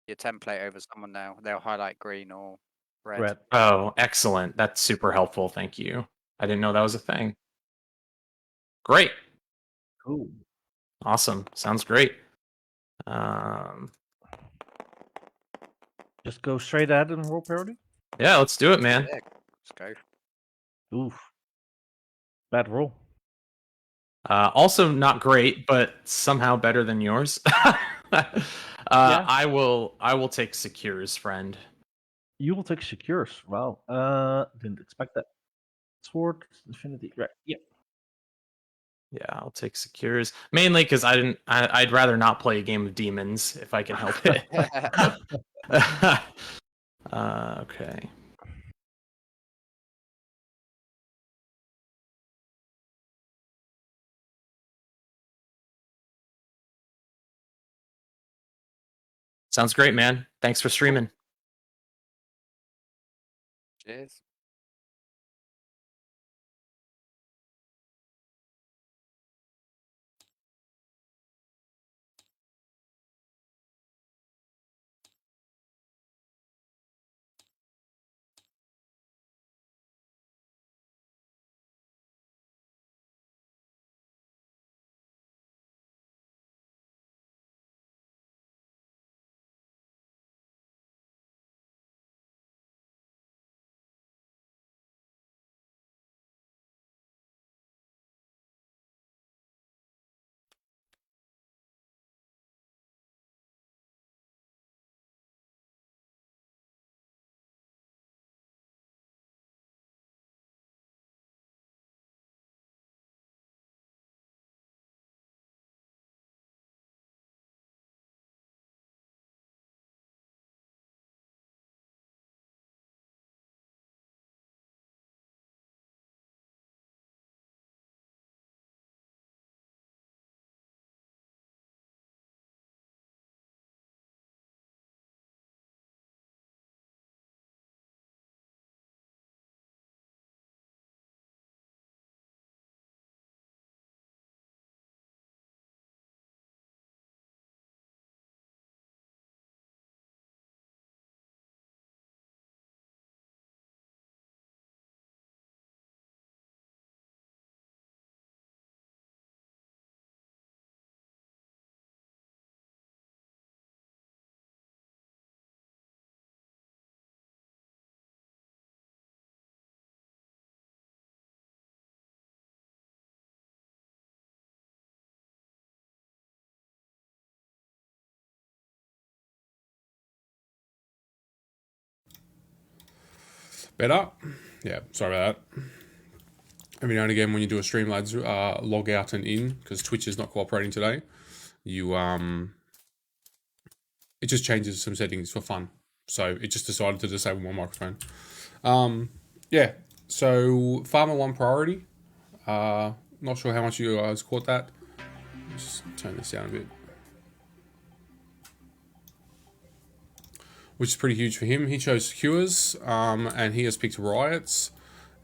your template over someone now. They'll highlight green or red. Red. Oh, excellent. That's super helpful. Thank you. I didn't know that was a thing. Great. Cool. Awesome. Sounds great. Just go straight at it and roll parody? Yeah, let's do it, man. Yeah, let's go. Oof. Bad roll. Also not great, but somehow better than yours. Yeah. I will take Secures, friend. You will take Secures. Wow. Didn't expect that. Sword, Infinity. Right. Yeah. Yeah, I'll take Secures. Mainly because I'd rather not play a game of demons if I can help it. Okay. Sounds great, man. Thanks for streaming. Cheers. Better? Yeah, sorry about that. Every now and again when you do a stream, lads, log out and in, because Twitch is not cooperating today. It just changes some settings for fun. So it just decided to disable my microphone. Yeah, so Farmer 1 priority. Not sure how much you guys caught that. Just turn this down a bit. Which is pretty huge for him. He chose Cures, and he has picked Riots,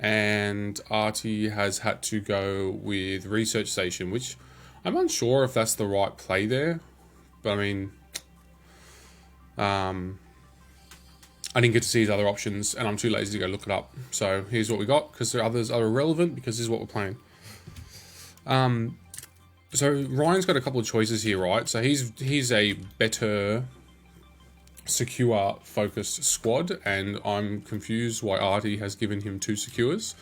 and Artie has had to go with Research Station, which I'm unsure if that's the right play there. But I mean, I didn't get to see his other options, and I'm too lazy to go look it up. So here's what we got, because the others are irrelevant, because this is what we're playing. So Ryan's got a couple of choices here, right? So he's a better secure focused squad, and I'm confused why Artie has given him 2 secures,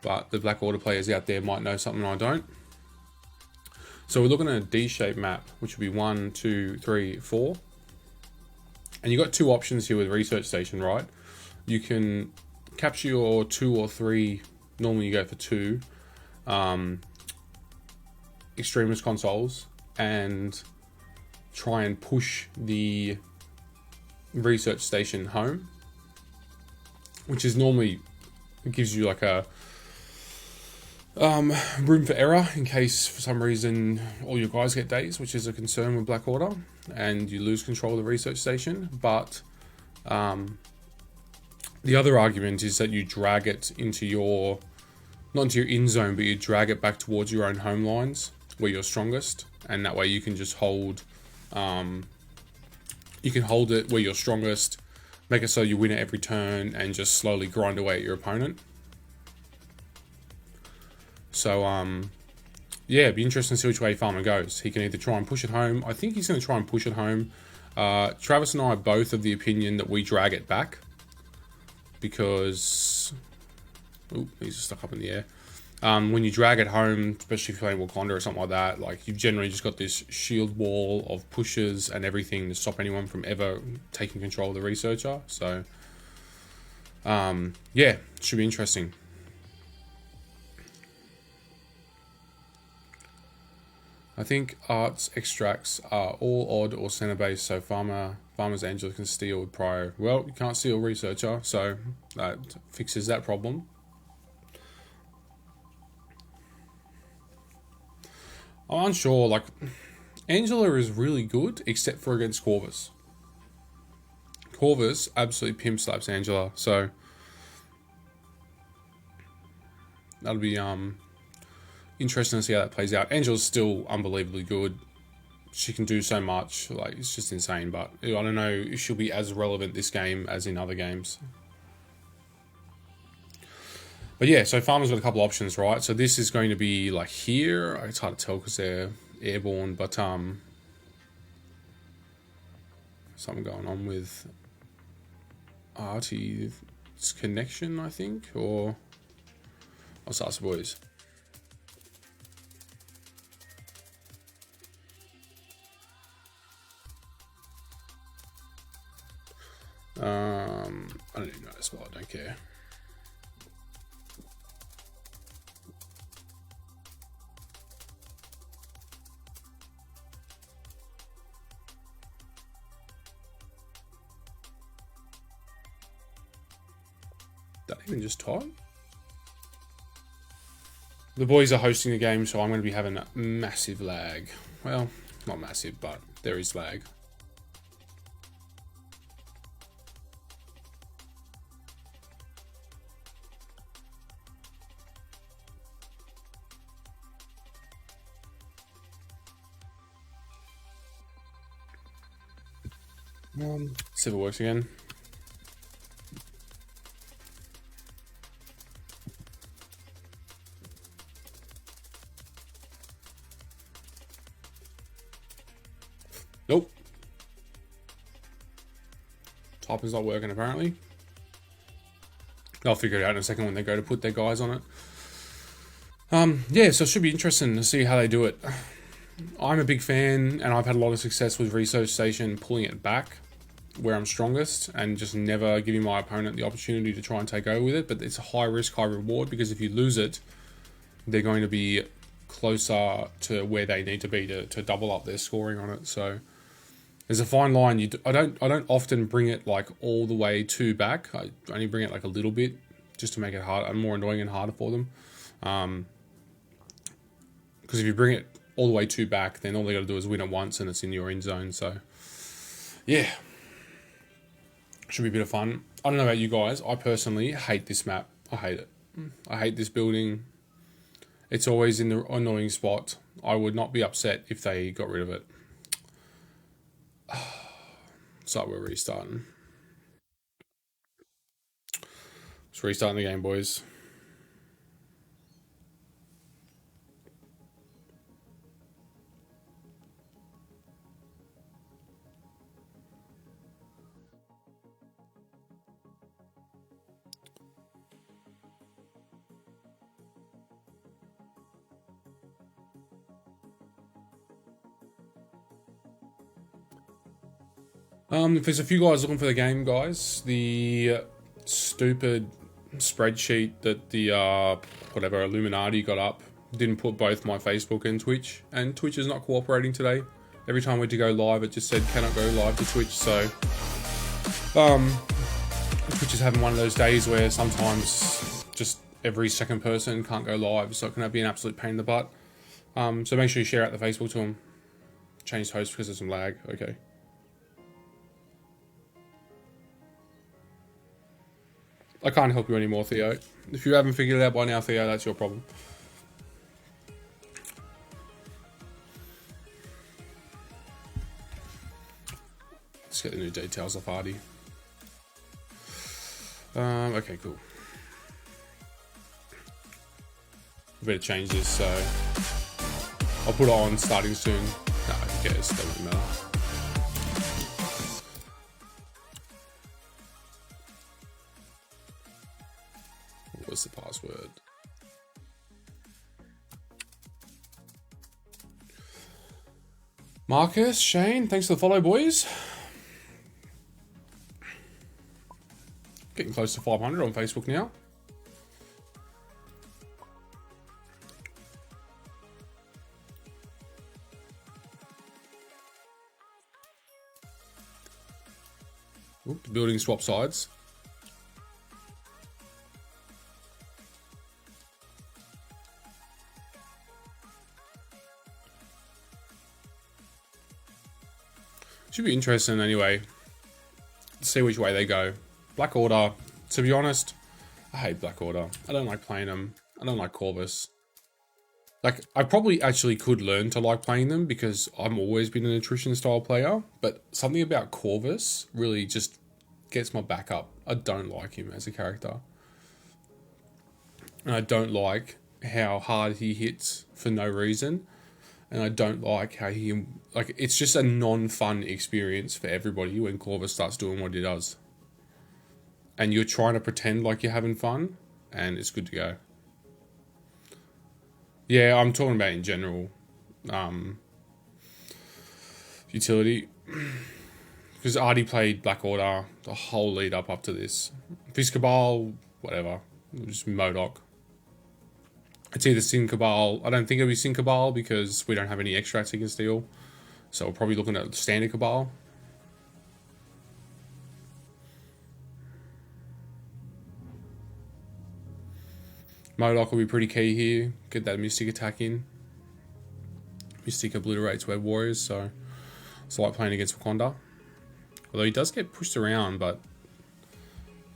but the Black Order players out there might know something I don't. So we're looking at a D-shaped map, which would be 1, 2, 3, 4. And you've got 2 options here with Research Station, right? You can capture your 2 or 3, normally you go for 2, extremist consoles, and try and push the Research Station home, which is normally, it gives you like a room for error in case for some reason all your guys get days, which is a concern with Black Order, and you lose control of the Research Station. But the other argument is that you drag it into your, not into your in zone, but you drag it back towards your own home lines where you're strongest, and that way you can just hold you can hold it where you're strongest, make it so you win at every turn, and just slowly grind away at your opponent. So, yeah, it'd be interesting to see which way Farmer goes. He can either try and push it home. I think he's going to try and push it home. Travis and I are both of the opinion that we drag it back. Because... Oh, he's stuck up in the air. When you drag it home, especially if you're playing Wakanda or something like that, like, you've generally just got this shield wall of pushes and everything to stop anyone from ever taking control of the researcher. So, yeah, it should be interesting. I think arts extracts are all odd or center based, so Farmer's Angel can steal with Prior. Well, you can't steal researcher, so that fixes that problem. I'm unsure, like, Angela is really good, except for against Corvus. Corvus absolutely pimp slaps Angela, so that'll be interesting to see how that plays out. Angela's still unbelievably good. She can do so much, like, it's just insane, but I don't know if she'll be as relevant this game as in other games. But yeah, so Farmer's got a couple options, right? So this is going to be like here. It's hard to tell because they're airborne, but something going on with Artie's connection, I think, or I'll start the boys. I don't even know this spot, I don't care. Did I even just type? The boys are hosting the game, so I'm going to be having a massive lag. Well, not massive, but there is lag. See if it works again. Nope. Typing's not working apparently. They'll figure it out in a second when they go to put their guys on it. Yeah, so it should be interesting to see how they do it. I'm a big fan, and I've had a lot of success with Research Station pulling it back where I'm strongest and just never giving my opponent the opportunity to try and take over with it. But it's a high risk, high reward, because if you lose it, they're going to be closer to where they need to be to double up their scoring on it. So there's a fine line. I don't often bring it like all the way to back. I only bring it like a little bit just to make it hard, more annoying and harder for them. Because if you bring it all the way to back, then all they got to do is win it once and it's in your end zone. So yeah, should be a bit of fun. I don't know about you guys. I personally hate this map. I hate it. I hate this building. It's always in the annoying spot. I would not be upset if they got rid of it. So we're restarting. Just restarting the game, boys. If there's a few guys looking for the game, guys, the stupid spreadsheet that the whatever Illuminati got up didn't put both my Facebook and Twitch is not cooperating today. Every time we went to go live, it just said cannot go live to Twitch. So Twitch is having one of those days where sometimes just every second person can't go live, so it can be an absolute pain in the butt. So make sure you share out the Facebook to them. Changed host because of some lag. Okay. I can't help you anymore, Theo. If you haven't figured it out by now, Theo, that's your problem. just get the new details off Artie. Okay, cool. I better change this, so I'll put it on starting soon. No, who cares? Doesn't matter. What was the password? Marcus, Shane, thanks for the follow, boys. Getting close to 500 on Facebook now. Oop, the building swap sides. Should be interesting anyway. See which way they go. Black Order, to be honest, I hate Black Order. I don't like playing them. I don't like Corvus. Like, I probably actually could learn to like playing them because I've always been an attrition style player, but something about Corvus really just gets my back up. I don't like him as a character. And I don't like how hard he hits for no reason. And I don't like how he, like, it's just a non-fun experience for everybody when Corvus starts doing what he does. And you're trying to pretend like you're having fun, and it's good to go. Yeah, I'm talking about in general. Utility. Because Artie played Black Order the whole lead up to this. Fizz Cabal, whatever. Just MODOK. It's either Sin Cabal. I don't think it'll be Sin Cabal because we don't have any extracts he can steal. So we're probably looking at standard Cabal. MODOK will be pretty key here. Get that Mystic attack in. Mystic obliterates Web Warriors, so it's like playing against Wakanda. Although he does get pushed around, but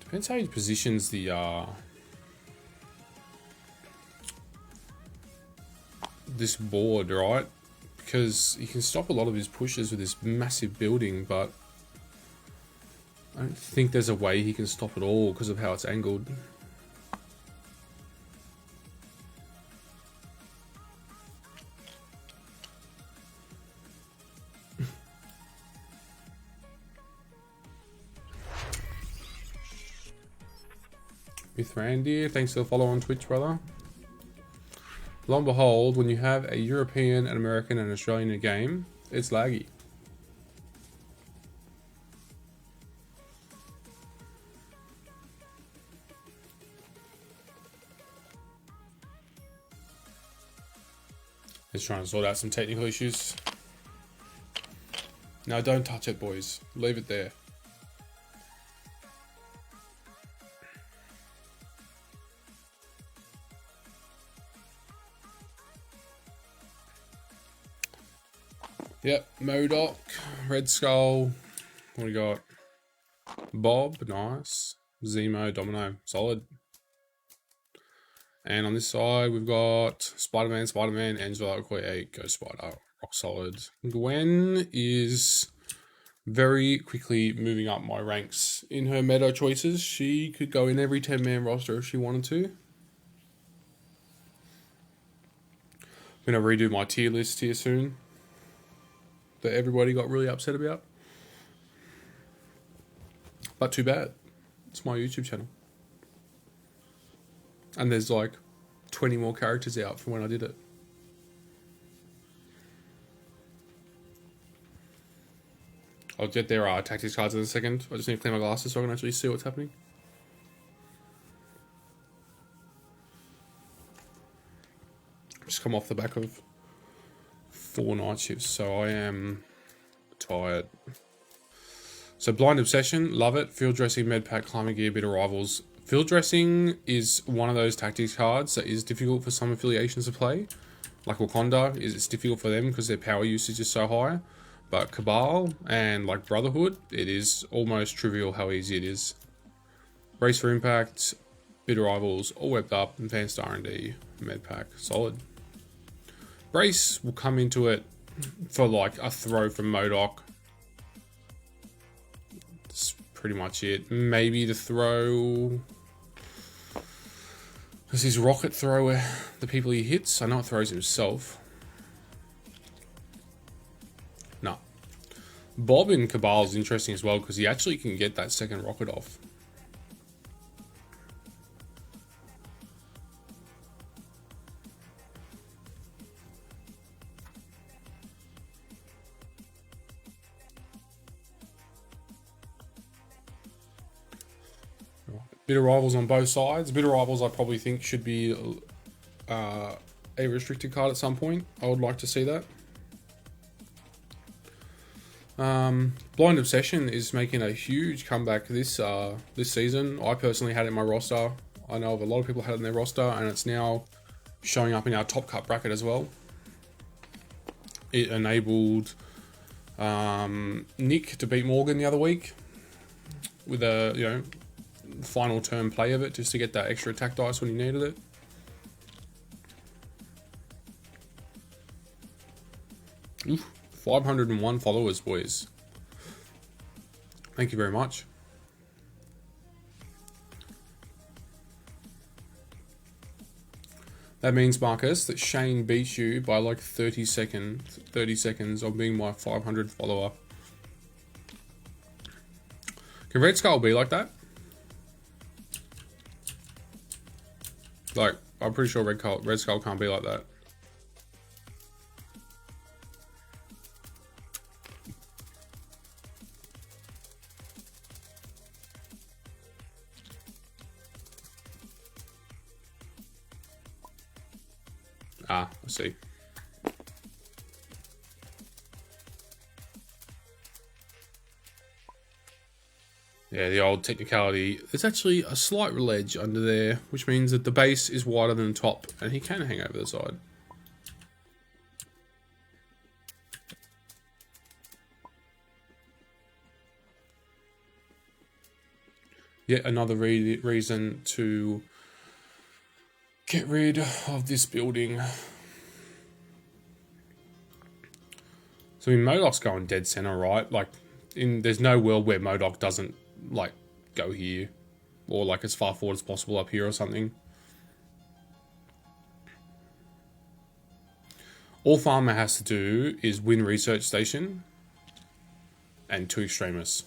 depends how he positions the this board, right? Because he can stop a lot of his pushes with this massive building, but I don't think there's a way he can stop it all because of how it's angled. With Randy, thanks for the follow on Twitch, brother. Lo and behold, when you have a European, an American, and an Australian in a game, it's laggy. Just trying to sort out some technical issues. No, don't touch it, boys. Leave it there. Yep, MODOK, Red Skull. What do we got? Bob, nice. Zemo, Domino, solid. And on this side, we've got Spider-Man, Angela, Okoye, Ghost Spider, rock solid. Gwen is very quickly moving up my ranks in her meta choices. She could go in every 10-man roster if she wanted to. I'm going to redo my tier list here soon that everybody got really upset about. But too bad. It's my YouTube channel. And there's like 20 more characters out from when I did it. I'll get their tactics cards in a second. I just need to clean my glasses so I can actually see what's happening. Just come off the back of 4 night shifts, so I am tired. So Blind Obsession, love it. Field Dressing, Med Pack, Climbing Gear, Bitter Rivals. Field Dressing is one of those tactics cards that is difficult for some affiliations to play. Like Wakanda, it's difficult for them because their power usage is so high. But Cabal and like Brotherhood, it is almost trivial how easy it is. Brace for Impact, Bitter Rivals, all webbed up, Advanced R&D, Med Pack, solid. Brace will come into it for like a throw from MODOK. pretty much it. Maybe the throw. Does his rocket throw the people he hits? I know it throws himself. No. Bob in Cabal is interesting as well because he actually can get that second rocket off. Bit of rivals on both sides. Bit of rivals I probably think should be a restricted card at some point. I would like to see that. Blind Obsession is making a huge comeback this season. I personally had it in my roster. I know of a lot of people had it in their roster, and it's now showing up in our top cut bracket as well. It enabled Nick to beat Morgan the other week with a final turn play of it just to get that extra attack dice when he needed it. Oof, 501 followers, boys. Thank you very much. That means, Marcus, that Shane beats you by like 30 seconds of being my 500 follower. Can Red Skull be like that? Like, I'm pretty sure Red Skull can't be like that. Ah, I see. Yeah, the old technicality. There's actually a slight ledge under there, which means that the base is wider than the top, and he can hang over the side. Yet another reason to get rid of this building. So MODOK's going dead center, right? Like, there's no world where MODOK doesn't like go here, or like as far forward as possible up here or something. All Farmer has to do is win Research Station and 2 Extremists,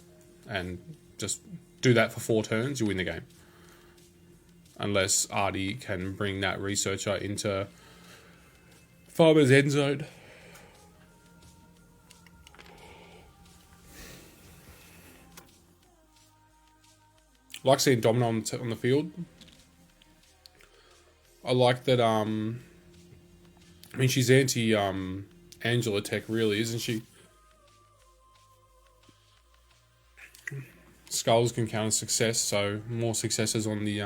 and just do that for 4 turns, you win the game. Unless Artie can bring that Researcher into Farmer's end zone. I like seeing Domino on the field. I like that, I mean, she's anti Angela tech, really, isn't she? Skulls can count as success, so more successes on the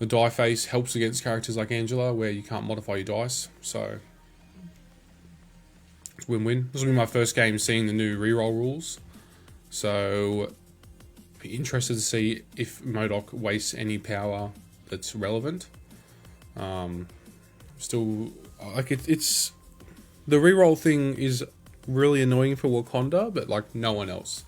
die face helps against characters like Angela, where you can't modify your dice, so it's win-win. This will be my first game seeing the new reroll rules, so be interested to see if MODOK wastes any power that's relevant. Still, like it's the reroll thing is really annoying for Wakanda, but like no one else.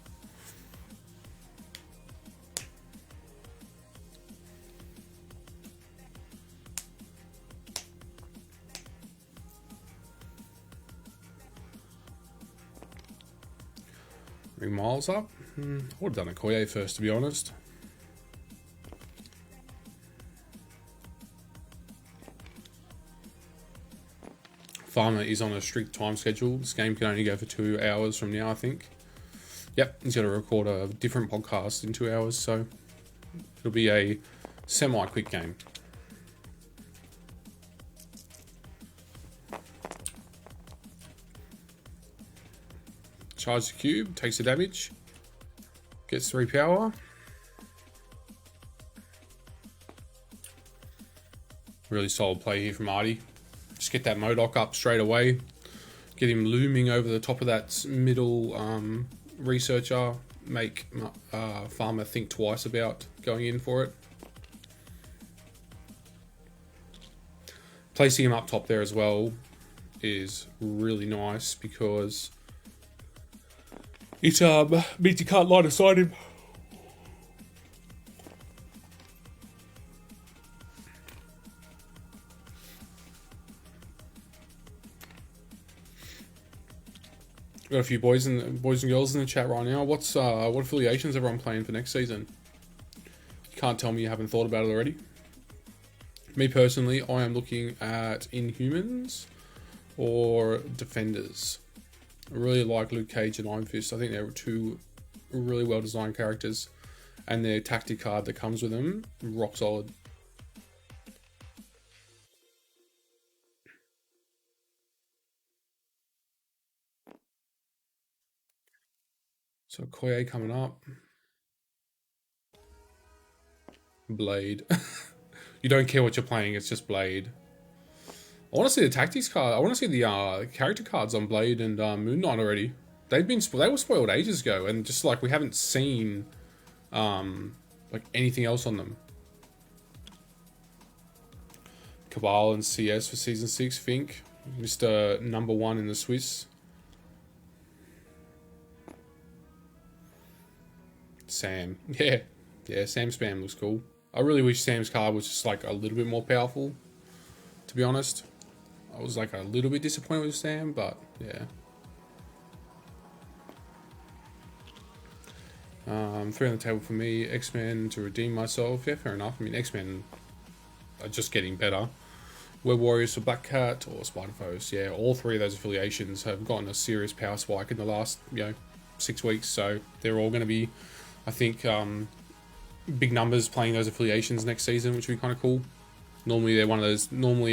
Bring Miles up. I would have done a Koye first, to be honest. Farmer is on a strict time schedule. This game can only go for 2 hours from now, I think. Yep, he's got to record a different podcast in 2 hours, so it'll be a semi-quick game. Charge the cube, takes the damage, gets 3 power. Really solid play here from Artie. Just get that MODOK up straight away. Get him looming over the top of that middle Researcher. Make Farmer think twice about going in for it. Placing him up top there as well is really nice because It means you can't line aside him. Got a few boys and girls in the chat right now. What affiliations everyone playing for next season? You can't tell me you haven't thought about it already. Me personally, I am looking at Inhumans or Defenders. I really like Luke Cage and Iron Fist. I think they're two really well designed characters, and their tactic card that comes with them, rock solid. So Koye coming up. Blade. You don't care what you're playing, it's just Blade. I want to see the tactics card. I want to see the character cards on Blade and Moon Knight already. They were spoiled ages ago, and just like we haven't seen like anything else on them. Cabal and CS for season 6, Fink. Mr. Number 1 in the Swiss. Sam. Yeah, Sam Spam looks cool. I really wish Sam's card was just like a little bit more powerful, to be honest. I was like a little bit disappointed with Sam, but yeah. 3 on the table for me. X-Men to redeem myself. Yeah, fair enough. I mean, X-Men are just getting better. Web Warriors for Black Cat or Spider Foes. Yeah, all 3 of those affiliations have gotten a serious power spike in the last, 6 weeks. So they're all going to be, I think, big numbers playing those affiliations next season, which would be kind of cool. Normally they're one of those,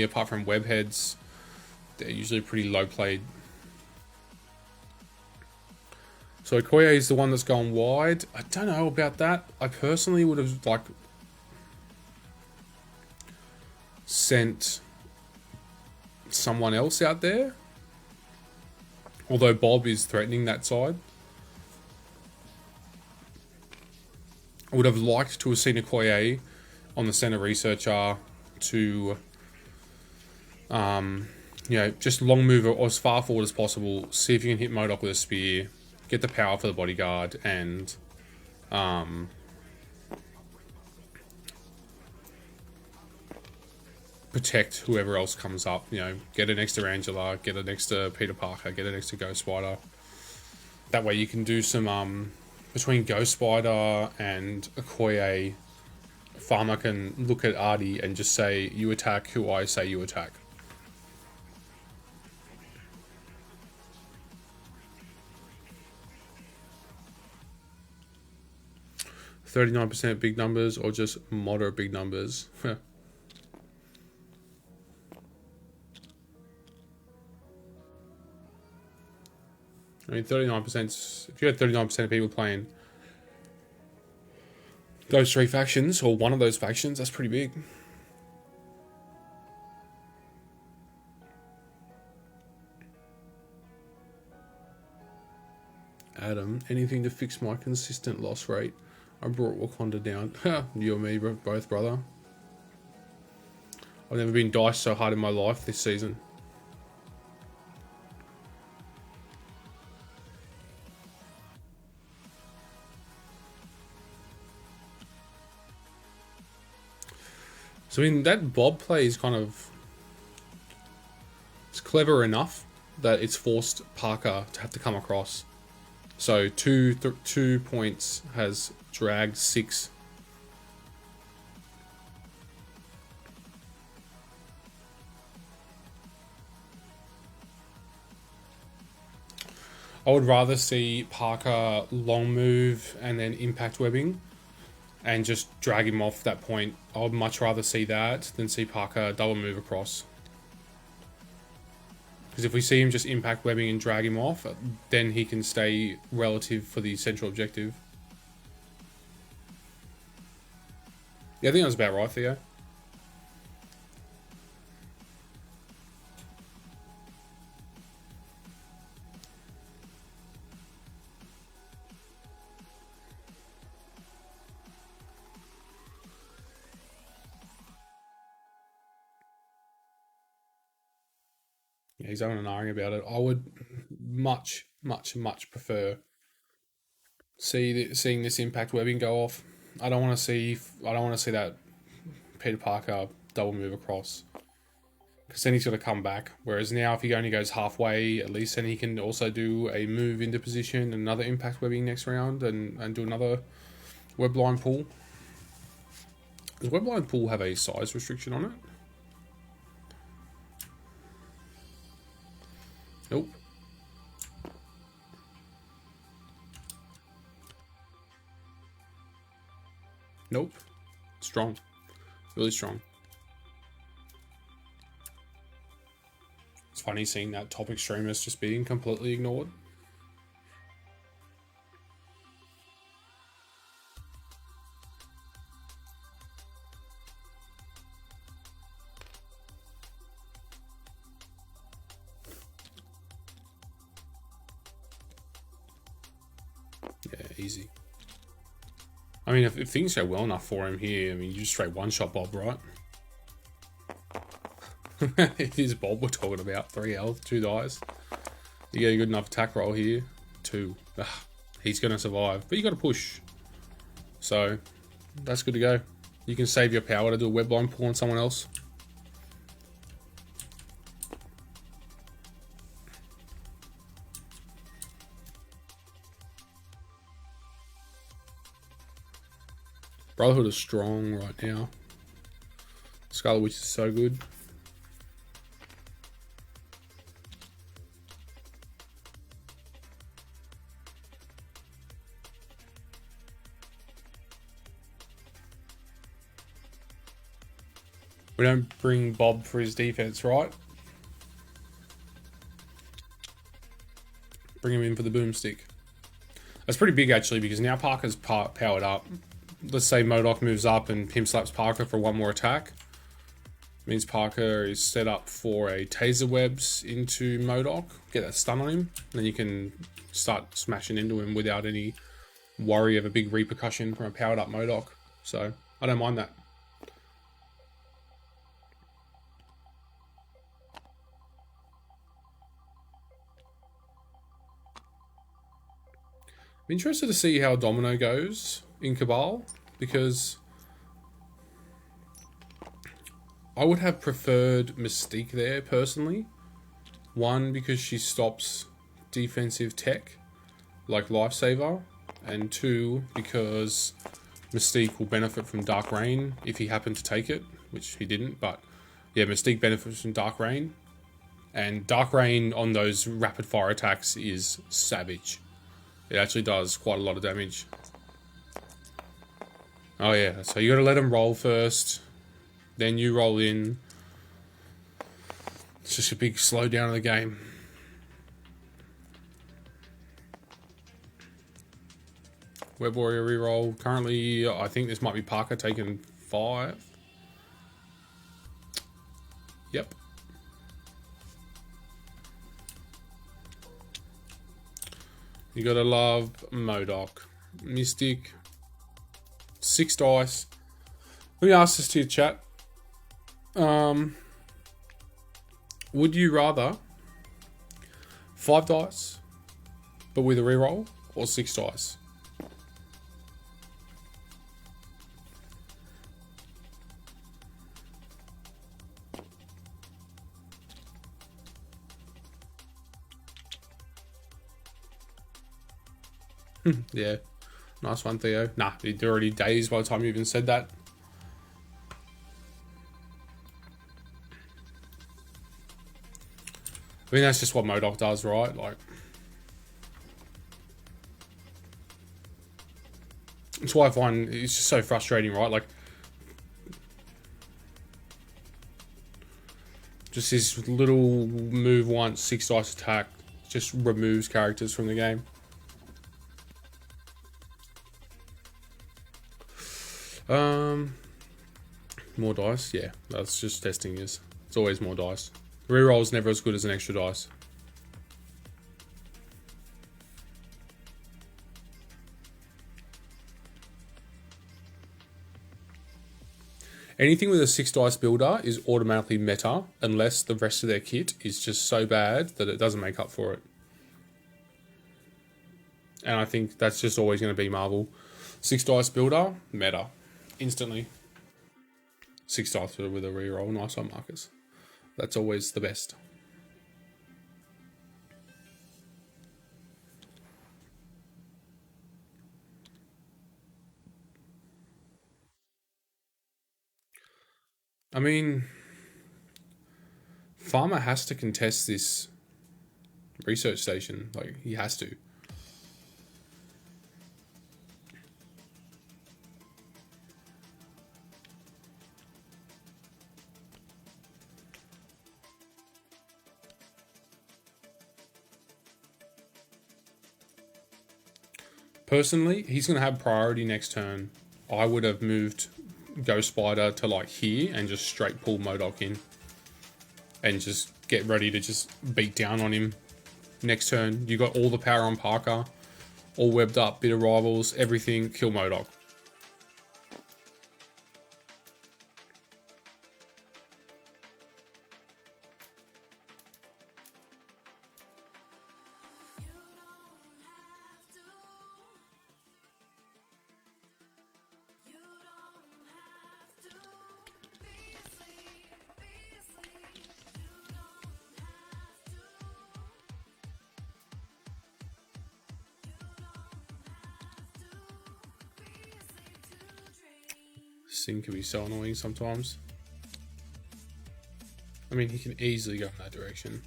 apart from Webheads, they're usually pretty low played. So Okoye is the one that's gone wide. I don't know about that. I personally would have sent someone else out there. Although Bob is threatening that side. I would have liked to have seen Okoye on the center researcher to just long move or as far forward as possible, see if you can hit MODOK with a spear, get the power for the bodyguard, and protect whoever else comes up. Get an extra Angela, get an extra Peter Parker, get an extra Ghost Spider. That way you can do some between Ghost Spider and Okoye, Farmer can look at Artie and just say, you attack who I say you attack. %, big numbers or just moderate big numbers. I mean, 39%, if you had 39% of people playing those 3 factions, or one of those factions, that's pretty big. Adam, anything to fix my consistent loss rate? I brought Wakanda down. You and me both, brother. I've never been diced so hard in my life this season. So I mean, that Bob play is it's clever enough that it's forced Parker to have to come across. So 2 points has dragged 6. I would rather see Parker long move and then impact webbing and just drag him off that point. I would much rather see that than see Parker double move across. Because if we see him just impact webbing and drag him off, then he can stay relative for the central objective. Yeah, I think that was about right, Theo. Yeah, he's having an argument about it. I would much, much, much prefer seeing this impact webbing go off. I don't want to see that Peter Parker double move across, because then he's got to come back. Whereas now, if he only goes halfway, at least then he can also do a move into position, another impact webbing next round, and do another webline pull. Does webline pull have a size restriction on it? Nope. Nope. Strong. Really strong. It's funny seeing that top extremist just being completely ignored. Yeah, easy. I mean, if things go well enough for him here, I mean, you just straight one-shot Bob, right? It is Bob we're talking about. 3 health, 2 dies. You get a good enough attack roll here. 2. Ugh, he's going to survive. But you got to push. So, that's good to go. You can save your power to do a webline pull on someone else. Brotherhood is strong right now. Scarlet Witch is so good. We don't bring Bob for his defense, right? Bring him in for the boomstick. That's pretty big, actually, because now Parker's powered up. Let's say MODOK moves up and Pimp slaps Parker for 1 more attack. Means Parker is set up for a taser webs into MODOK. Get that stun on him. And then you can start smashing into him without any worry of a big repercussion from a powered up MODOK. So, I don't mind that. I'm interested to see how Domino goes in Cabal, because I would have preferred Mystique there personally. 1, because she stops defensive tech like Lifesaver, and 2, because Mystique will benefit from Dark Rain if he happened to take it, which he didn't, but yeah, Mystique benefits from Dark Rain, and Dark Rain on those rapid fire attacks is savage. It actually does quite a lot of damage. Oh yeah, so you gotta let him roll first, then you roll in. It's just a big slowdown of the game. Web Warrior reroll. Currently, I think this might be Parker taking 5. Yep. You gotta love MODOK. Mystic. 6 dice. Let me ask this to your chat. Would you rather 5 dice, but with a reroll, or 6 dice? Yeah. Nice one, Theo. Nah, you're already dazed by the time you even said that. I mean, that's just what MODOK does, right? Like, that's why I find it's just so frustrating, right? Like, just this little move once, 6 dice attack, just removes characters from the game. More dice? Yeah, that's just testing is. It's always more dice. Reroll is never as good as an extra dice. Anything with a 6 dice builder is automatically meta unless the rest of their kit is just so bad that it doesn't make up for it. And I think that's just always going to be Marvel. 6 dice builder, meta. Instantly. 6 dice with a reroll, nice on markers. That's always the best. I mean, Farmer has to contest this research station. Like, he has to. Personally, he's going to have priority next turn. I would have moved Ghost Spider to like here and just straight pull MODOK in. And just get ready to just beat down on him. Next turn, you got all the power on Parker. All webbed up, bit of rivals, everything, kill MODOK. This thing can be so annoying sometimes. I mean, he can easily go in that direction.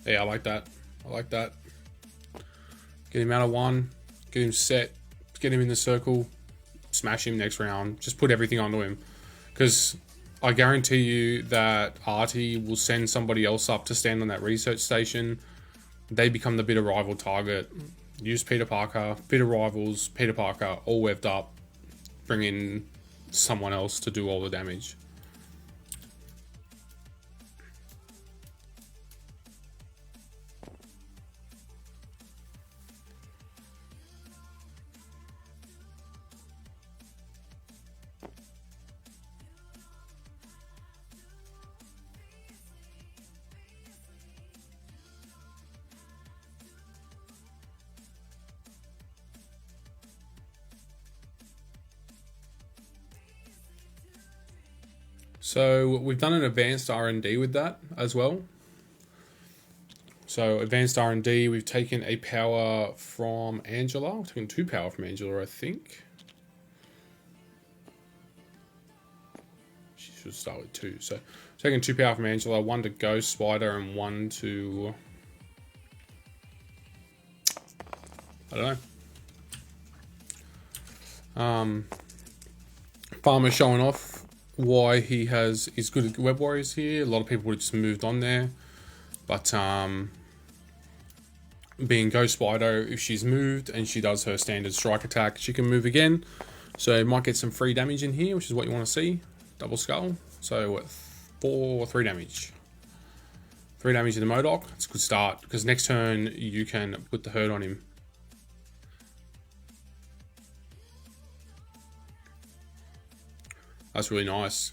Yeah, I like that. I like that. Get him out of one. Get him set. Get him in the circle. Smash him next round. Just put everything onto him. Because I guarantee you that Artie will send somebody else up to stand on that research station. They become the bitter rival target. Use Peter Parker, bitter rivals, Peter Parker, all webbed up. Bring in someone else to do all the damage. So we've done an advanced R&D with that as well. So advanced R&D, we've taken a power from Angela. We've taken 2 power from Angela, I think. She should start with 2. So taking 2 power from Angela, 1 to Ghost Spider and 1 to... I don't know. Farmer showing off why he is good at Web Warriors here. A lot of people would have just moved on there. But being Ghost Spider, if she's moved and she does her standard strike attack, she can move again. So might get some free damage in here, which is what you want to see. Double skull. So what, 3 damage. 3 damage to the MODOK. It's a good start, because next turn you can put the hurt on him. That's really nice.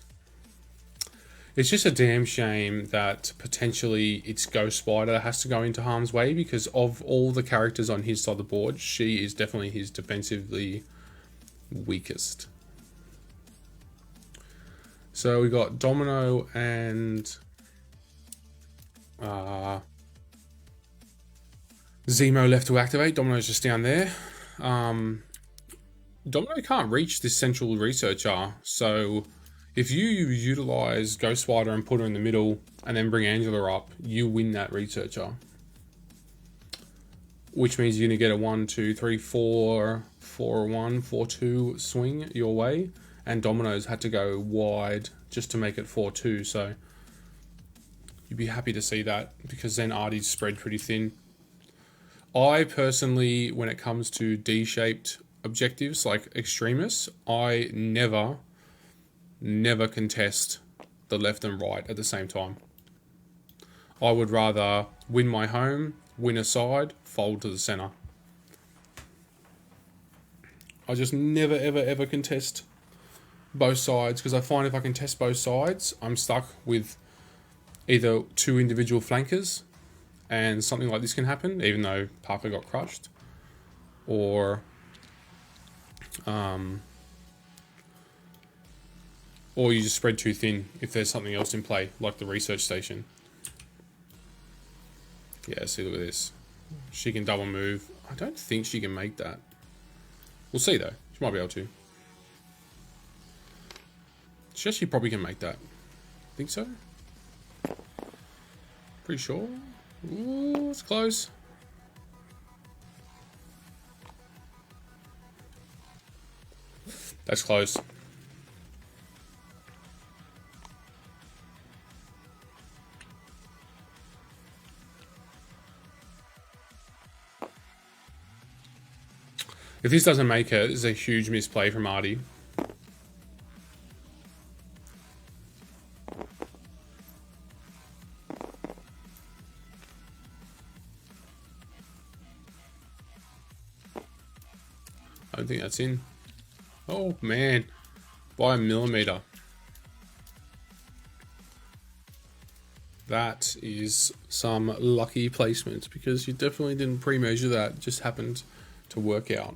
It's just a damn shame that potentially it's Ghost Spider has to go into harm's way, because of all the characters on his side of the board, she is definitely his defensively weakest. So we got Domino and Zemo left to activate. Domino's just down there. Domino can't reach this central researcher, so if you utilize Ghost Spider and put her in the middle and then bring Angela up, you win that researcher. Which means you're going to get a 1, 2, 3, 4, 4-1, 4-2 swing your way. And Domino's had to go wide just to make it 4-2, so you'd be happy to see that, because then Artie's spread pretty thin. I personally, when it comes to D-shaped objectives like extremists, I never contest the left and right at the same time. I would rather win my home, win a side, fold to the center. I just never ever contest both sides, because I find if I contest both sides, I'm stuck with either 2 individual flankers and something like this can happen, even though Parker got crushed. Or you just spread too thin if there's something else in play, like the research station. Yeah, see, look at this. She can double move. I don't think she can make that. We'll see, though. She might be able to. She actually probably can make that. Think so? Pretty sure. Ooh, it's close. That's close. If this doesn't make it, this is a huge misplay from Artie. I don't think that's in. Oh man, by a millimeter. That is some lucky placement because you definitely didn't pre-measure that. It just happened to work out.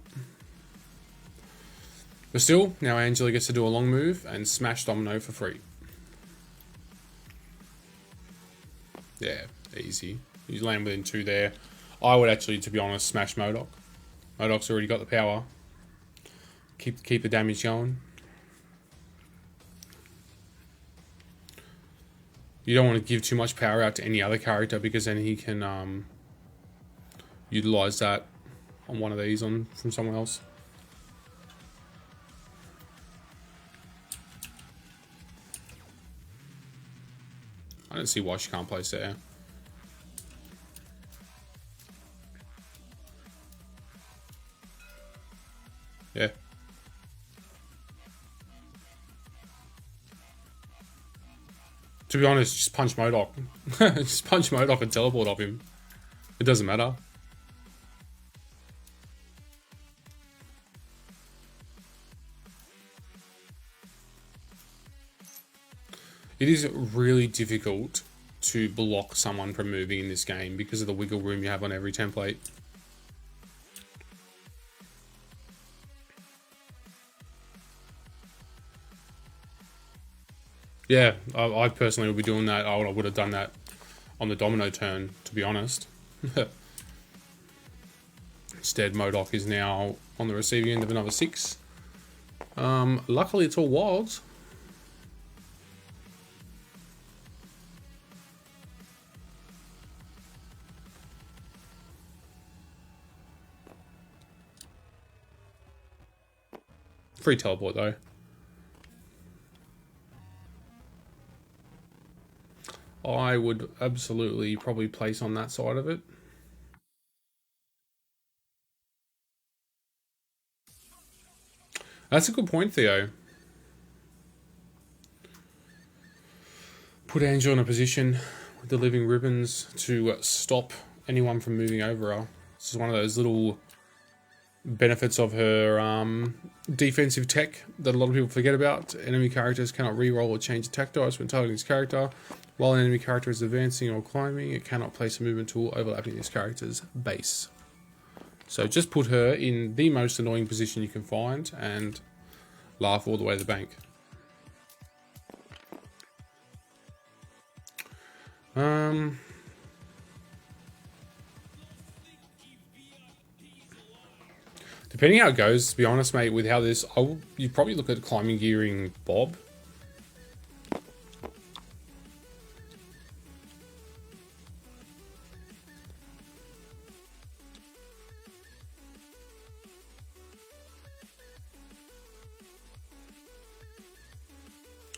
But still, now Angela gets to do a long move and smash Domino for free. Yeah, easy. You land within 2 there. I would actually, to be honest, smash MODOK. MODOK's already got the power. Keep the damage going. You don't want to give too much power out to any other character because then he can utilize that on one of these from someone else. I don't see why she can't place there. Yeah. To be honest, just punch MODOK. Just punch MODOK and teleport off him. It doesn't matter. It is really difficult to block someone from moving in this game because of the wiggle room you have on every template. Yeah, I personally would be doing that. I would have done that on the Domino turn, to be honest. Instead, MODOK is now on the receiving end of another 6. Luckily, it's all wilds. Free teleport, though. I would absolutely probably place on that side of it. That's a good point, Theo. Put Angel in a position with the living ribbons to stop anyone from moving over her. This is one of those little benefits of her defensive tech that a lot of people forget about. Enemy characters cannot reroll or change attack dice when targeting this character. While an enemy character is advancing or climbing, it cannot place a movement tool overlapping this character's base. So just put her in the most annoying position you can find and laugh all the way to the bank. Depending how it goes, to be honest, mate, with how this, you'd probably look at climbing gearing Bob.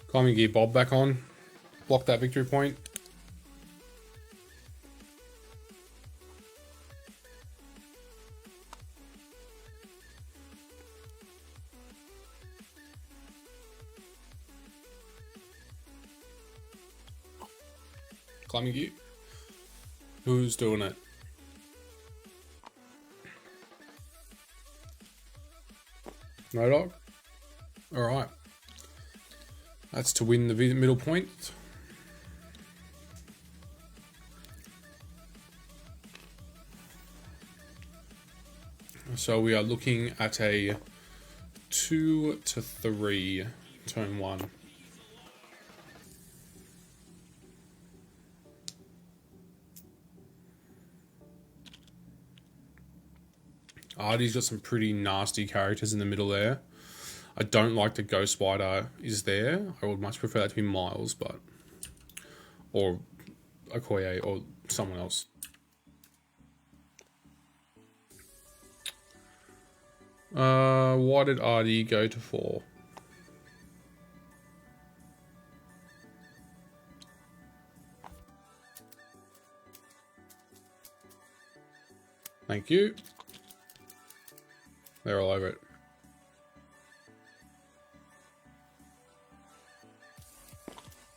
Climbing gear Bob back on. Block that victory point. Climbing gear. Who's doing it? MODOK? Alright. That's to win the middle point. So we are looking at a 2 to 3 turn 1. Artie's got some pretty nasty characters in the middle there. I don't like the Ghost Spider is there. I would much prefer that to be Miles, but... Or Okoye or someone else. Why did Artie go to 4? Thank you. They're all over it.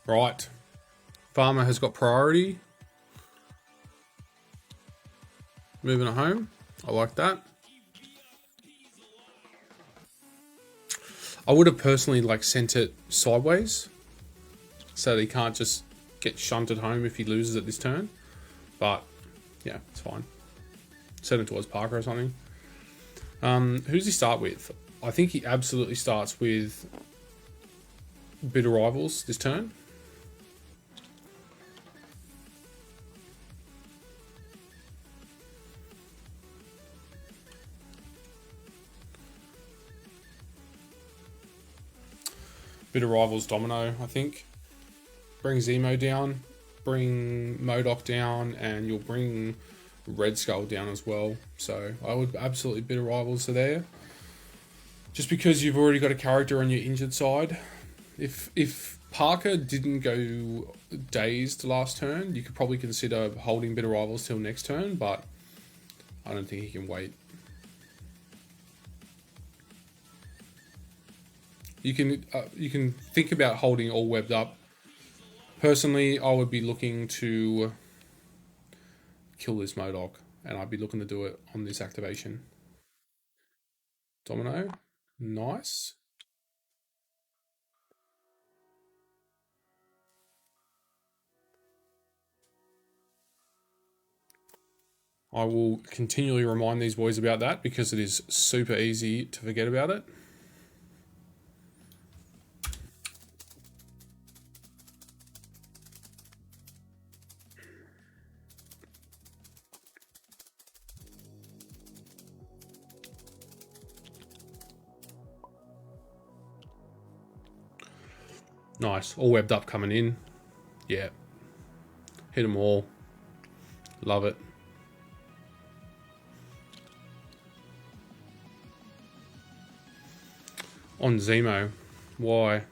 Right. Farmer has got priority. Moving it home. I like that. I would have personally sent it sideways so that he can't just get shunted home if he loses at this turn. But yeah, it's fine. Send it towards Parker or something. Who does he start with? I think he absolutely starts with Bitter Rivals this turn. Bitter Rivals Domino, I think. Bring Zemo down, bring MODOK down, and you'll bring Red Skull down as well. So I would absolutely Bitter Rivals are there. Just because you've already got a character on your injured side. If Parker didn't go dazed last turn, you could probably consider holding Bitter Rivals till next turn, but I don't think he can wait. You can think about holding all webbed up. Personally, I would be looking to kill this MODOK, and I'd be looking to do it on this activation. Domino, nice. I will continually remind these boys about that because it is super easy to forget about it. Nice. All webbed up coming in. Yeah. Hit them all. Love it. On Zemo. Why?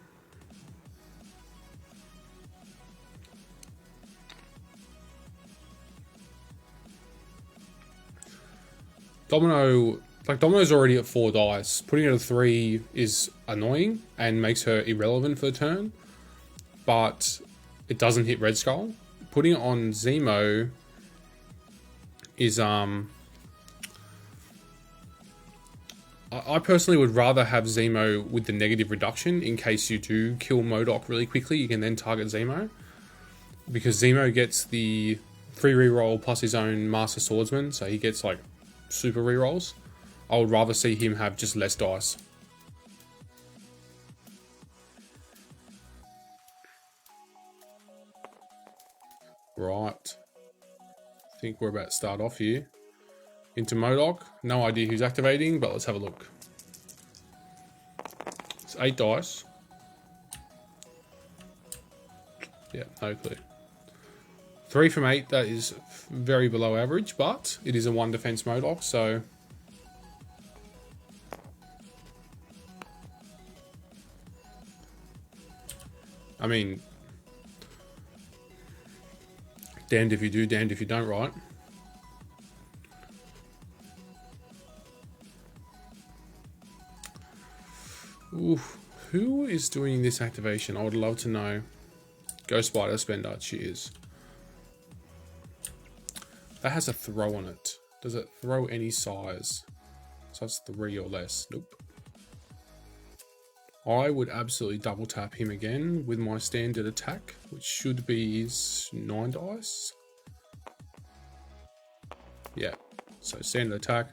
Domino's already at 4 dice. Putting it at 3 is annoying and makes her irrelevant for the turn. But it doesn't hit Red Skull. Putting it on Zemo is I personally would rather have Zemo with the negative reduction in case you do kill MODOK really quickly. You can then target Zemo. Because Zemo gets the free reroll plus his own Master Swordsman, so he gets super rerolls. I would rather see him have just less dice. Right. I think we're about to start off here. Into MODOK. No idea who's activating, but let's have a look. It's 8 dice. Yeah, no clue. 3 from 8, that is very below average, but it is a 1 defense MODOK, so... I mean... damned if you do, damned if you don't, right? Oof. Who is doing this activation? I would love to know. Ghost Spider Spender, cheers. That has a throw on it. Does it throw any size? So it's 3 or less. Nope. I would absolutely double tap him again with my standard attack, which should be his 9 dice. Yeah. So standard attack.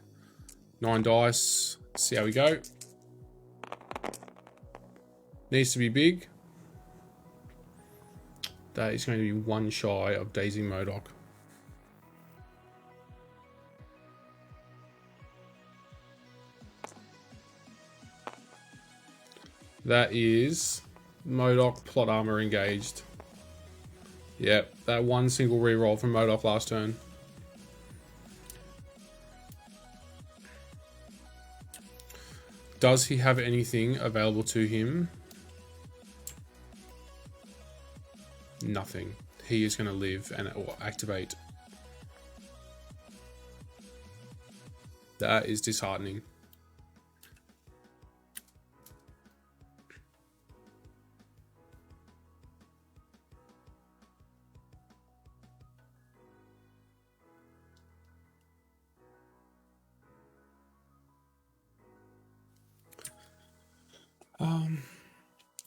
9 dice. Let's see how we go. Needs to be big. That is going to be 1 shy of Daisy Modok. That is Modok plot armor engaged. Yep, that 1 single reroll from Modok last turn. Does he have anything available to him? Nothing. He is going to live and it will activate. That is disheartening.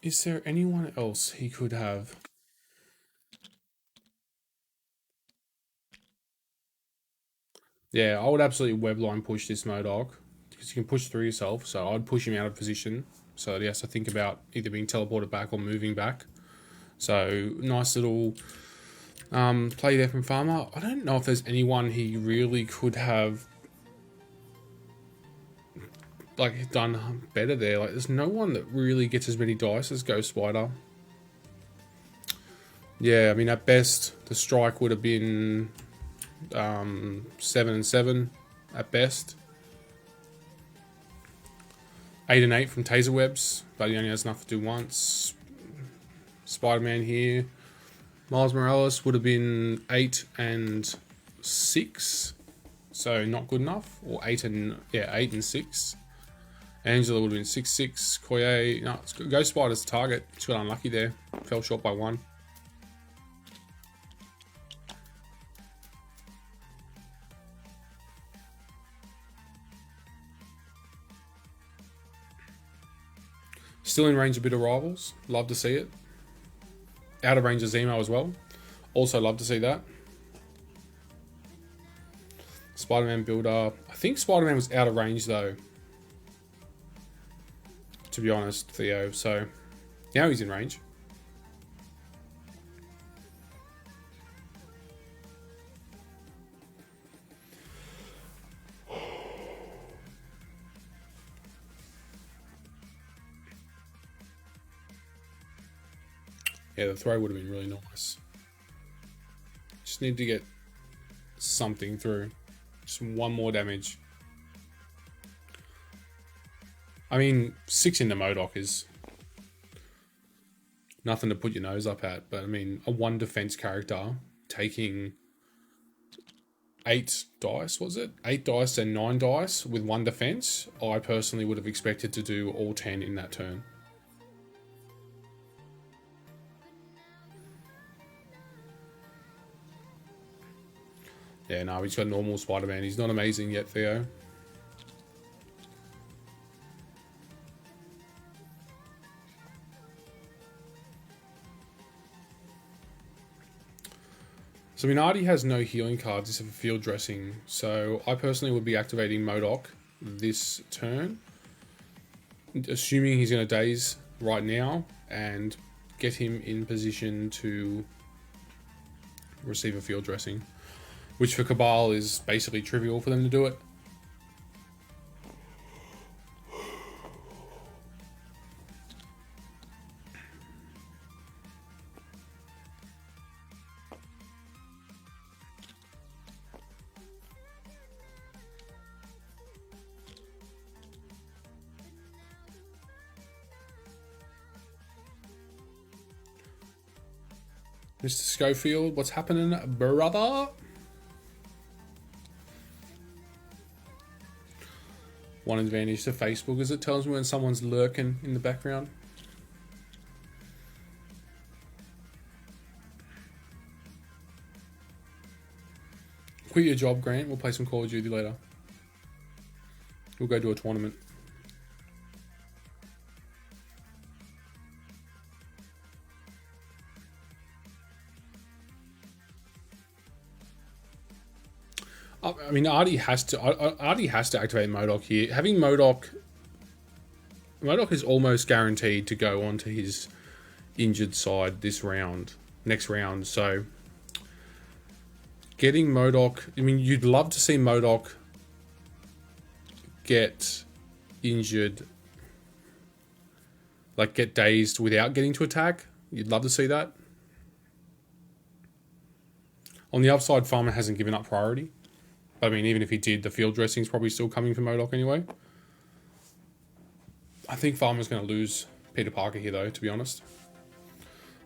Is there anyone else he could have? Yeah, I would absolutely webline push this Modok because you can push through yourself. So I'd push him out of position so that he has to think about either being teleported back or moving back. So nice little play there from Farmer. I don't know if there's anyone he really could have like done better there. Like there's no one that really gets as many dice as Ghost Spider. Yeah, I mean at best the strike would have been 7 and 7 at best. 8 and 8 from Taser Webs, but he only has enough to do once. Spider-Man here. Miles Morales would have been 8 and 6, so not good enough. Or 8 and 6. Angela would have been 6-6. Koye, no, Ghost Spider's target. Just got unlucky there. Fell short by 1. Still in range a bit of rivals. Love to see it. Out of range of Zemo as well. Also love to see that. Spider-Man builder. I think Spider-Man was out of range though. To be honest, Theo. So now he's in range. Yeah, the throw would have been really nice. Just need to get something through. Just 1 more damage. I mean, 6 into Modok is nothing to put your nose up at. But I mean, a 1 defense character taking 8 dice, was it? 8 dice and 9 dice with 1 defense. I personally would have expected to do all 10 in that turn. Yeah, no, he's got normal Spider-Man. He's not amazing yet, Theo. So Minardi has no healing cards except for field dressing. So I personally would be activating Modok this turn. Assuming he's going to daze right now and get him in position to receive a field dressing. Which for Cabal is basically trivial for them to do it. Mr. Schofield, what's happening, brother? One advantage to Facebook is it tells me when someone's lurking in the background. Quit your job, Grant. We'll play some Call of Duty later. We'll go to a tournament. I mean, Artie has to activate MODOK here. Having MODOK is almost guaranteed to go onto his injured side next round. So getting MODOK, I mean, you'd love to see MODOK get injured, like get dazed without getting to attack. You'd love to see that. On the upside, Farmer hasn't given up priority. I mean, even if he did, the field dressing's probably still coming for MODOK anyway. I think Farmer's going to lose Peter Parker here, though, to be honest.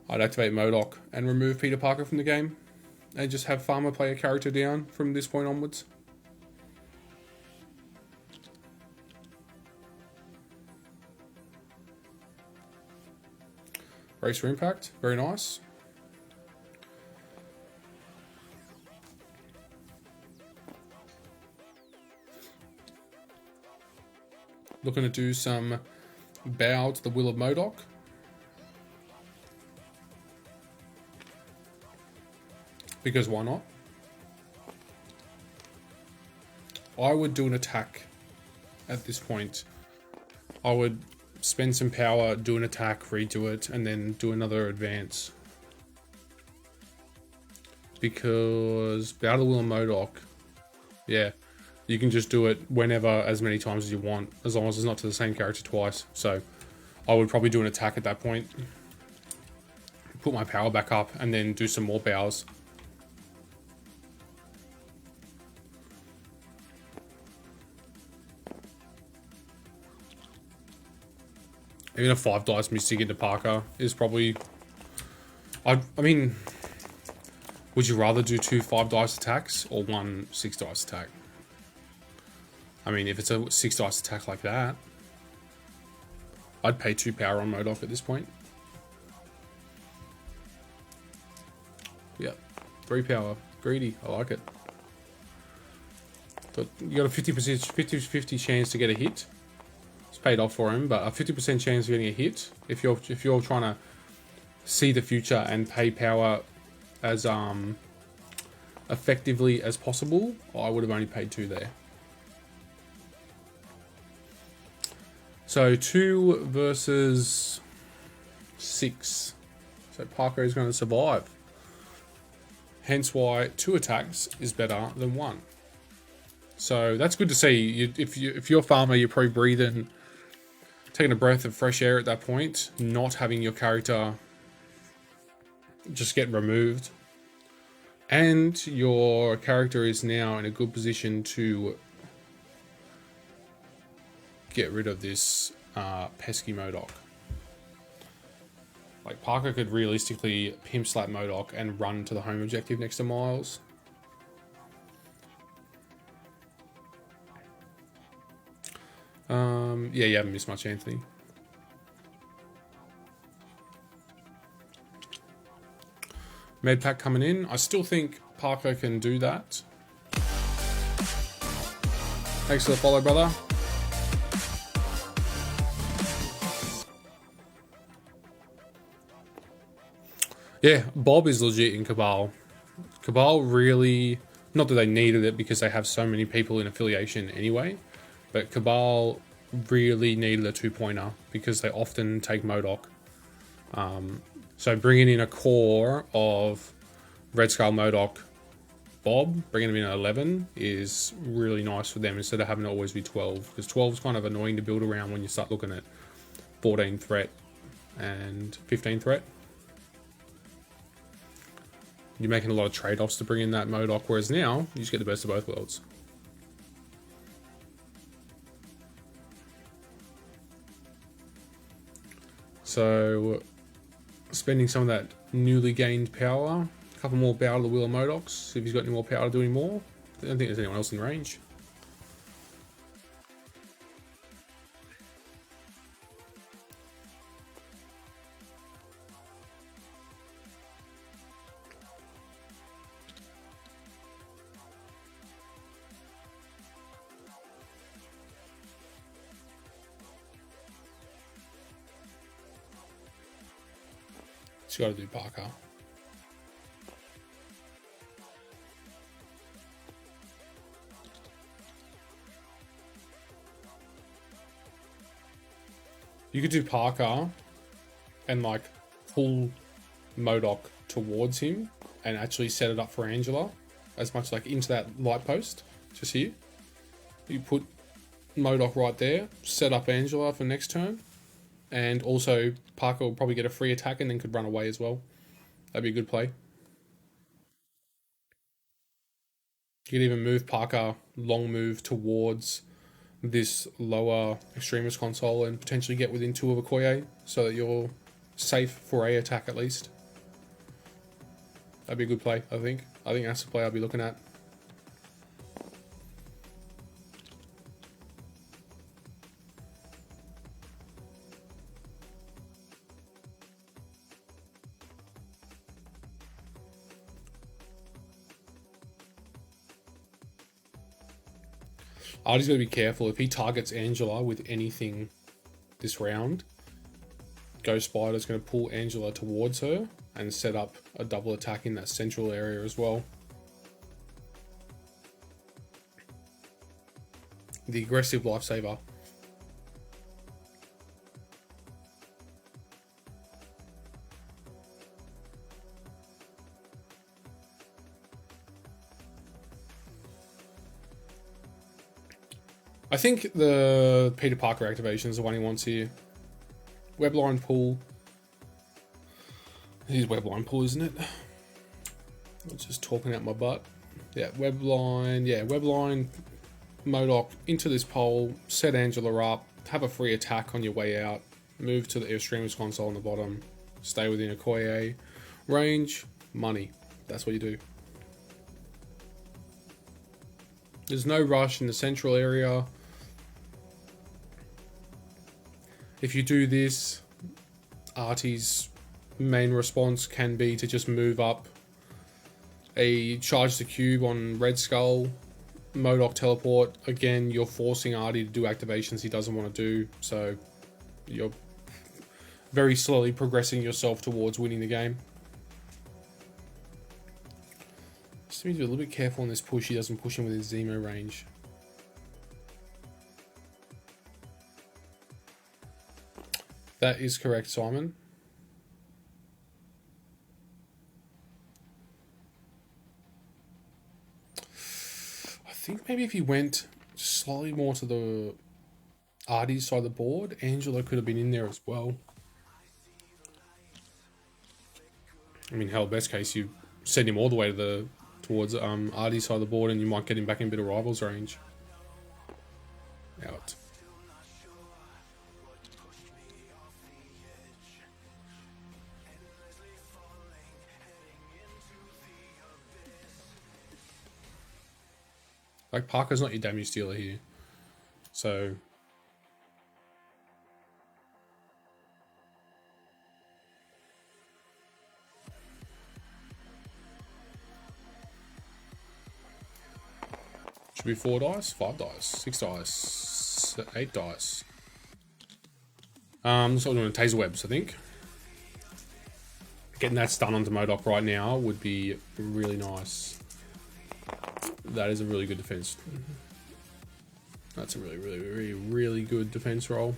I'd activate MODOK and remove Peter Parker from the game. And just have Farmer play a character down from this point onwards. Race for impact. Very nice. Looking to do some bow to the will of MODOK. Because why not? I would do an attack at this point. I would spend some power, do an attack, redo it, and then do another advance. Because bow to the will of MODOK, yeah. You can just do it whenever, as many times as you want, as long as it's not to the same character twice. So I would probably do an attack at that point. Put my power back up and then do some more bows. Even a 5 dice Mystic into Parker is probably... I mean, would you rather do 2 5 dice attacks or 1 6 dice attack? I mean, if it's a 6 dice attack like that, I'd pay 2 power on MODOK at this point. Yep, 3 power. Greedy, I like it. But you got a 50% chance to get a hit. It's paid off for him, but a 50% chance of getting a hit. If you're trying to see the future and pay power as effectively as possible, I would have only paid 2 there. So 2 versus 6. So Parker is going to survive. Hence why 2 attacks is better than 1. So that's good to see. If you're a farmer, you're probably breathing, taking a breath of fresh air at that point, not having your character just get removed. And your character is now in a good position to get rid of this pesky MODOK. Like, Parker could realistically pimp slap MODOK and run to the home objective next to Miles. Yeah, you haven't missed much, Anthony. Medpack coming in. I still think Parker can do that. Thanks for the follow, brother. Yeah, Bob is legit in Cabal. Cabal really, not that they needed it because they have so many people in affiliation anyway, but Cabal really needed a 2-pointer because they often take MODOK. So bringing in a core of Red Skull, MODOK, Bob, bringing them in at 11 is really nice for them instead of having to always be 12, because 12 is kind of annoying to build around when you start looking at 14 threat and 15 threat. You're making a lot of trade-offs to bring in that MODOK, whereas now, you just get the best of both worlds. So, spending some of that newly gained power, a couple more power to the Wheel of MODOKs, see if he's got any more power to do any more. I don't think there's anyone else in range. Just got to do Parker. You could do Parker and like pull MODOK towards him and actually set it up for Angela as much like into that light post just here. You put MODOK right there, set up Angela for next turn, and also Parker will probably get a free attack and then could run away as well. That'd be a good play. You could even move Parker long move towards this lower extremist console and potentially get within 2 of Okoye so that you're safe for a attack at least. That'd be a good play, I think. I think that's the play I'll be looking at. Artie's got to be careful. If he targets Angela with anything this round, Ghost Spider's going to pull Angela towards her and set up a double attack in that central area as well. The aggressive lifesaver. I think the Peter Parker activation is the one he wants here. Webline pull. It is webline pull, isn't it? I'm just talking out my butt. Yeah, webline. Yeah, webline. MODOK into this pole. Set Angela up. Have a free attack on your way out. Move to the Extremist console on the bottom. Stay within a Okoye. Range. Money. That's what you do. There's no rush in the central area. If you do this, Artie's main response can be to just move up a charge the cube on Red Skull, MODOK teleport. Again, you're forcing Artie to do activations he doesn't want to do, so you're very slowly progressing yourself towards winning the game. Just need to be a little bit careful on this push. He doesn't push him with his Zemo range. That is correct, Simon. I think maybe if he went slightly more to the Artie side of the board, Angela could have been in there as well. I mean, hell, best case, you send him all the way to towards Artie's side of the board and you might get him back in a bit of Rivals range. Out. Like, Parker's not your damage dealer here. So... should be 4 dice, 5 dice, 6 dice, 8 dice. So we're doing taser webs, I think. Getting that stun onto MODOK right now would be really nice. That is a really good defense. That's a really good defense roll.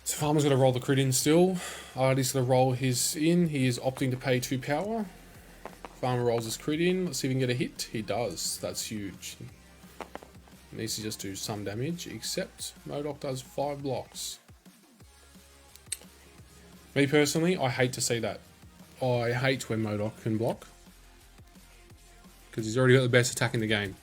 So Farmer's going to roll the crit in still. Artie's going to roll his in. He is opting to pay 2 power. Farmer rolls his crit in. Let's see if he can get a hit. He does. That's huge. Needs to just do some damage, except MODOK does 5 blocks. Me personally, I hate to see that. I hate when MODOK can block. Because he's already got the best attack in the game.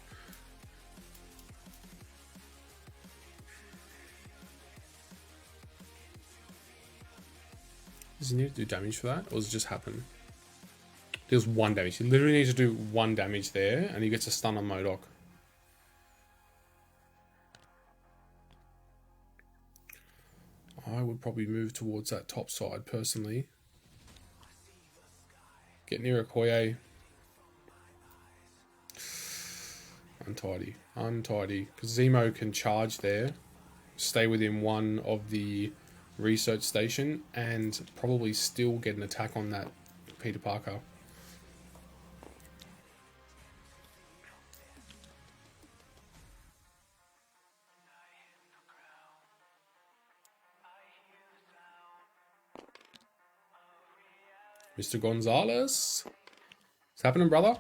Does he need to do damage for that? Or does it just happen? Deals 1 damage. He literally needs to do 1 damage there, and he gets a stun on MODOK. I would probably move towards that top side, personally. Get near Okoye. Untidy. Untidy. Because Zemo can charge there. Stay within 1 of the research station and probably still get an attack on that Peter Parker. Mr. Gonzalez. What's happening, brother?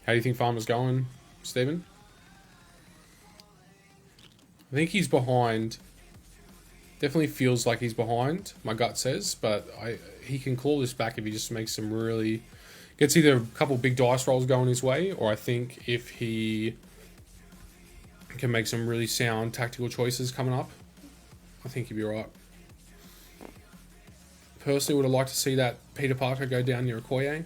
How do you think Farmer's going, Stephen? I think he's behind. Definitely feels like he's behind, my gut says, but he can claw this back if he just makes some really... Gets either a couple big dice rolls going his way, or I think if he can make some really sound tactical choices coming up, I think he'd be right. Personally, would have liked to see that Peter Parker go down near Okoye.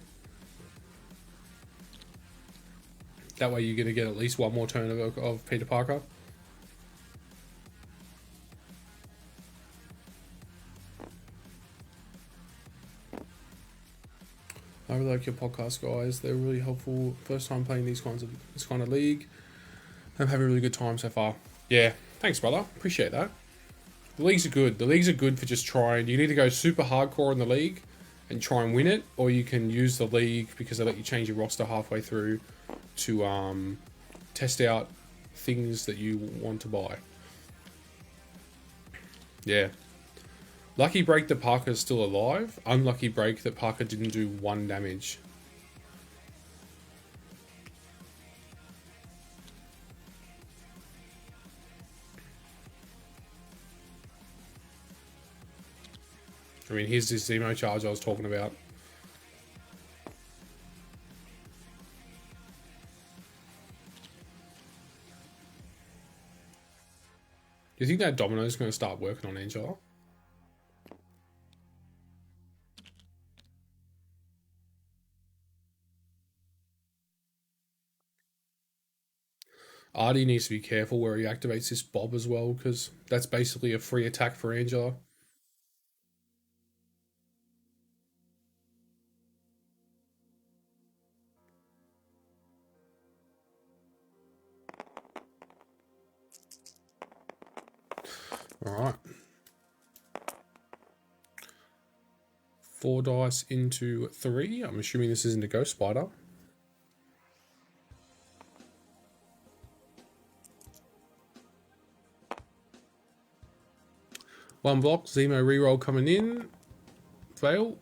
That way you're going to get at least one more turn of Peter Parker. I really like your podcast, guys. They're really helpful. First time playing this kind of league. I'm having a really good time so far. Yeah, thanks, brother. Appreciate that. The leagues are good. The leagues are good for just trying. You can either go super hardcore in the league and try and win it, or you can use the league because they let you change your roster halfway through to test out things that you want to buy. Yeah. Lucky break that Parker's still alive. Unlucky break that Parker didn't do 1 damage. I mean, here's this Zemo charge I was talking about. Do you think that Domino's going to start working on Angela? Artie needs to be careful where he activates this Bob as well, because that's basically a free attack for Angela. Alright. 4 dice into 3. I'm assuming this isn't a Ghost Spider. One block, Zemo reroll coming in. Fail.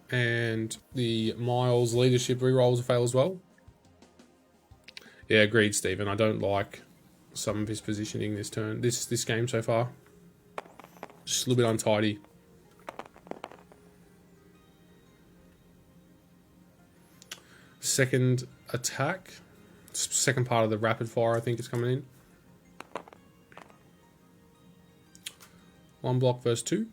And the Miles leadership rerolls fail as well. Yeah, agreed, Stephen. I don't like some of his positioning this turn, this game so far. Just a little bit untidy. Second attack. Second part of the rapid fire, I think, is coming in. 1 block versus 2.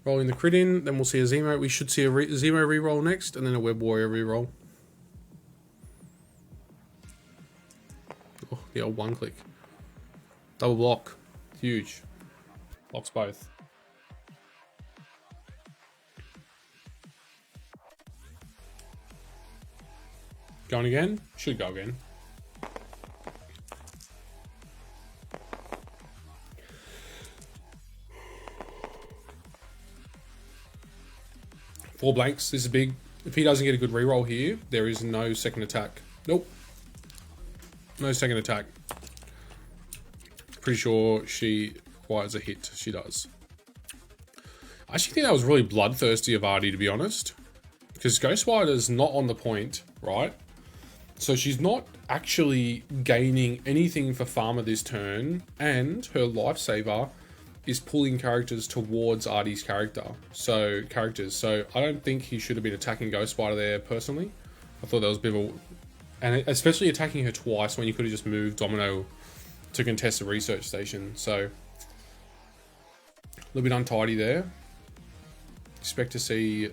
Rolling the crit in, then we'll see a Zemo. We should see a Zemo reroll next, and then a Web Warrior reroll. Oh, the old 1 click. Double block. Huge. Blocks both. Going again? Should go again. Four blanks. This is big. If he doesn't get a good reroll here, there is no second attack. Nope. No second attack. Pretty sure she requires a hit. She does. I actually think that was really bloodthirsty of Artie, to be honest. Because Ghost Spider's not on the point, right? So she's not actually gaining anything for Farmer this turn, and her lifesaver is pulling characters towards Artie's character. So I don't think he should have been attacking Ghost Spider there personally. I thought that was a bit of a... And especially attacking her twice when you could have just moved Domino to contest the research station. So a little bit untidy there. Expect to see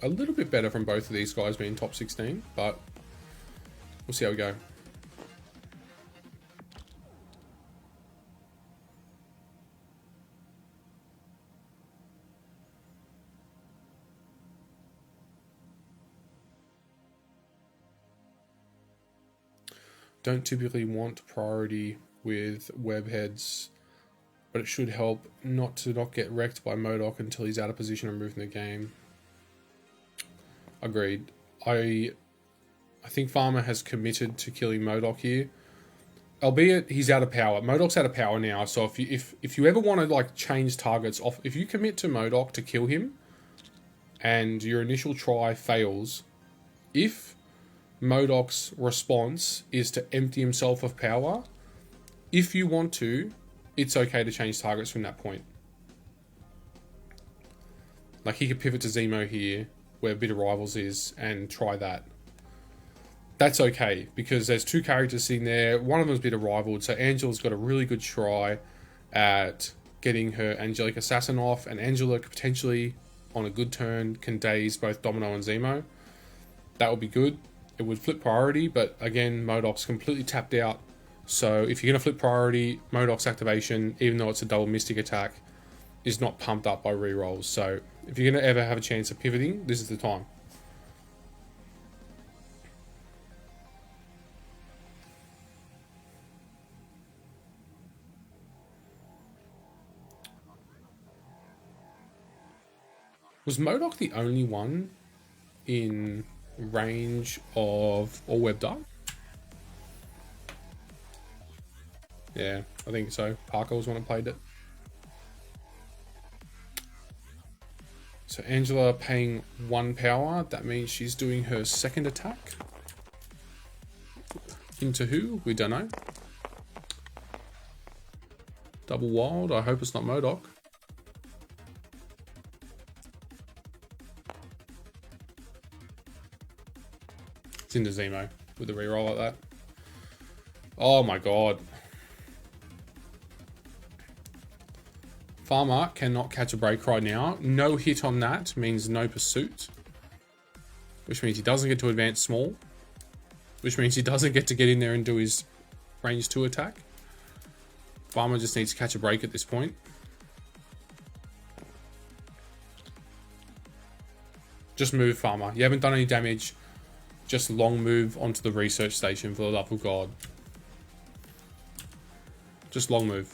a little bit better from both of these guys being top 16, but we'll see how we go. Don't typically want priority with webheads, but it should help not to get wrecked by MODOK until he's out of position and moved in the game. Agreed. I think Farmer has committed to killing MODOK here. Albeit he's out of power. MODOK's out of power now, so if you ever want to like change targets off, if you commit to MODOK to kill him and your initial try fails, if MODOK's response is to empty himself of power, if you want to, it's okay to change targets from that point. Like he could pivot to Zemo here, where Bitter Rivals is, and try that. That's okay, because there's two characters sitting there. One of them's Bitter Rivaled, so Angela's got a really good try at getting her Angelic Assassin off, and Angela could potentially, on a good turn, can daze both Domino and Zemo. That would be good. It would flip priority, but again, MODOK's completely tapped out. So if you're going to flip priority, MODOK's activation, even though it's a double Mystic attack, is not pumped up by rerolls. So if you're going to ever have a chance of pivoting, this is the time. Was MODOK the only one in range of All Web Dark? Yeah, I think so. Parker was one that played it. So Angela paying 1 power. That means she's doing her second attack. Into who? We don't know. Double wild. I hope it's not MODOK. It's into Zemo with a reroll like that. Oh my god. Farmer cannot catch a break right now. No hit on that means no pursuit. Which means he doesn't get to advance small. Which means he doesn't get to get in there and do his range 2 attack. Farmer just needs to catch a break at this point. Just move, Farmer. You haven't done any damage. Just long move onto the research station, for the love of God. Just long move.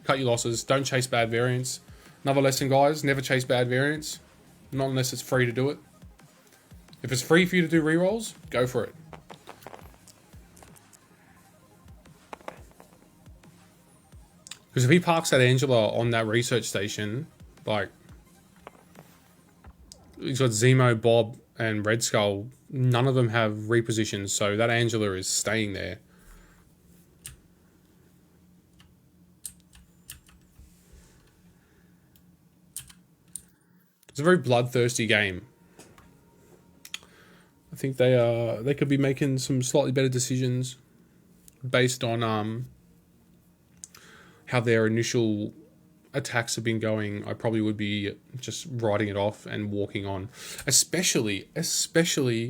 Cut your losses. Don't chase bad variants. Another lesson, guys. Never chase bad variants. Not unless it's free to do it. If it's free for you to do rerolls, go for it. Because if he parks that Angela on that research station, like, he's got Zemo, Bob, and Red Skull. None of them have repositions, so that Angela is staying there. It's a very bloodthirsty game. I think they could be making some slightly better decisions based on how their initial attacks have been going. I probably would be just writing it off and walking on. Especially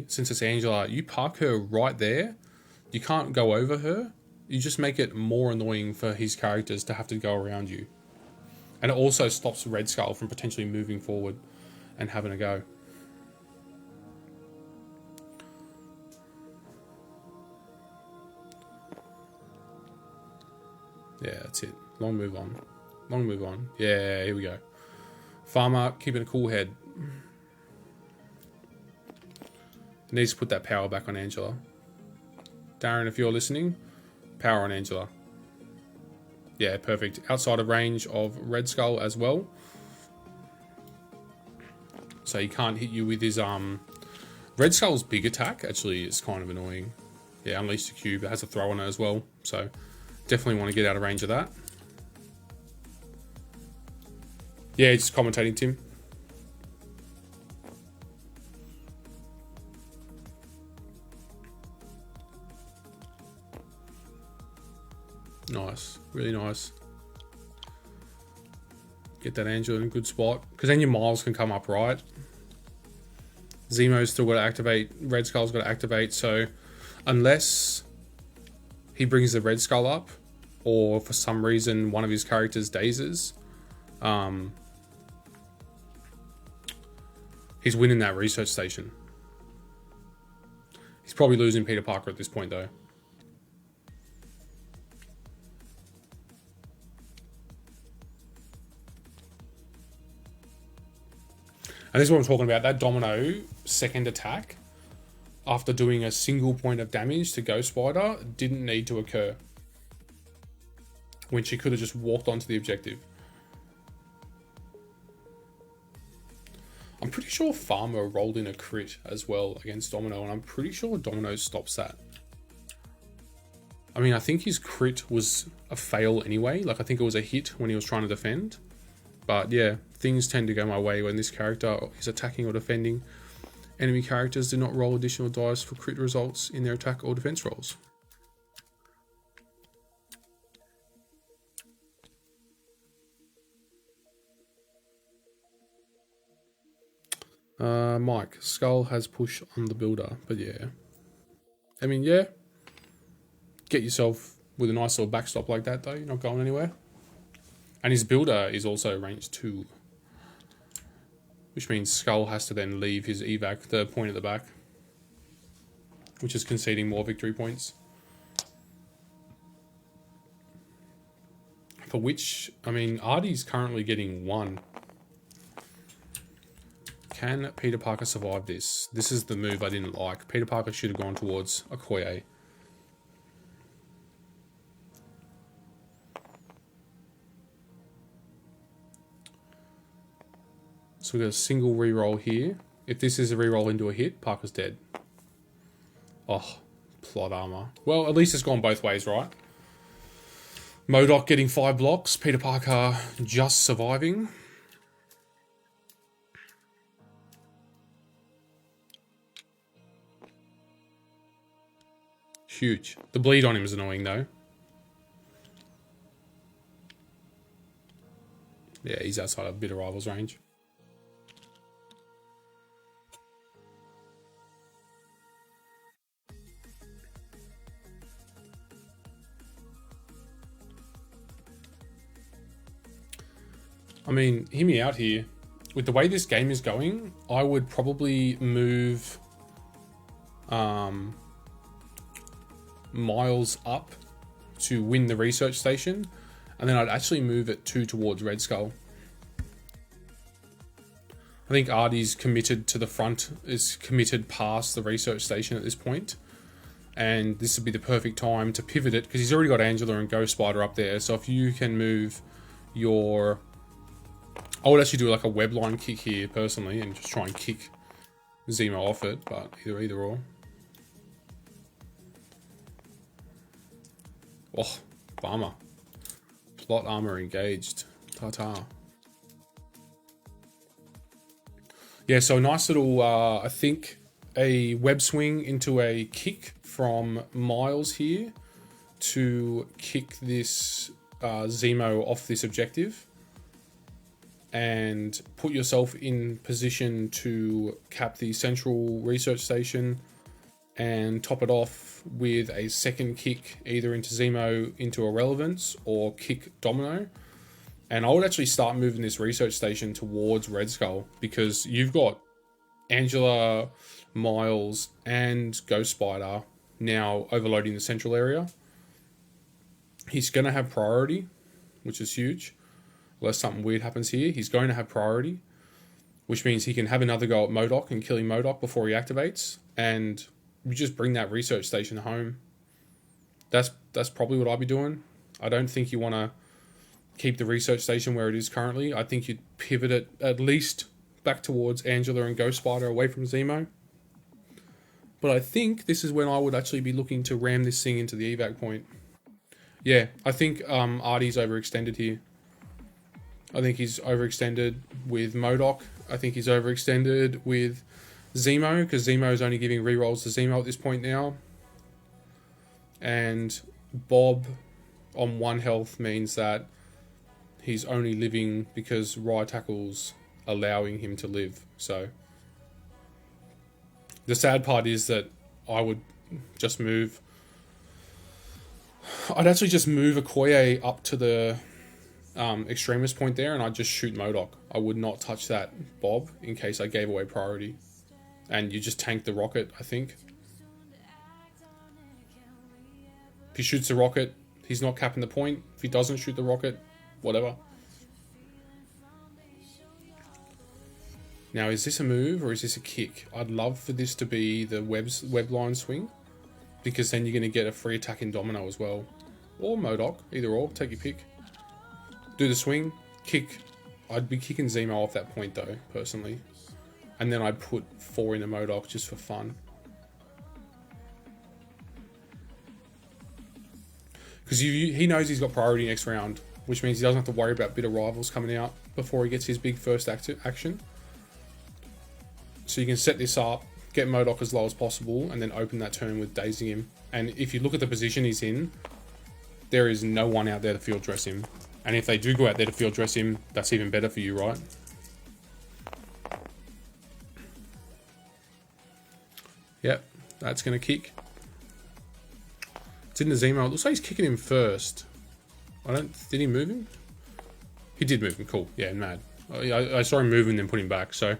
since it's Angela. You park her right there. You can't go over her. You just make it more annoying for his characters to have to go around you. And it also stops Red Skull from potentially moving forward and having a go. Yeah, that's it. Long move on. Long move on. Yeah, here we go. Farmer keeping a cool head. Needs to put that power back on Angela. Darren, if you're listening, power on Angela. Yeah, perfect. Outside of range of Red Skull as well. So he can't hit you with his Red Skull's big attack actually is kind of annoying. Yeah, Unleash the Cube. It has a throw on it as well. So definitely want to get out of range of that. Yeah, just commentating, Tim. Nice. Really nice. Get that Angel in a good spot. Because then your Miles can come up, right? Zemo's still got to activate. Red Skull's got to activate. So unless he brings the Red Skull up, or for some reason one of his characters dazes, he's winning that research station. He's probably losing Peter Parker at this point, though. And this is what I'm talking about. That Domino second attack, after doing a single point of damage to Ghost Spider, didn't need to occur. When she could have just walked onto the objective. I'm pretty sure Farmer rolled in a crit as well against Domino, and I'm pretty sure Domino stops that. I mean, I think his crit was a fail anyway. Like, I think it was a hit when he was trying to defend. But yeah, things tend to go my way when this character is attacking or defending. Enemy characters do not roll additional dice for crit results in their attack or defense rolls. Mike, Skull has push on the builder, but yeah. I mean, yeah. Get yourself with a nice little backstop like that, though. You're not going anywhere. And his builder is also range 2. Which means Skull has to then leave his evac, the point at the back. Which is conceding more victory points. For which, I mean, Artie's currently getting 1. Can Peter Parker survive this? This is the move I didn't like. Peter Parker should have gone towards Okoye. So we got a single reroll here. If this is a reroll into a hit, Parker's dead. Oh, plot armor. Well, at least it's gone both ways, right? MODOK getting 5 blocks. Peter Parker just surviving. Huge. The bleed on him is annoying, though. Yeah, he's outside of Bitter Rivals range. I mean, hear me out here. With the way this game is going, I would probably move Miles up to win the research station, and then I'd actually move it 2 towards Red Skull. I think Artie's committed to the front, is committed past the research station at this point, and this would be the perfect time to pivot it, because he's already got Angela and Ghost Spider up there. So if you can move your... I would actually do like a web line kick here personally, and just try and kick Zemo off it, but either or. Oh, bummer. Plot armor engaged. Ta-ta. Yeah, so a nice little, I think, a web swing into a kick from Miles here to kick this Zemo off this objective and put yourself in position to cap the central research station and top it off with a second kick either into Zemo into Irrelevance or kick Domino. And I would actually start moving this research station towards Red Skull, because you've got Angela, Miles, and Ghost Spider now overloading the central area. He's going to have priority, which is huge. Unless something weird happens here, he's going to have priority, which means he can have another go at MODOK and killing MODOK before he activates, and you just bring that research station home. That's probably what I'd be doing. I don't think you want to keep the research station where it is currently. I think you'd pivot it at least back towards Angela and Ghost Spider away from Zemo. But I think this is when I would actually be looking to ram this thing into the evac point. Yeah, I think Artie's overextended here. I think he's overextended with MODOK. I think he's overextended with Zemo, because Zemo is only giving rerolls to Zemo at this point now. And Bob on 1 health means that he's only living because Riot Tackle's allowing him to live. So the sad part is that I would just move... I'd actually just move Okoye up to the extremist point there, and I'd just shoot MODOK. I would not touch that Bob in case I gave away priority. And you just tank the rocket, I think. If he shoots the rocket, he's not capping the point. If he doesn't shoot the rocket, whatever. Now, is this a move or is this a kick? I'd love for this to be the web line swing, because then you're going to get a free attack in Domino as well. Or Modok, either or, take your pick. Do the swing, kick. I'd be kicking Zemo off that point though, personally. And then I'd put 4 in a Modok just for fun. Because he knows he's got priority next round, which means he doesn't have to worry about bitter rivals coming out before he gets his big first action. So you can set this up, get Modok as low as possible, and then open that turn with dazing him. And if you look at the position he's in, there is no one out there to field dress him. And if they do go out there to field dress him, that's even better for you, right? Yep, that's going to kick. It's in the Zemo. It looks like he's kicking him first. Did he move him? He did move him, cool. Yeah, mad. I saw him move and then put him back, so...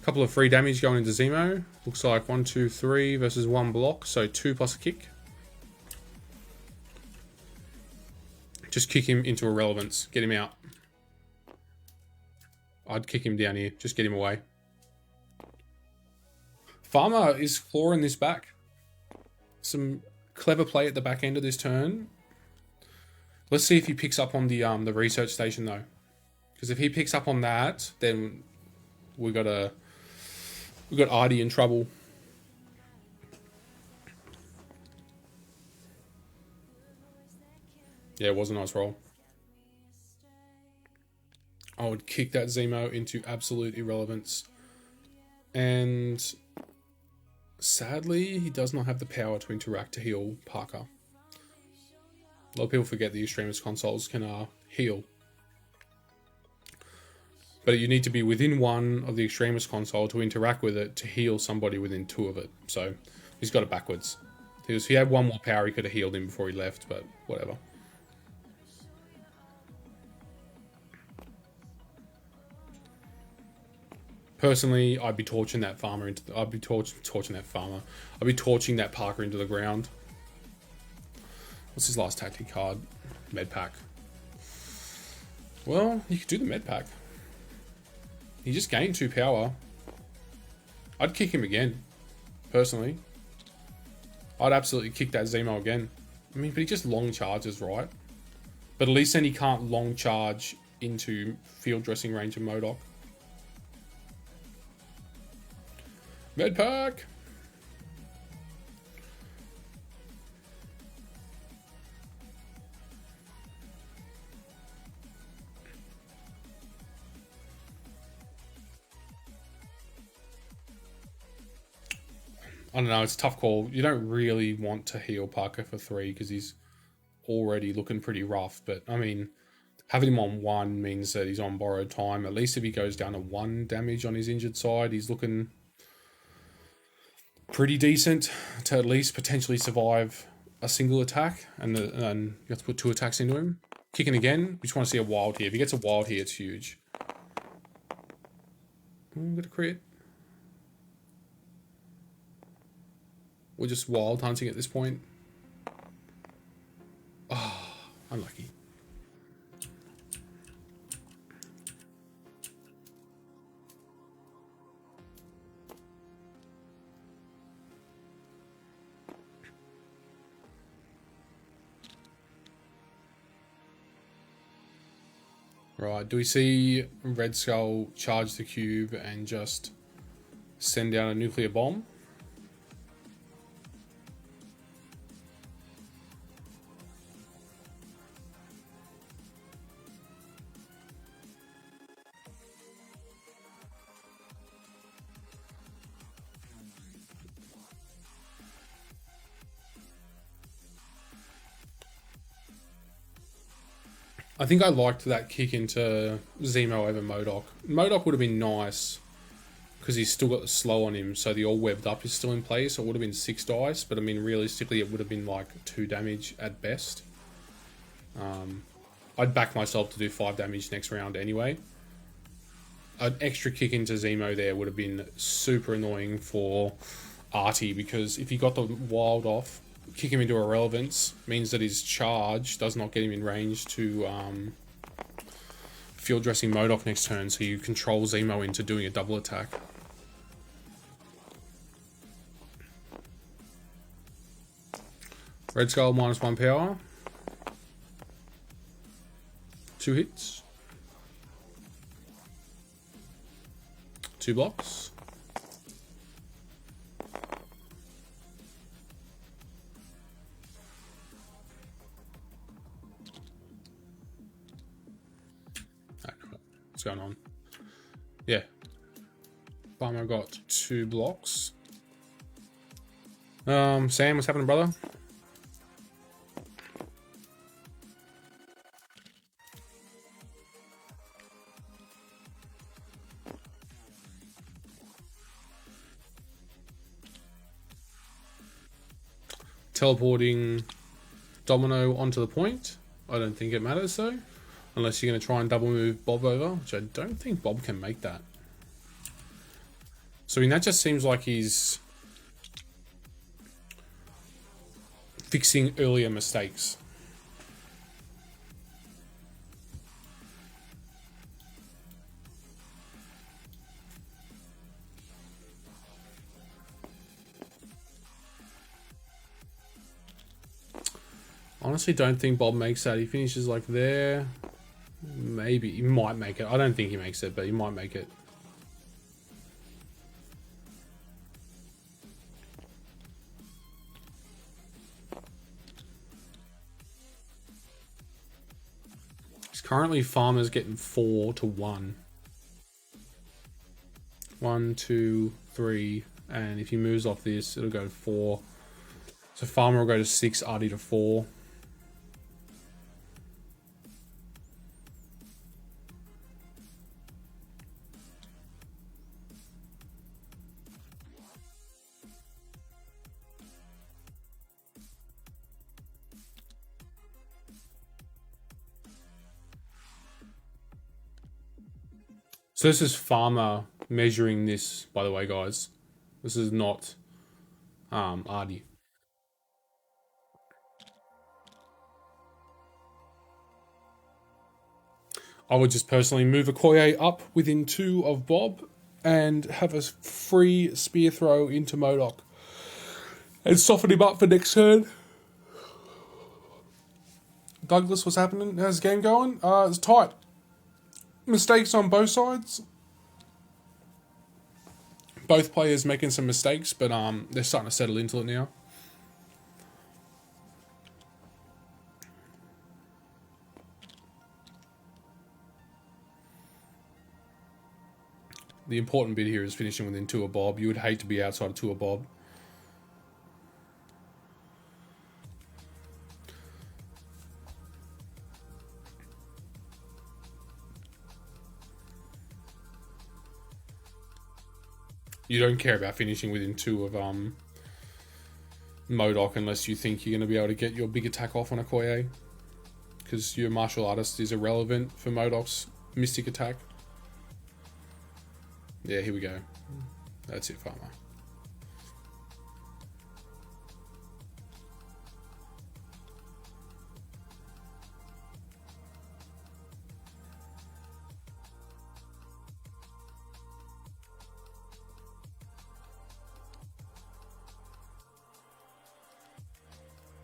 Couple of free damage going into Zemo. Looks like 1, 2, 3 versus 1 block, so 2 plus a kick. Just kick him into irrelevance. Get him out. I'd kick him down here. Just get him away. Farmer is clawing this back. Some clever play at the back end of this turn. Let's see if he picks up on the research station though. Because if he picks up on that, then we got Artie in trouble. Yeah, it was a nice roll. I would kick that Zemo into absolute irrelevance. And sadly, he does not have the power to interact to heal Parker. A lot of people forget the Extremist consoles can heal. But you need to be within 1 of the Extremist console to interact with it to heal somebody within 2 of it. So he's got it backwards. If he had 1 more power, he could have healed him before he left, but whatever. Personally, I'd be torching that farmer into the, I'd be torching that Parker into the ground. What's his last tactic card? Med pack. Well, you could do the med pack. He just gained 2 power. I'd kick him again, personally. I'd absolutely kick that Zemo again. I mean, but he just long charges, right? But at least then he can't long charge into field dressing range of Modok. Med pack! I don't know, it's a tough call. You don't really want to heal Parker for 3 because he's already looking pretty rough. But, I mean, having him on 1 means that he's on borrowed time. At least if he goes down to 1 damage on his injured side, he's looking pretty decent to at least potentially survive a single attack. And you have to put 2 attacks into him. Kicking again. We just want to see a wild here. If he gets a wild here, it's huge. Got a crit. We're just wild hunting at this point. Oh, unlucky. Right, do we see Red Skull charge the cube and just send down a nuclear bomb? I think I liked that kick into Zemo over Modok. Modok would have been nice because he's still got the slow on him, so the all webbed up is still in place. So it would have been 6 dice, but I mean, realistically, it would have been like 2 damage at best. I'd back myself to do 5 damage next round anyway. An extra kick into Zemo there would have been super annoying for Artie, because if he got the wild off, kick him into irrelevance means that his charge does not get him in range to field dressing Modok next turn, so you control Zemo into doing a double attack. Red Skull -1 power. 2 hits. 2 blocks. What's going on? Yeah. Farmer got 2 blocks. Sam, what's happening, brother? Teleporting Domino onto the point. I don't think it matters though. Unless you're going to try and double move Bob over, which I don't think Bob can make that. So I mean, that just seems like he's fixing earlier mistakes. Honestly, don't think Bob makes that. He finishes like there. Maybe. He might make it. I don't think he makes it, but he might make it. He's currently Farmer's getting 4 to 1. 1, 2, 3. And if he moves off this, it'll go to 4. So Farmer will go to 6, Artie to 4. So this is Farmer measuring this, by the way, guys. This is not Artie. I would just personally move Okoye up within 2 of Bob and have a free spear throw into MODOK and soften him up for next turn. Douglas, what's happening? How's the game going? It's tight. Mistakes on both sides. Both players making some mistakes, but they're starting to settle into it now. The important bit here is finishing within 2 of Bob. You would hate to be outside of 2 of Bob. You don't care about finishing within 2 of MODOK unless you think you're going to be able to get your big attack off on Okoye. Because your martial artist is irrelevant for MODOK's mystic attack. Yeah, here we go. That's it, Farmer.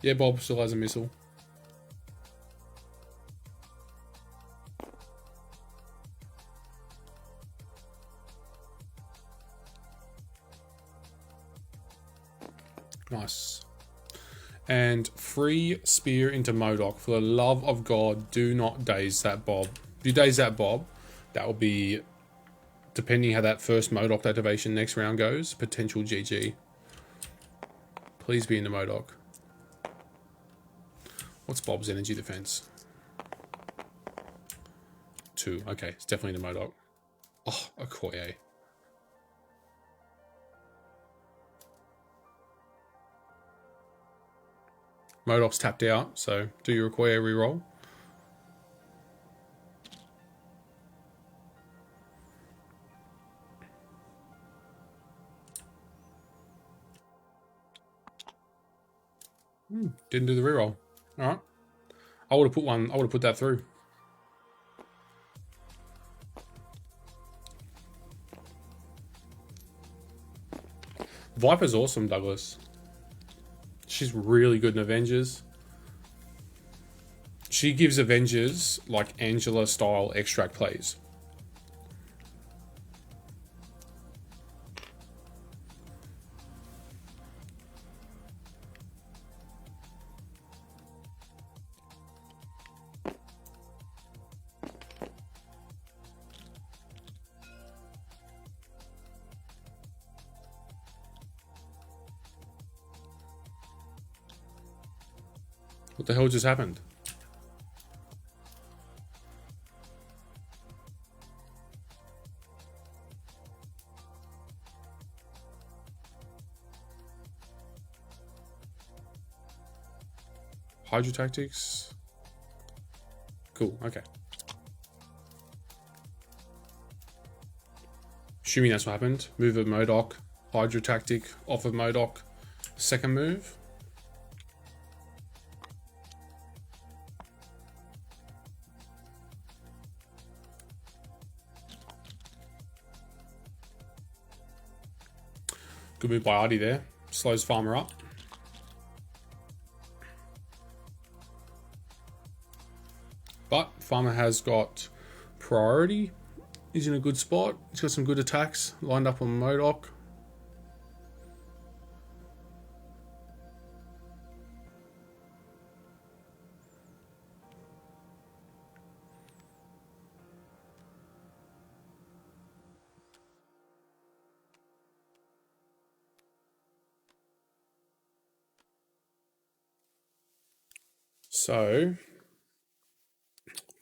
Yeah, Bob still has a missile. Nice. And free spear into MODOK. For the love of God, do not daze that Bob. If you daze that Bob, that will be, depending how that first MODOK activation next round goes, potential GG. Please be into MODOK. What's Bob's energy defense? 2. Okay, it's definitely into MODOK. Oh, Okoye. MODOK's tapped out, so do your Okoye reroll. Didn't do the reroll. Alright. I would have put that through. Viper's awesome, Douglas. She's really good in Avengers. She gives Avengers like Angela style extract plays. What the hell just happened? Hydro tactics. Cool, okay. Assuming that's what happened. Move of Modok. Hydro tactic off of Modok. Second move. Good move by Artie there. Slows Farmer up. But Farmer has got priority. He's in a good spot. He's got some good attacks lined up on Modok. So,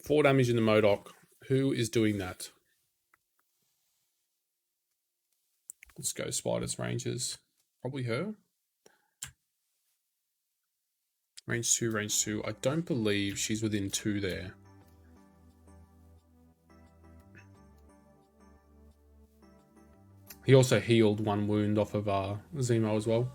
4 damage in the Modok. Who is doing that? Let's go Spiders, Rangers. Probably her. Range 2, range 2. I don't believe she's within 2 there. He also healed 1 wound off of Zemo as well.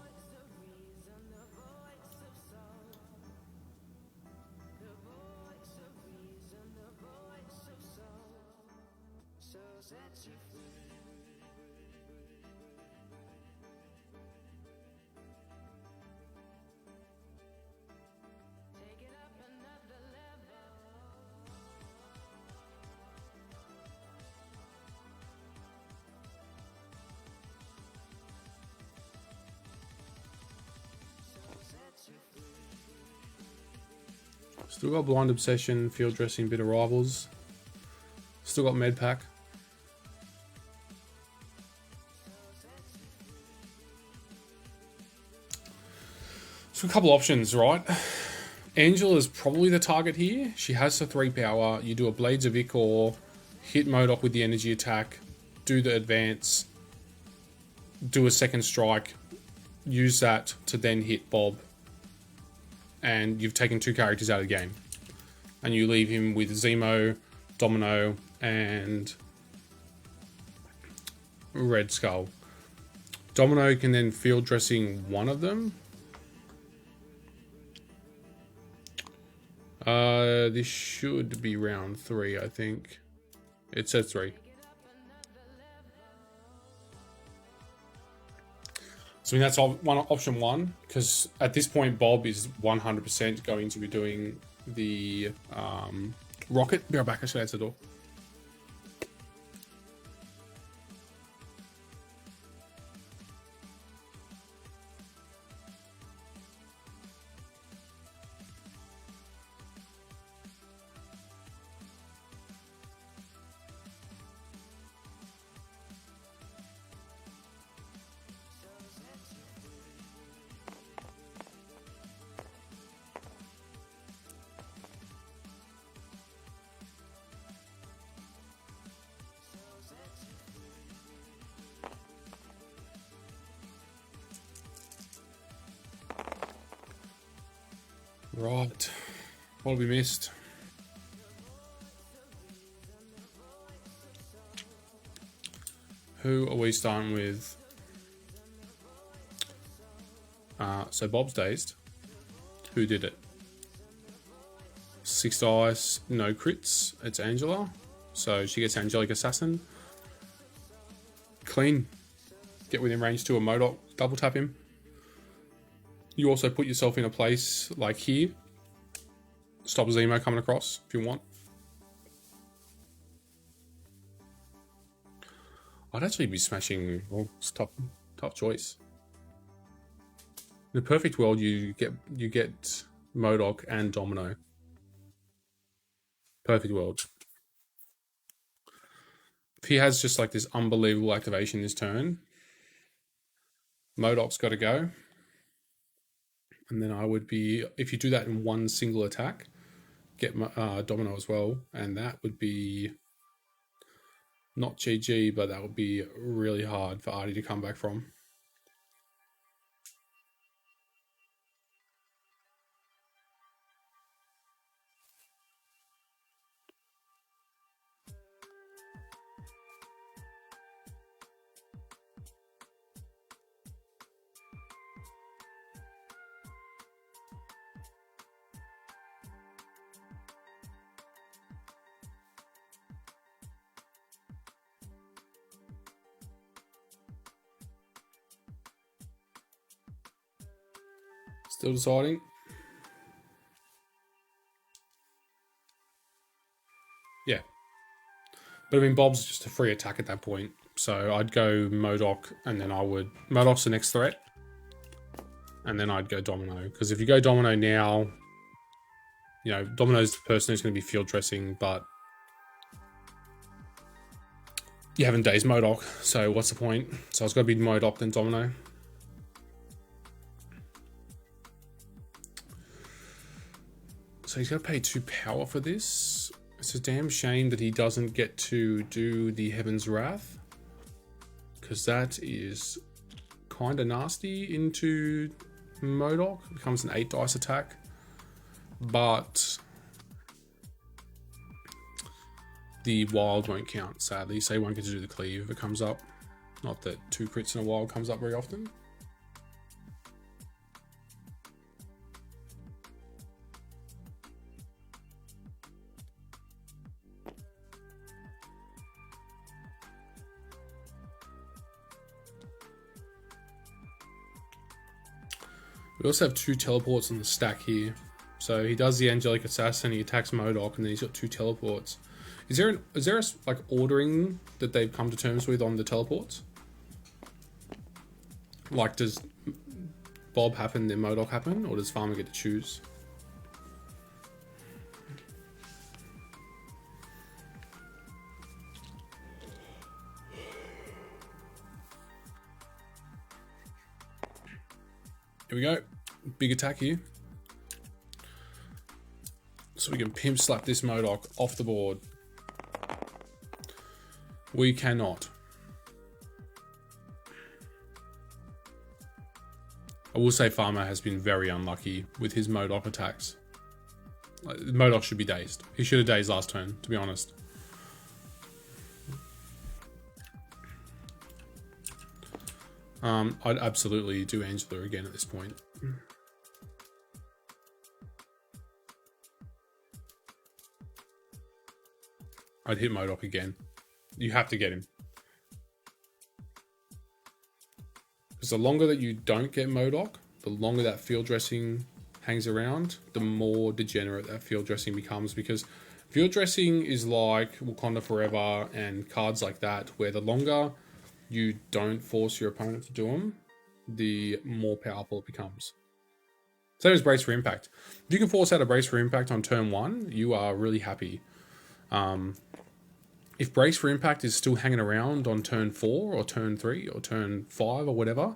Still got Blind Obsession, Field Dressing, Bitter Rivals. Still got Med Pack. So a couple options, right? Angela is probably the target here. She has the 3 power. You do a Blades of Ichor, hit Modok with the energy attack, do the advance, do a second strike, use that to then hit Bob. And you've taken 2 characters out of the game. And you leave him with Zemo, Domino, and Red Skull. Domino can then field dressing one of them. This should be round 3, I think. It says 3. So I mean, that's option 1, because at this point Bob is 100% going to be doing the rocket. Be right back, I should answer the door. Right, what have we missed? Who are we starting with? So Bob's dazed. Who did it? 6 dice, no crits. It's Angela. So she gets Angelic Assassin. Clean. Get within range 2 of Modok. double tap him. You also put yourself in a place like here. Stop Zemo coming across if you want. I'd actually be smashing. Well, it's tough choice. In a perfect world, you get MODOK and Domino. Perfect world. If he has just like this unbelievable activation this turn, MODOK's got to go. And then I would be, if you do that in one single attack, get Domino as well. And that would be not GG, but that would be really hard for Artie to come back from. Still deciding. Yeah. But I mean, Bob's just a free attack at that point. So I'd go MODOK, and then I would... MODOK's the next threat. And then I'd go Domino. Because if you go Domino now, you know, Domino's the person who's going to be field dressing, but you haven't dazed MODOK, so what's the point? So it's got to be MODOK then Domino. So he's got to pay 2 power for this. It's a damn shame that he doesn't get to do the Heaven's Wrath, because that is kind of nasty into MODOK. It becomes an 8 dice attack. But the wild won't count, sadly, so he won't get to do the cleave if it comes up. Not that 2 crits in a wild comes up very often. We also have 2 teleports on the stack here. So he does the Angelic Assassin, he attacks MODOK, and then he's got 2 teleports. Is there a like ordering that they've come to terms with on the teleports? Like, does Bob happen, then MODOK happen, or does Farmer get to choose? Here we go. Big attack here. So we can pimp slap this MODOK off the board. We cannot. I will say Farmer has been very unlucky with his MODOK attacks. Like, MODOK should be dazed. He should have dazed last turn, to be honest. I'd absolutely do Angela again at this point. I'd hit MODOK again. You have to get him. Because the longer that you don't get MODOK, the longer that field dressing hangs around, the more degenerate that field dressing becomes. Because field dressing is like Wakanda Forever and cards like that, where the longer you don't force your opponent to do them, the more powerful it becomes. Same as Brace for Impact. If you can force out a Brace for Impact on turn 1, you are really happy. If Brace for Impact is still hanging around on turn 4 or turn 3 or turn 5 or whatever,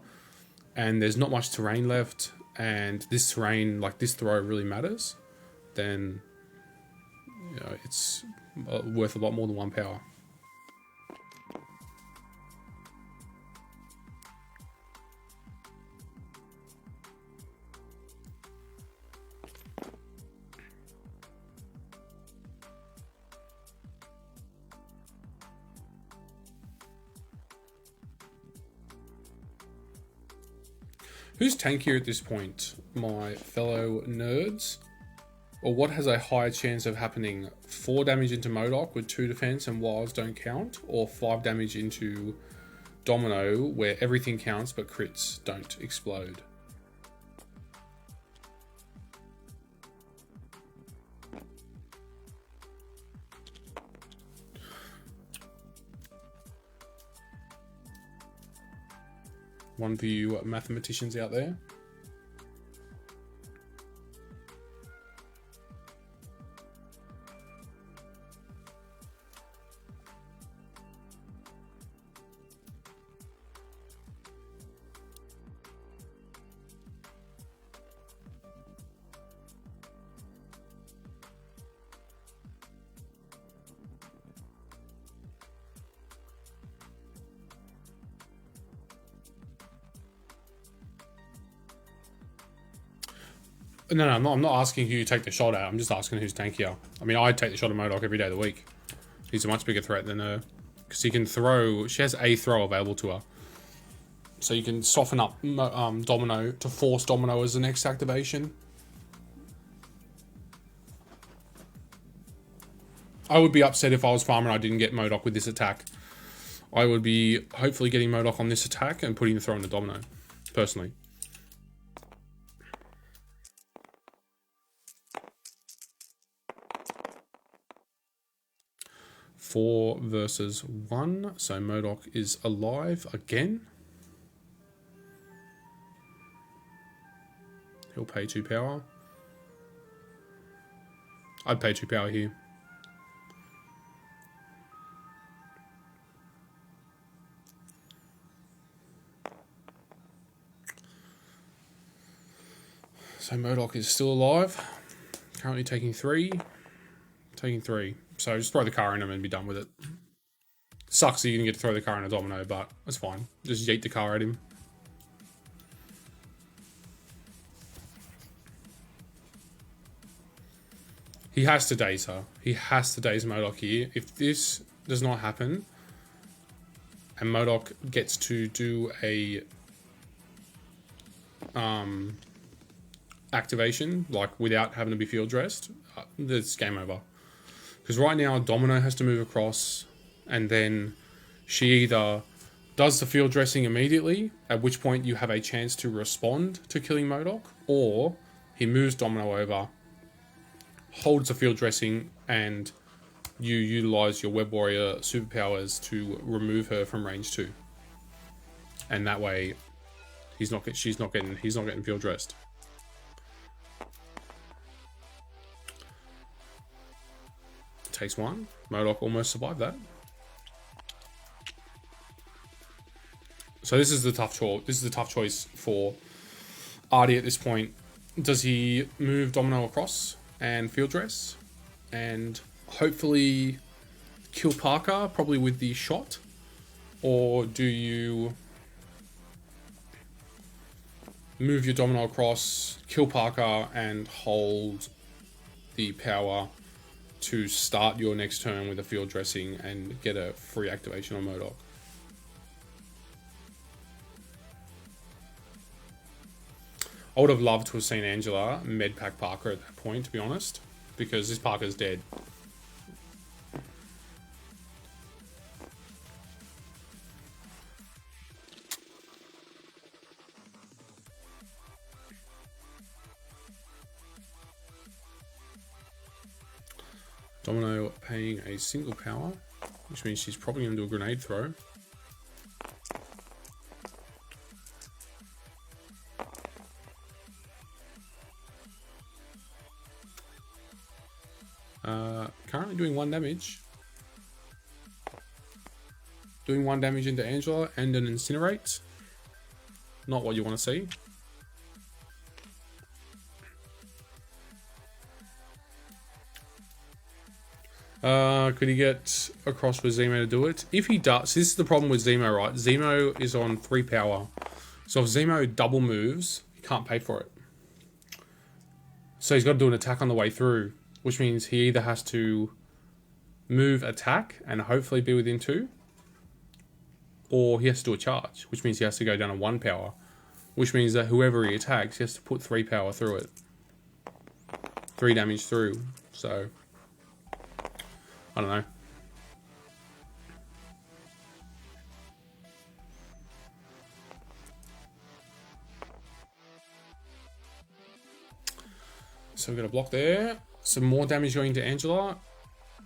and there's not much terrain left, and this terrain, like this throw, really matters, then you know, it's worth a lot more than 1 power. Who's tankier at this point, my fellow nerds? Or what has a higher chance of happening? 4 damage into MODOK with 2 defense and wilds don't count? Or 5 damage into Domino where everything counts but crits don't explode. One for you mathematicians out there. No, I'm not asking who you take the shot at. I'm just asking who's tankier. I mean, I take the shot at MODOK every day of the week. He's a much bigger threat than her. Because he can throw... She has a throw available to her. So you can soften up Domino to force Domino as the next activation. I would be upset if I was farmer and I didn't get MODOK with this attack. I would be hopefully getting MODOK on this attack and putting the throw in the Domino. Personally. Four versus 1, so MODOK is alive again. He'll pay 2 power. I'd pay 2 power here. So MODOK is still alive. Currently taking 3. Taking 3. So just throw the car in him and be done with it. Sucks that you didn't get to throw the car in a Domino, but that's fine. Just yeet the car at him. He has to daze her. He has to daze MODOK here. If this does not happen, and MODOK gets to do a activation, like without having to be field dressed, it's game over. Because right now, Domino has to move across, and then she either does the field dressing immediately, at which point you have a chance to respond to killing MODOK, or he moves Domino over, holds the field dressing, and you utilize your Web Warrior superpowers to remove her from range 2. And that way, he's not getting field dressed. Takes 1. MODOK almost survived that. So this is the tough choice. This is the tough choice for Artie at this point. Does he move Domino across and field dress, and hopefully kill Parker, probably with the shot, or do you move your Domino across, kill Parker, and hold the power to start your next turn with a field dressing and get a free activation on MODOK? I would have loved to have seen Angela medpack Parker at that point, to be honest, because this Parker's dead. Domino paying a single power, which means she's probably going to do a grenade throw. Currently doing 1 damage. Doing 1 damage into Angela and an incinerate. Not what you want to see. Could he get across with Zemo to do it? If he does, this is the problem with Zemo, right? Zemo is on 3 power. So if Zemo double moves, he can't pay for it. So he's got to do an attack on the way through, which means he either has to move attack and hopefully be within 2, or he has to do a charge, which means he has to go down to 1 power, which means that whoever he attacks, he has to put 3 power through it. 3 damage through, so I don't know. So we've got a block there. Some more damage going to Angela.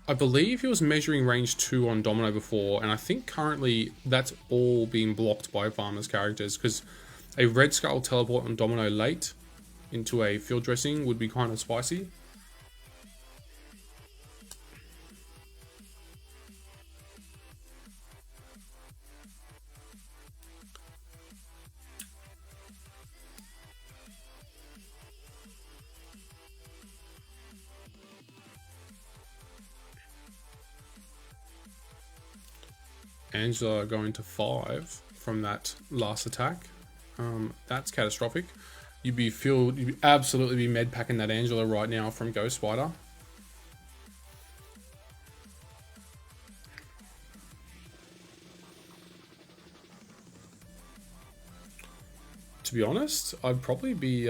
I believe he was measuring range 2 on Domino before, and I think currently that's all being blocked by Farmer's characters, because a Red Skull teleport on Domino late into a field dressing would be kind of spicy. Angela going to 5 from that last attack. That's catastrophic. You'd absolutely be med packing that Angela right now from Ghost Spider. To be honest, I'd probably be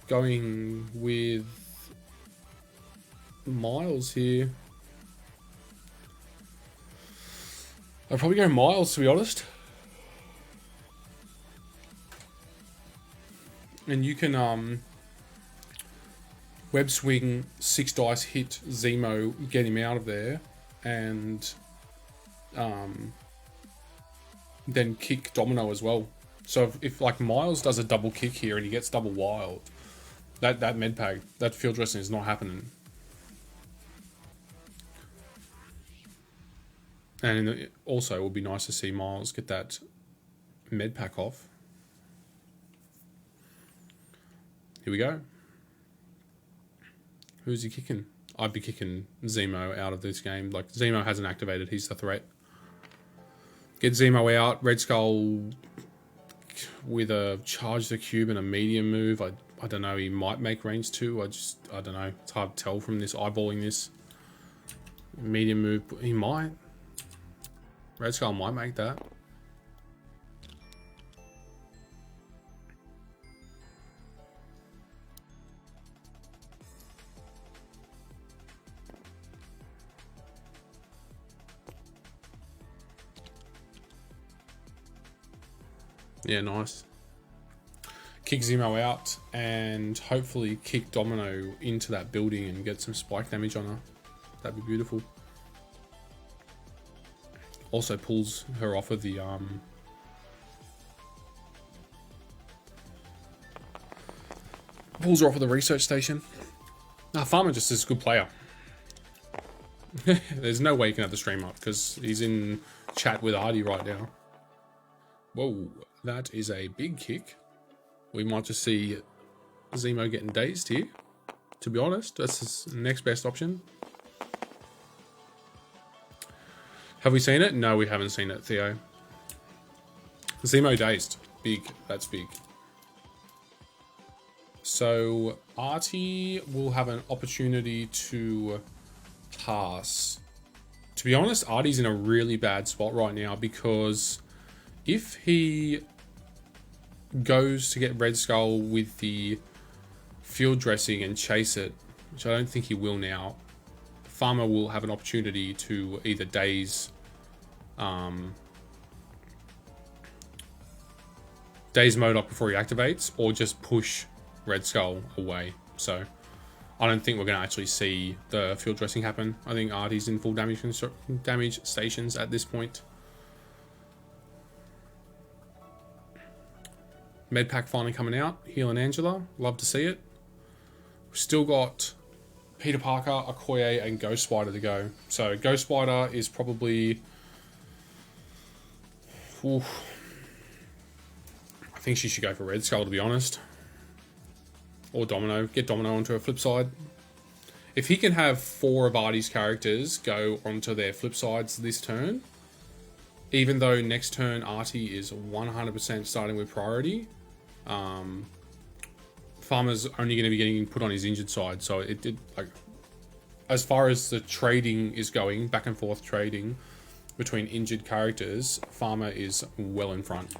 going with Miles here. I'd probably go Miles, to be honest. And you can web swing 6 dice, hit Zemo, get him out of there, and then kick Domino as well. So if like Miles does a double kick here and he gets double wild, that medpack, that field dressing is not happening. And also, it would be nice to see Miles get that med pack off. Here we go. Who's he kicking? I'd be kicking Zemo out of this game. Like, Zemo hasn't activated. He's the threat. Get Zemo out. Red Skull with a charge the cube and a medium move. I don't know. He might make range 2. I don't know. It's hard to tell from this, eyeballing this. Medium move. He might. Red Skull might make that. Yeah, nice. Kick Zemo out and hopefully kick Domino into that building and get some spike damage on her. That'd be beautiful. Also pulls her off of the pulls her off of the research station. Farmer just is a good player. There's no way you can have the stream up because he's in chat with Artie right now. Whoa, that is a big kick. We might just see Zemo getting dazed here. To be honest, that's his next best option. Have we seen it? No, we haven't seen it, Theo. Zemo dazed. Big. That's big. So, Artie will have an opportunity to pass. To be honest, Artie's in a really bad spot right now because if he goes to get Red Skull with the field dressing and chase it, which I don't think he will now, Farmer will have an opportunity to either daze Modok before he activates, or just push Red Skull away. So I don't think we're going to actually see the field dressing happen. I think Artie's in full damage stations at this point. Medpack finally coming out. Healing Angela. Love to see it. We've still got Peter Parker, Okoye, and Ghost Spider to go. So Ghost Spider is probably... Oof. I think she should go for Red Skull, to be honest. Or Domino. Get Domino onto her flip side. If he can have 4 of Artie's characters go onto their flip sides this turn, even though next turn Artie is 100% starting with priority, Farmer's only going to be getting put on his injured side. So it did, like, as far as the trading is going, back and forth trading between injured characters, Farmer is well in front.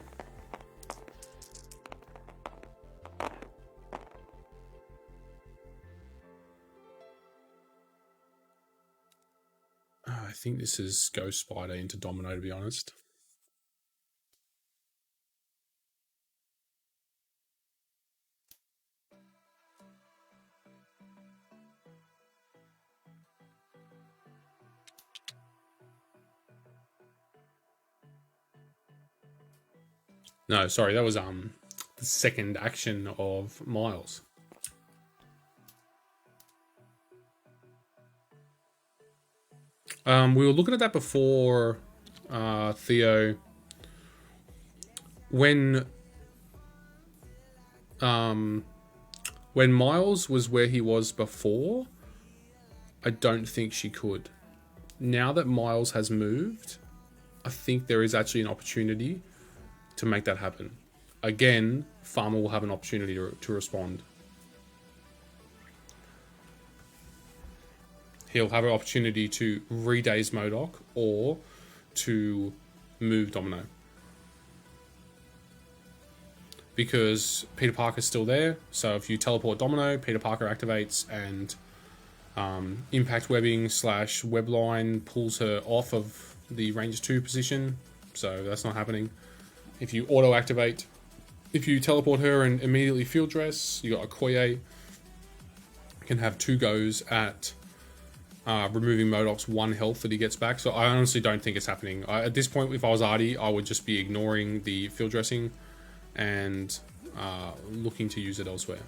I think this is Ghost Spider into Domino, to be honest. No, sorry, that was the second action of Miles. We were looking at that before, Theo. When Miles was where he was before, I don't think she could. Now that Miles has moved, I think there is actually an opportunity to make that happen. Again, Farmer will have an opportunity to respond. He'll have an opportunity to re-daze MODOK or to move Domino. Because Peter Parker's still there, so if you teleport Domino, Peter Parker activates and impact webbing / webline pulls her off of the range 2 position, so that's not happening. If you auto activate, if you teleport her and immediately field dress, you got Okoye, can have 2 goes at removing MODOK's 1 health that he gets back. So I honestly don't think it's happening. At this point, if I was Artie, I would just be ignoring the field dressing and looking to use it elsewhere.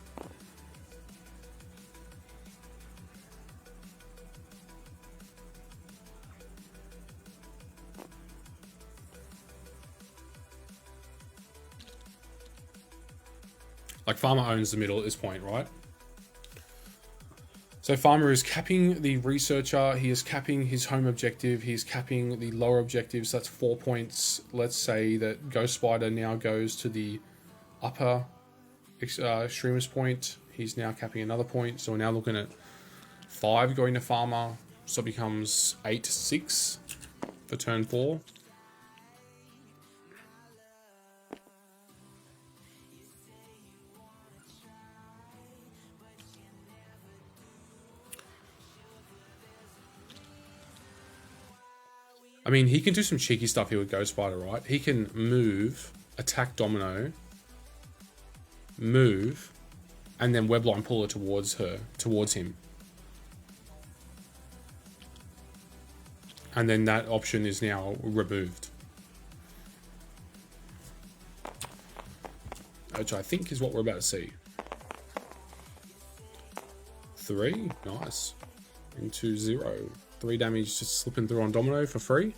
Like, Farmer owns the middle at this point, right? So Farmer is capping the Researcher, he is capping his home objective, he's capping the lower objectives, that's 4 points. Let's say that Ghost Spider now goes to the upper extremist point, he's now capping another point, so we're now looking at 5 going to Farmer, so it becomes 8-6 for turn 4. I mean, he can do some cheeky stuff here with Ghost Spider, right? He can move, attack Domino, move, and then webline pull her towards him. And then that option is now removed. Which I think is what we're about to see. 3, nice. Into 0. 3 damage just slipping through on Domino for free.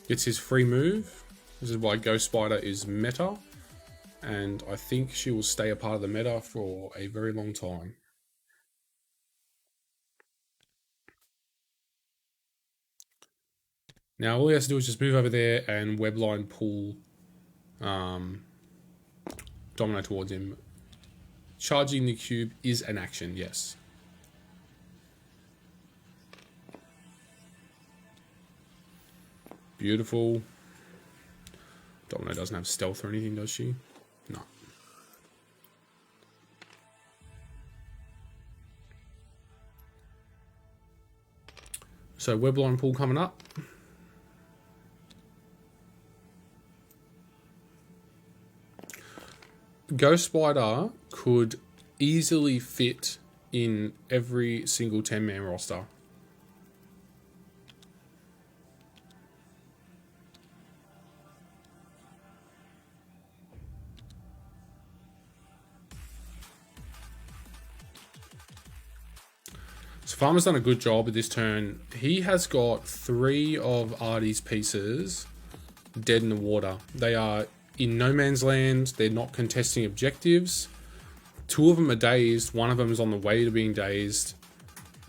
Gets his free move. This is why Ghost Spider is meta. And I think she will stay a part of the meta for a very long time. Now all he has to do is just move over there and webline pull Domino towards him. Charging the cube is an action, yes. Beautiful. Domino doesn't have stealth or anything, does she? No. So webline pull coming up. Ghost Spider could easily fit in every single 10-man roster. So Farmer's done a good job with this turn. He has got 3 of Artie's pieces dead in the water. They are in no man's land. They're not contesting objectives. 2 of them are dazed. 1 of them is on the way to being dazed.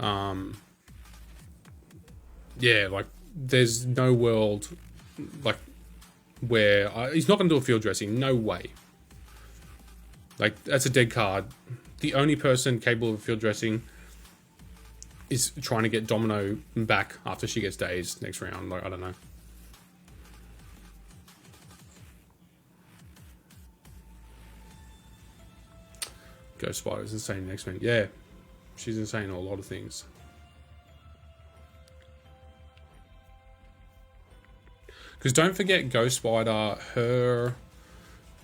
Yeah, like, there's no world, like, where... he's not going to do a field dressing. No way. Like, that's a dead card. The only person capable of field dressing is trying to get Domino back after she gets dazed next round. Like, I don't know. Ghost Spider is insane in X-Men. Yeah, she's insane in a lot of things. Because don't forget Ghost Spider, her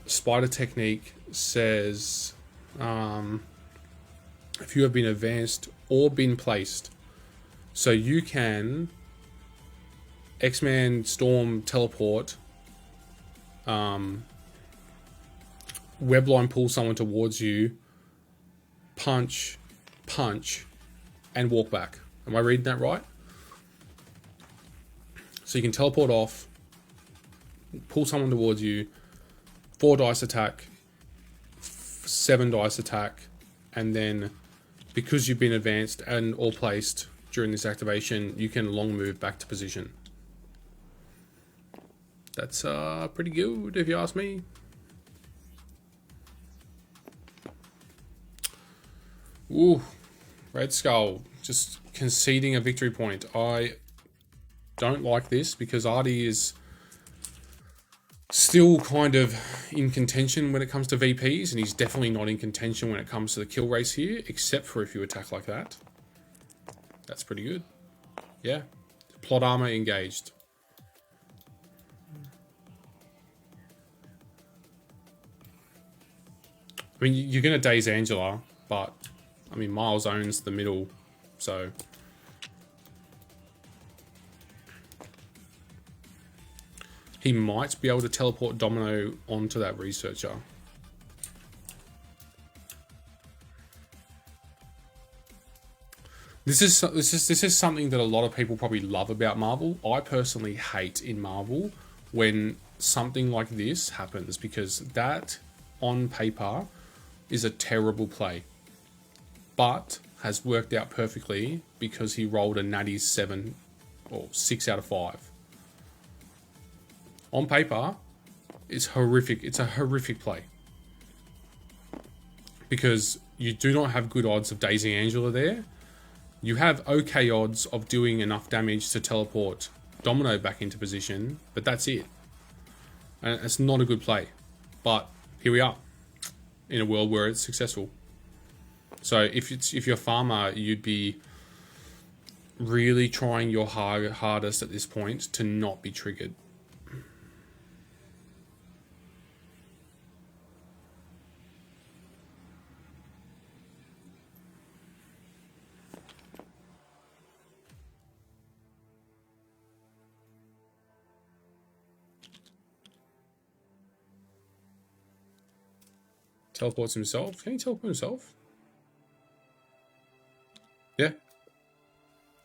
spider technique says if you have been advanced or been placed So you can X-Man, Storm, teleport, webline pull someone towards you, punch, and walk back. Am I reading that right? So you can teleport off, pull someone towards you, 4 dice attack, 7 dice attack, and then because you've been advanced and or placed during this activation, you can long move back to position. That's pretty good if you ask me. Ooh, Red Skull just conceding a victory point. I don't like this because Artie is still kind of in contention when it comes to VPs, and he's definitely not in contention when it comes to the kill race here, except for if you attack like that. That's pretty good. Yeah. Plot armor engaged. I mean, you're going to daze Angela, but, I mean, Miles owns the middle, so... He might be able to teleport Domino onto that researcher. This is something that a lot of people probably love about Marvel. I personally hate in Marvel when something like this happens, because that, on paper, is a terrible play, but has worked out perfectly because he rolled a natty 7 or 6 out of 5. On paper, it's horrific. It's a horrific play because you do not have good odds of dazing Angela there. You have okay odds of doing enough damage to teleport Domino back into position, but that's it. And it's not a good play. But here we are in a world where it's successful. So if you're a farmer, you'd be really trying your hardest at this point to not be triggered. Teleports himself. Can he teleport himself? Yeah.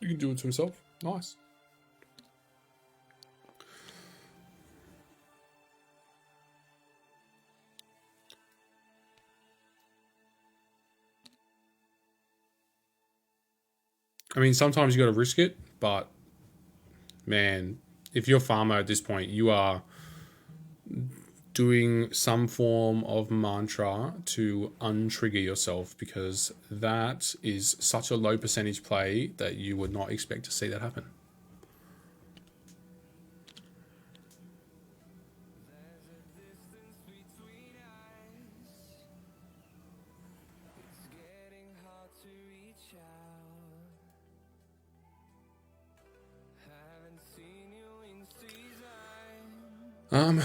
You can do it to himself. Nice. I mean, sometimes you got to risk it, but man, if you're a farmer at this point, you are doing some form of mantra to untrigger yourself, because that is such a low percentage play that you would not expect to see that happen.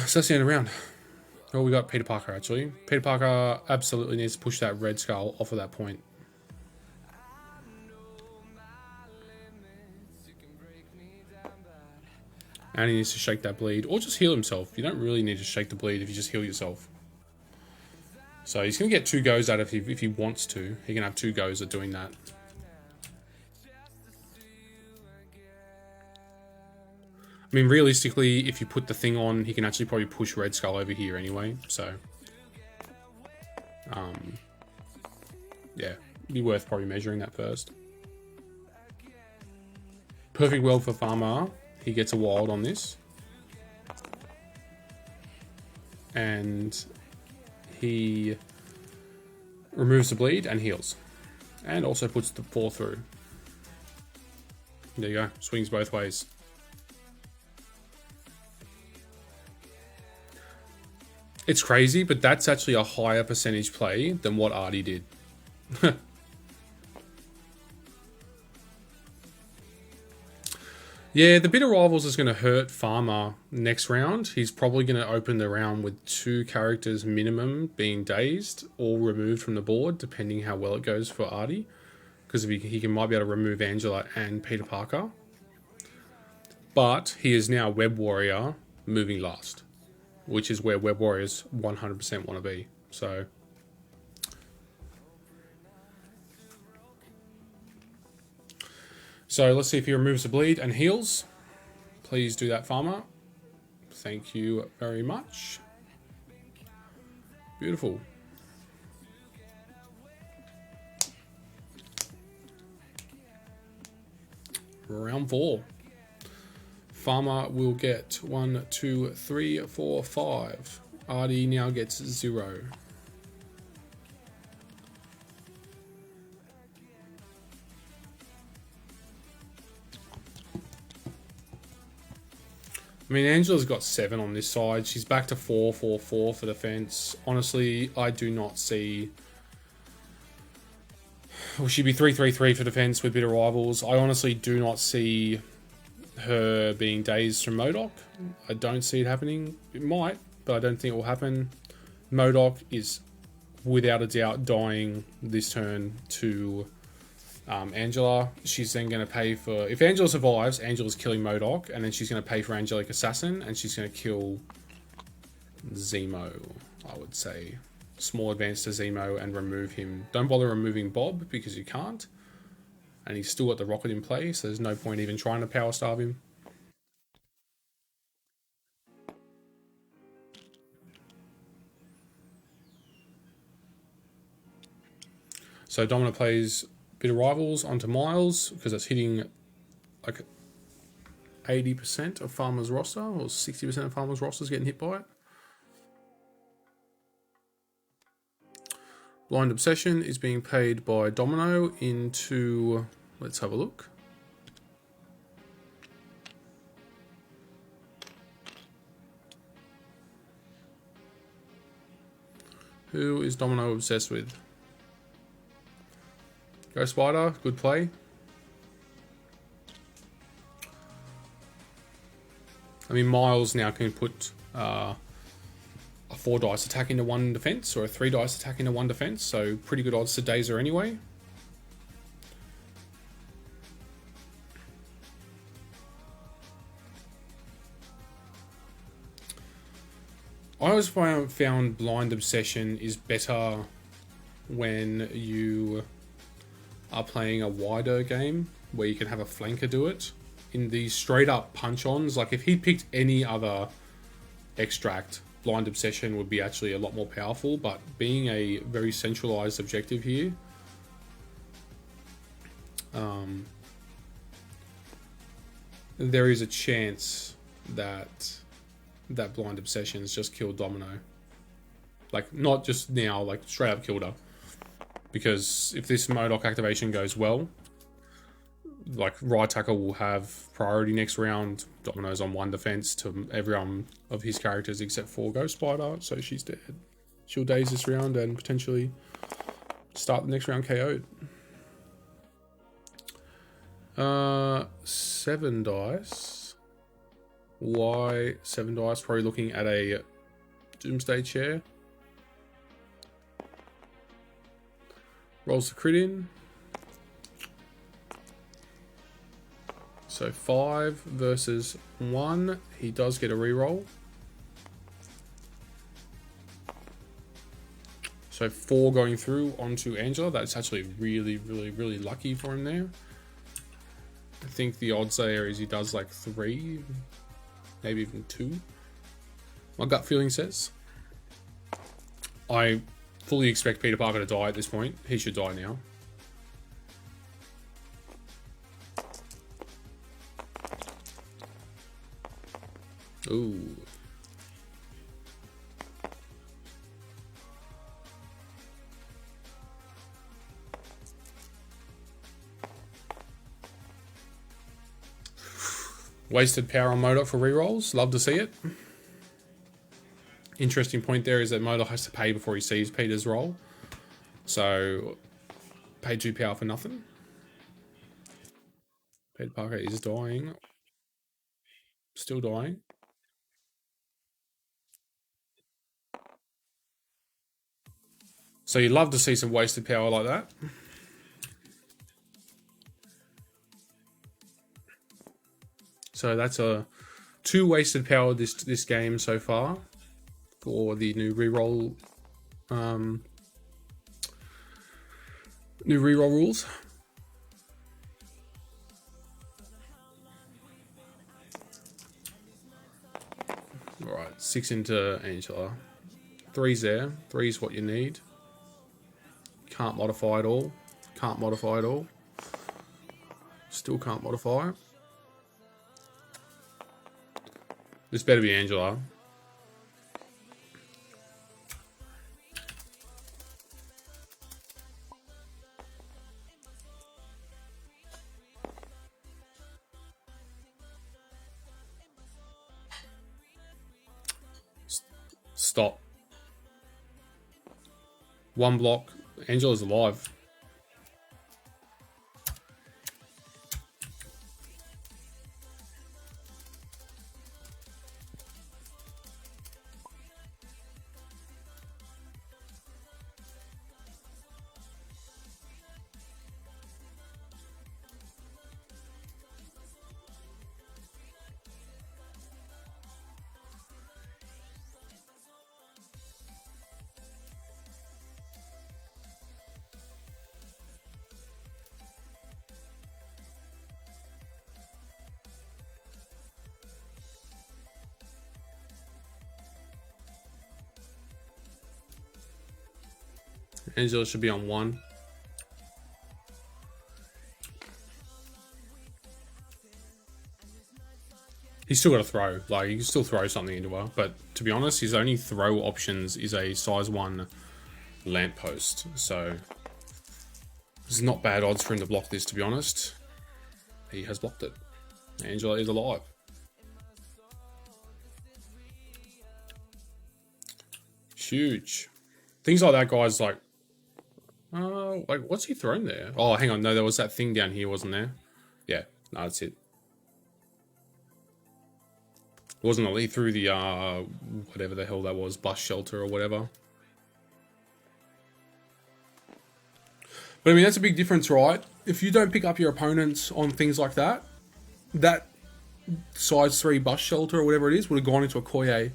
So that's the end of the round. Oh, we got Peter Parker, actually. Peter Parker absolutely needs to push that Red Skull off of that point. And he needs to shake that bleed, or just heal himself. You don't really need to shake the bleed if you just heal yourself. So he's going to get 2 goes at it if he wants to. He can have 2 goes at doing that. I mean, realistically, if you put the thing on, he can actually probably push Red Skull over here anyway, so... yeah, it'd be worth probably measuring that first. Perfect world for Farmer. He gets a wild on this. And he removes the bleed and heals. And also puts the 4 through. There you go, swings both ways. It's crazy, but that's actually a higher percentage play than what Artie did. Yeah, the Bitter Rivals is going to hurt Farmer next round. He's probably going to open the round with 2 characters minimum being dazed or removed from the board, depending how well it goes for Artie. because he might be able to remove Angela and Peter Parker. But he is now Web Warrior moving last, which is where Web Warriors 100% want to be. So let's see if he removes the bleed and heals. Please do that, Farmer. Thank you very much. Beautiful. Round 4. Farmer will get 1, 2, 3, 4, 5. Artie now gets 0. I mean, Angela's got 7 on this side. She's back to 4, 4, 4 for defense. Honestly, I do not see... Well, she'd be 3, 3, 3 for defense with bitter rivals. I honestly do not see her being dazed from MODOK. I don't see it happening. It might, but I don't think it will happen. MODOK is without a doubt dying this turn to Angela. She's then going to pay for... If Angela survives, Angela's killing MODOK, and then she's going to pay for Angelic Assassin, and she's going to kill Zemo, I would say. Small advance to Zemo and remove him. Don't bother removing Bob, because you can't. And he's still got the rocket in play, so there's no point even trying to power starve him. So Domino plays Bitter Rivals onto Miles, because it's hitting like 80% of Farmer's roster, or 60% of Farmer's roster is getting hit by it. Blind Obsession is being paid by Domino into... Let's have a look. Who is Domino obsessed with? Go Spider, good play. I mean, Miles now can put a 4 dice attack into 1 defense, or a 3 dice attack into 1 defense, so pretty good odds to Dazer anyway. I always found Blind Obsession is better when you are playing a wider game where you can have a flanker do it. In these straight up punch-ons, like if he picked any other extract, Blind Obsession would be actually a lot more powerful, but being a very centralized objective here, there is a chance that Blind Obsession's just killed Domino. Like, not just now, like straight up killed her. Because if this MODOK activation goes well, like right tackle will have priority next round. Domino's on 1 defense to everyone of his characters except for Ghost Spider, so she's dead. She'll daze this round and potentially start the next round KO'd. 7 dice. Why 7 dice? Probably looking at a Doomsday chair. Rolls the crit in. So 5 versus 1. He does get a reroll. So 4 going through onto Angela. That's actually really, really, really lucky for him there. I think the odds there is he does like 3, maybe even 2. My gut feeling says. I fully expect Peter Parker to die at this point. He should die now. Ooh. Wasted power on MODOK for rerolls. Love to see it. Interesting point there is that MODOK has to pay before he sees Peter's roll. So, paid 2 power for nothing. Peter Parker is dying. Still dying. So you'd love to see some wasted power like that. So that's a 2 wasted power this game so far for the new reroll rules. All right, 6 into Angela. 3's there. 3's what you need. Can't modify it all. Can't modify it all. Still can't modify. This better be Angela. Stop. 1 block. Angela's alive. Angela should be on 1. He's still got to throw. Like, he can still throw something into her. But to be honest, his only throw options is a size 1 lamppost. So, it's not bad odds for him to block this, to be honest. He has blocked it. Angela is alive. Huge. Things like that, guys, like, what's he thrown there? Oh, hang on. No, there was that thing down here, wasn't there? Yeah, no, that's it. It wasn't he threw the, whatever the hell that was, bus shelter or whatever. But I mean, that's a big difference, right? If you don't pick up your opponents on things like that, that size 3 bus shelter or whatever it is would have gone into a Koye.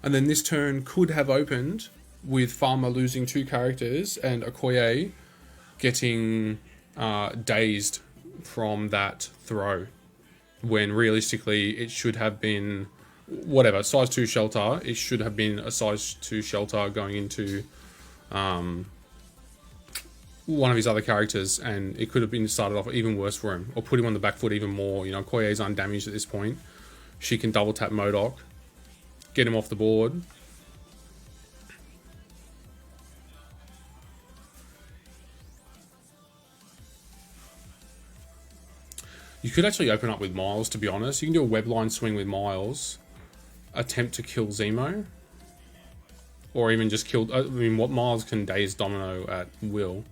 And then this turn could have opened with Farmer losing 2 characters and Okoye getting dazed from that throw. When realistically, it should have been, whatever, size 2 shelter. It should have been a size 2 shelter going into one of his other characters, and it could have been started off even worse for him, or put him on the back foot even more. You know, Koye's undamaged at this point. She can double tap Modok, get him off the board. You could actually open up with Miles, to be honest. You can do a webline swing with Miles, attempt to kill Zemo, or even just kill... I mean, what Miles can daze Domino at will.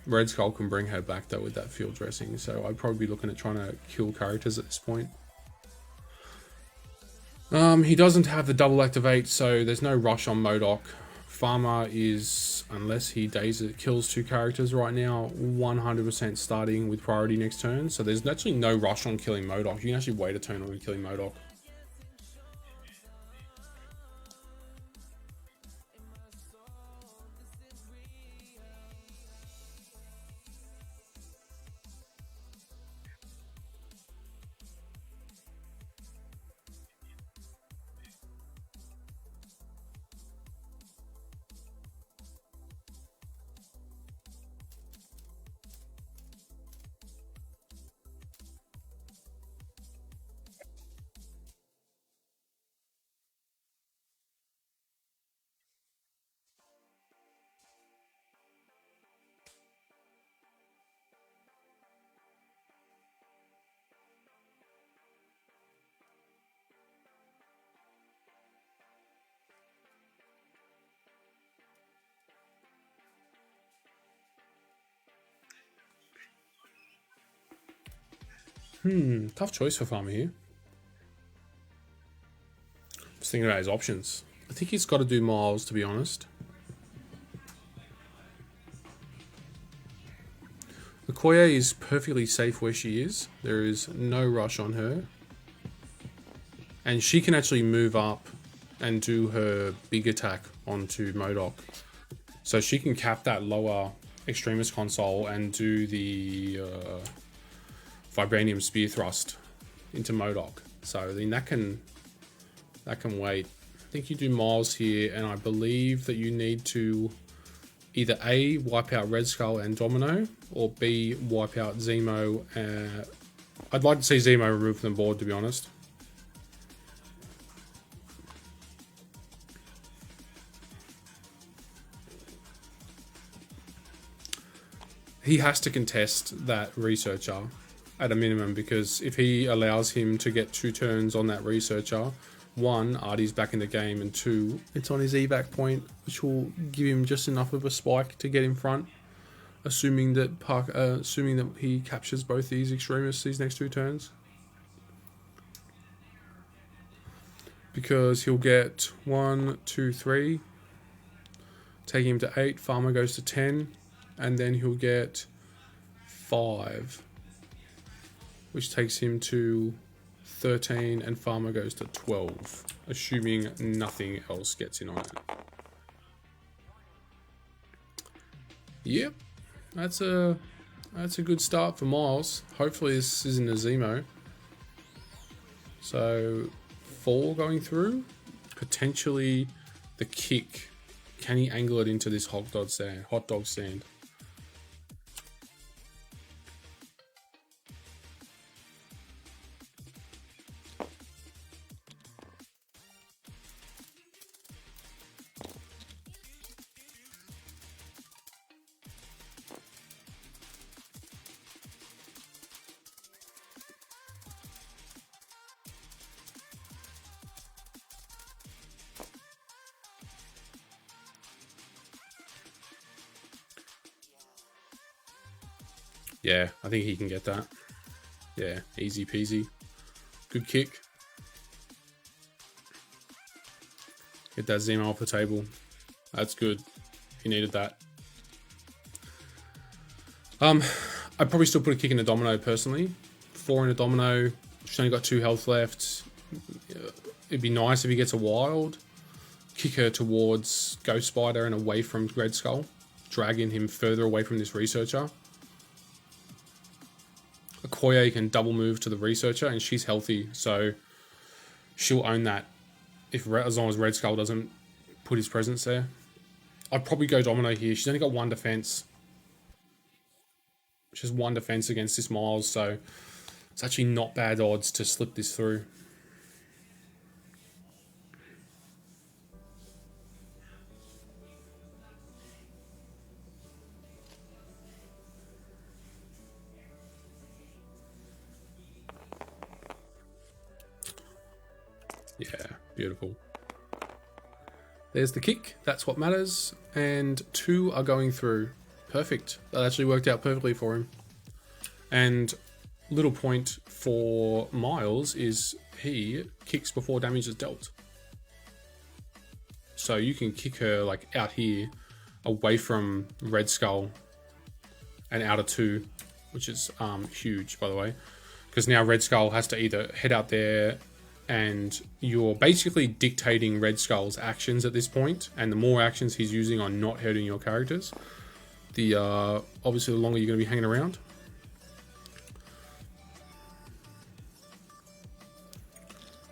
Red Skull can bring her back, though, with that field dressing, so I'd probably be looking at trying to kill characters at this point. He doesn't have the double activate, so there's no rush on Modok. Farmer is, unless he kills 2 characters right now, 100% starting with priority next turn. So there's actually no rush on killing Modok. You can actually wait a turn on killing Modok. Tough choice for Farmer here. Just thinking about his options. I think he's got to do Miles, to be honest. The Okoye is perfectly safe where she is. There is no rush on her. And she can actually move up and do her big attack onto MODOK. So she can cap that lower Extremist console and do the Vibranium Spear Thrust into MODOK. So then that can wait. I think you do Miles here, and I believe that you need to either A, wipe out Red Skull and Domino, or B, wipe out Zemo. I'd like to see Zemo removed from the board, to be honest. He has to contest that researcher at a minimum, because if he allows him to get 2 turns on that researcher, 1, Artie's back in the game, and 2, it's on his evac point, which will give him just enough of a spike to get in front, assuming that he captures both these extremists these next 2 turns. Because he'll get 1, 2, 3, taking him to 8, Farmer goes to 10, and then he'll get 5, which takes him to 13, and Farmer goes to 12, assuming nothing else gets in on it. Yep, that's a good start for Miles. Hopefully this isn't a Zemo. So 4 going through, potentially the kick. Can he angle it into this hot dog stand? Yeah, I think he can get that. Yeah, easy peasy. Good kick. Get that Zemo off the table. That's good. He needed that. I'd probably still put a kick in a Domino personally. 4 in a Domino. She's only got 2 health left. It'd be nice if he gets a wild. Kick her towards Ghost Spider and away from Red Skull. Dragging him further away from this researcher. Okoye can double move to the researcher, and she's healthy, so she'll own that as long as Red Skull doesn't put his presence there. I'd probably go Domino here. She's only got 1 defense. She has 1 defense against this Miles, so it's actually not bad odds to slip this through. Yeah, beautiful. There's the kick. That's what matters. And 2 are going through. Perfect. That actually worked out perfectly for him. And little point for Miles is he kicks before damage is dealt. So you can kick her like out here, away from Red Skull, and out of 2, which is huge, by the way. Because now Red Skull has to either head out there, and you're basically dictating Red Skull's actions at this point, and the more actions he's using on not hurting your characters, the obviously the longer you're going to be hanging around.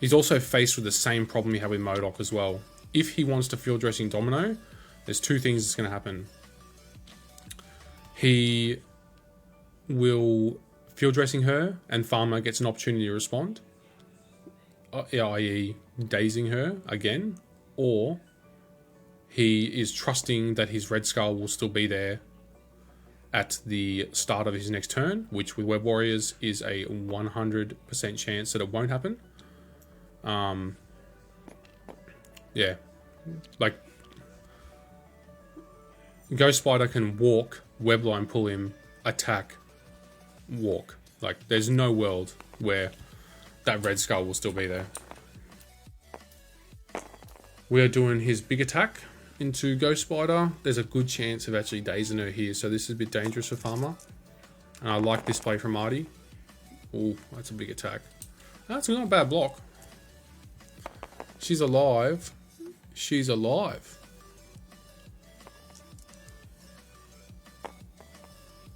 He's also faced with the same problem he had with MODOK as well. If he wants to field dressing Domino, there's 2 things that's going to happen. He will field dressing her, and Farmer gets an opportunity to respond, i.e. dazing her again, or he is trusting that his Red Skull will still be there at the start of his next turn, which with Web Warriors is a 100% chance that it won't happen. Yeah, like Ghost Spider can walk, Webline pull him, attack, walk. Like there's no world where that Red Skull will still be there. We are doing his big attack into Ghost Spider. There's a good chance of actually dazing her here, so this is a bit dangerous for Farmer. And I like this play from Artie. Oh, that's a big attack. That's not a bad block. She's alive. She's alive.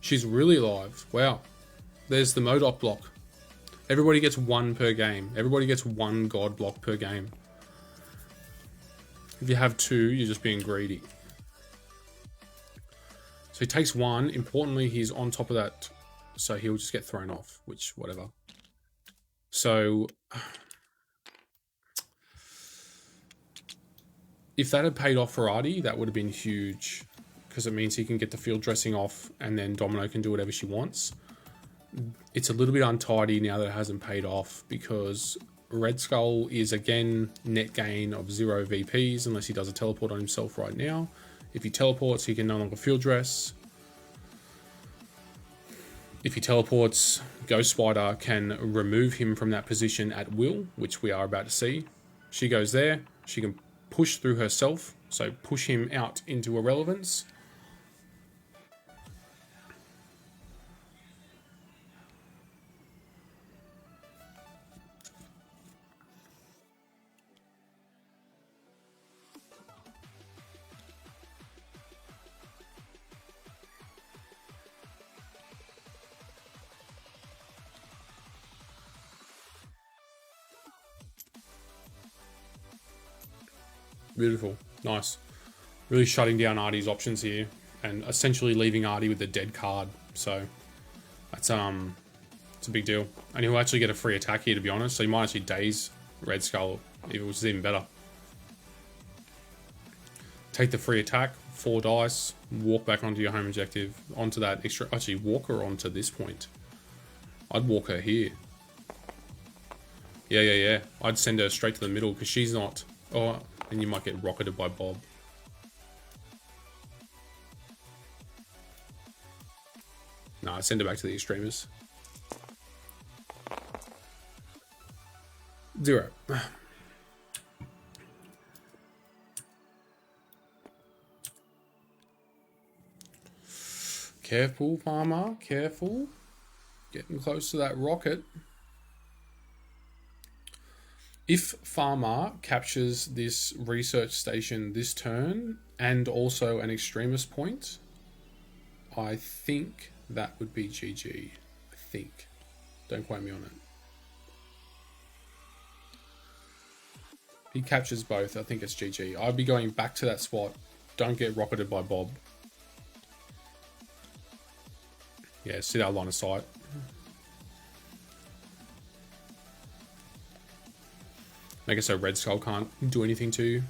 She's really alive. Wow. There's the Modok block. Everybody gets 1 per game. Everybody gets 1 god block per game. If you have 2, you're just being greedy. So he takes 1. Importantly, he's on top of that. So he'll just get thrown off, which, whatever. So if that had paid off for Artie, that would have been huge. Because it means he can get the field dressing off and then Domino can do whatever she wants. It's a little bit untidy now that it hasn't paid off because Red Skull is again net gain of 0 VPs unless he does a teleport on himself right now. If he teleports, he can no longer field dress. If he teleports, Ghost Spider can remove him from that position at will, which we are about to see. She goes there. She can push through herself, so push him out into irrelevance. Beautiful. Nice. Really shutting down Artie's options here and essentially leaving Artie with the dead card. So that's it's a big deal. And he'll actually get a free attack here, to be honest. So you might actually daze Red Skull, if it was even better. Take the free attack, 4 dice, walk back onto your home objective, onto that extra... Actually, walk her onto this point. I'd walk her here. Yeah. I'd send her straight to the middle because she's not... Oh, and you might get rocketed by Bob. Nah, send her back to the extremers. 0. Careful, farmer. Careful. Getting close to that rocket. If Farmer captures this research station this turn and also an extremist point, I think that would be GG. I think. Don't quote me on it. He captures both. I think it's GG. I'd be going back to that spot. Don't get rocketed by Bob. Yeah, sit out line of sight. Make it so Red Skull can't do anything to you.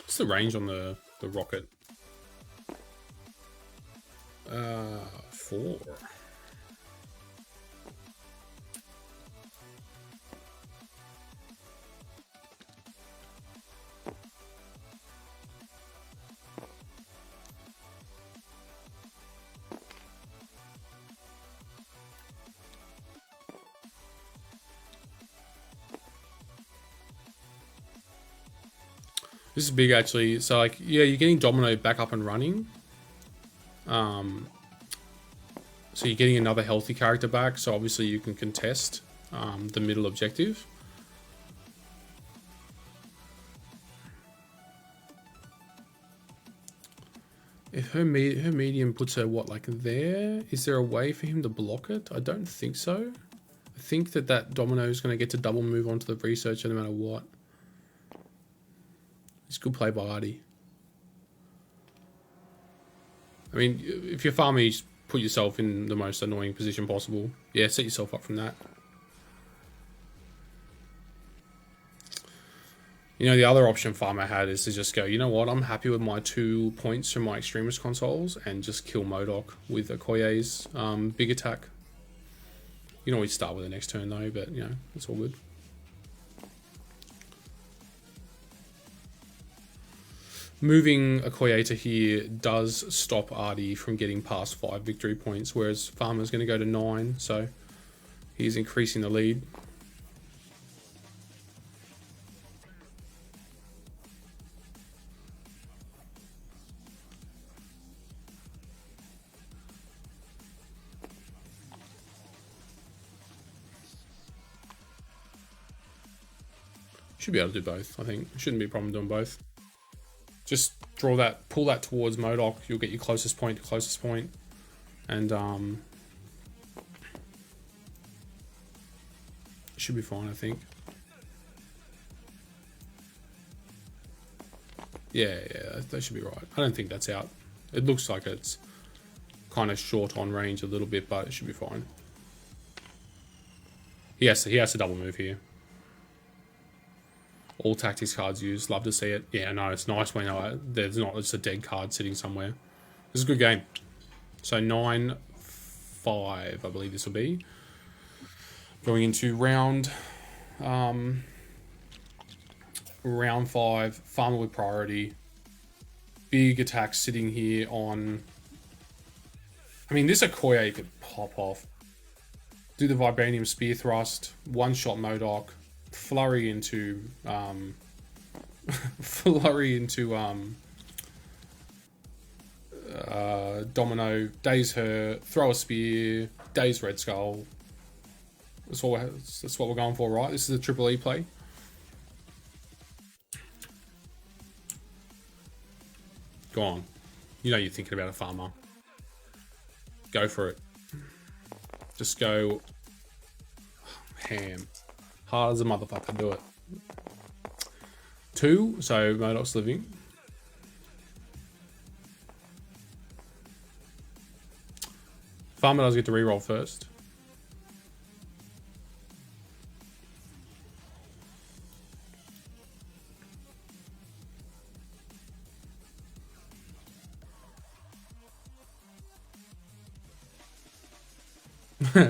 What's the range on the rocket? 4. This is big, actually. So, like, yeah, you're getting Domino back up and running. So you're getting another healthy character back. So obviously you can contest the middle objective. If her medium puts her, what, like there? Is there a way for him to block it? I don't think so. I think that Domino is going to get to double move onto the researcher no matter what. It's good play by Artie. I mean, if you're farming, you just put yourself in the most annoying position possible. Yeah, set yourself up from that. You know, the other option Farmer had is to just go, you know what, I'm happy with my 2 points from my Extremist consoles and just kill Modok with Okoye's big attack. You can always start with the next turn though, but, you know, it's all good. moving Okoye to here does stop Artie from getting past 5 victory points, whereas Farmer's going to go to 9, so he's increasing the lead. Should be able to do both, I think. Shouldn't be a problem doing both. Just draw that, pull that towards MODOK. You'll get your closest point to closest point. And should be fine, I think. Yeah, that should be right. I don't think that's out. It looks like it's kind of short on range a little bit, but it should be fine. He has to double move here. All tactics cards used. Love to see it. Yeah, no, it's nice when there's not just a dead card sitting somewhere. This is a good game. So 9-5, I believe this will be. Going into round 5. Farmer with priority. Big attack sitting here on... I mean, this Okoye could pop off. Do the Vibranium Spear Thrust. One-shot MODOK. Flurry into Domino, daze her, throw a spear, daze Red Skull. That's what we're going for, right? This is a triple E play. Go on. You know you're thinking about a Farmer. Go for it. Just go ham. Hard as a motherfucker, do it. 2, so MODOK's living. Farmer does get to reroll first.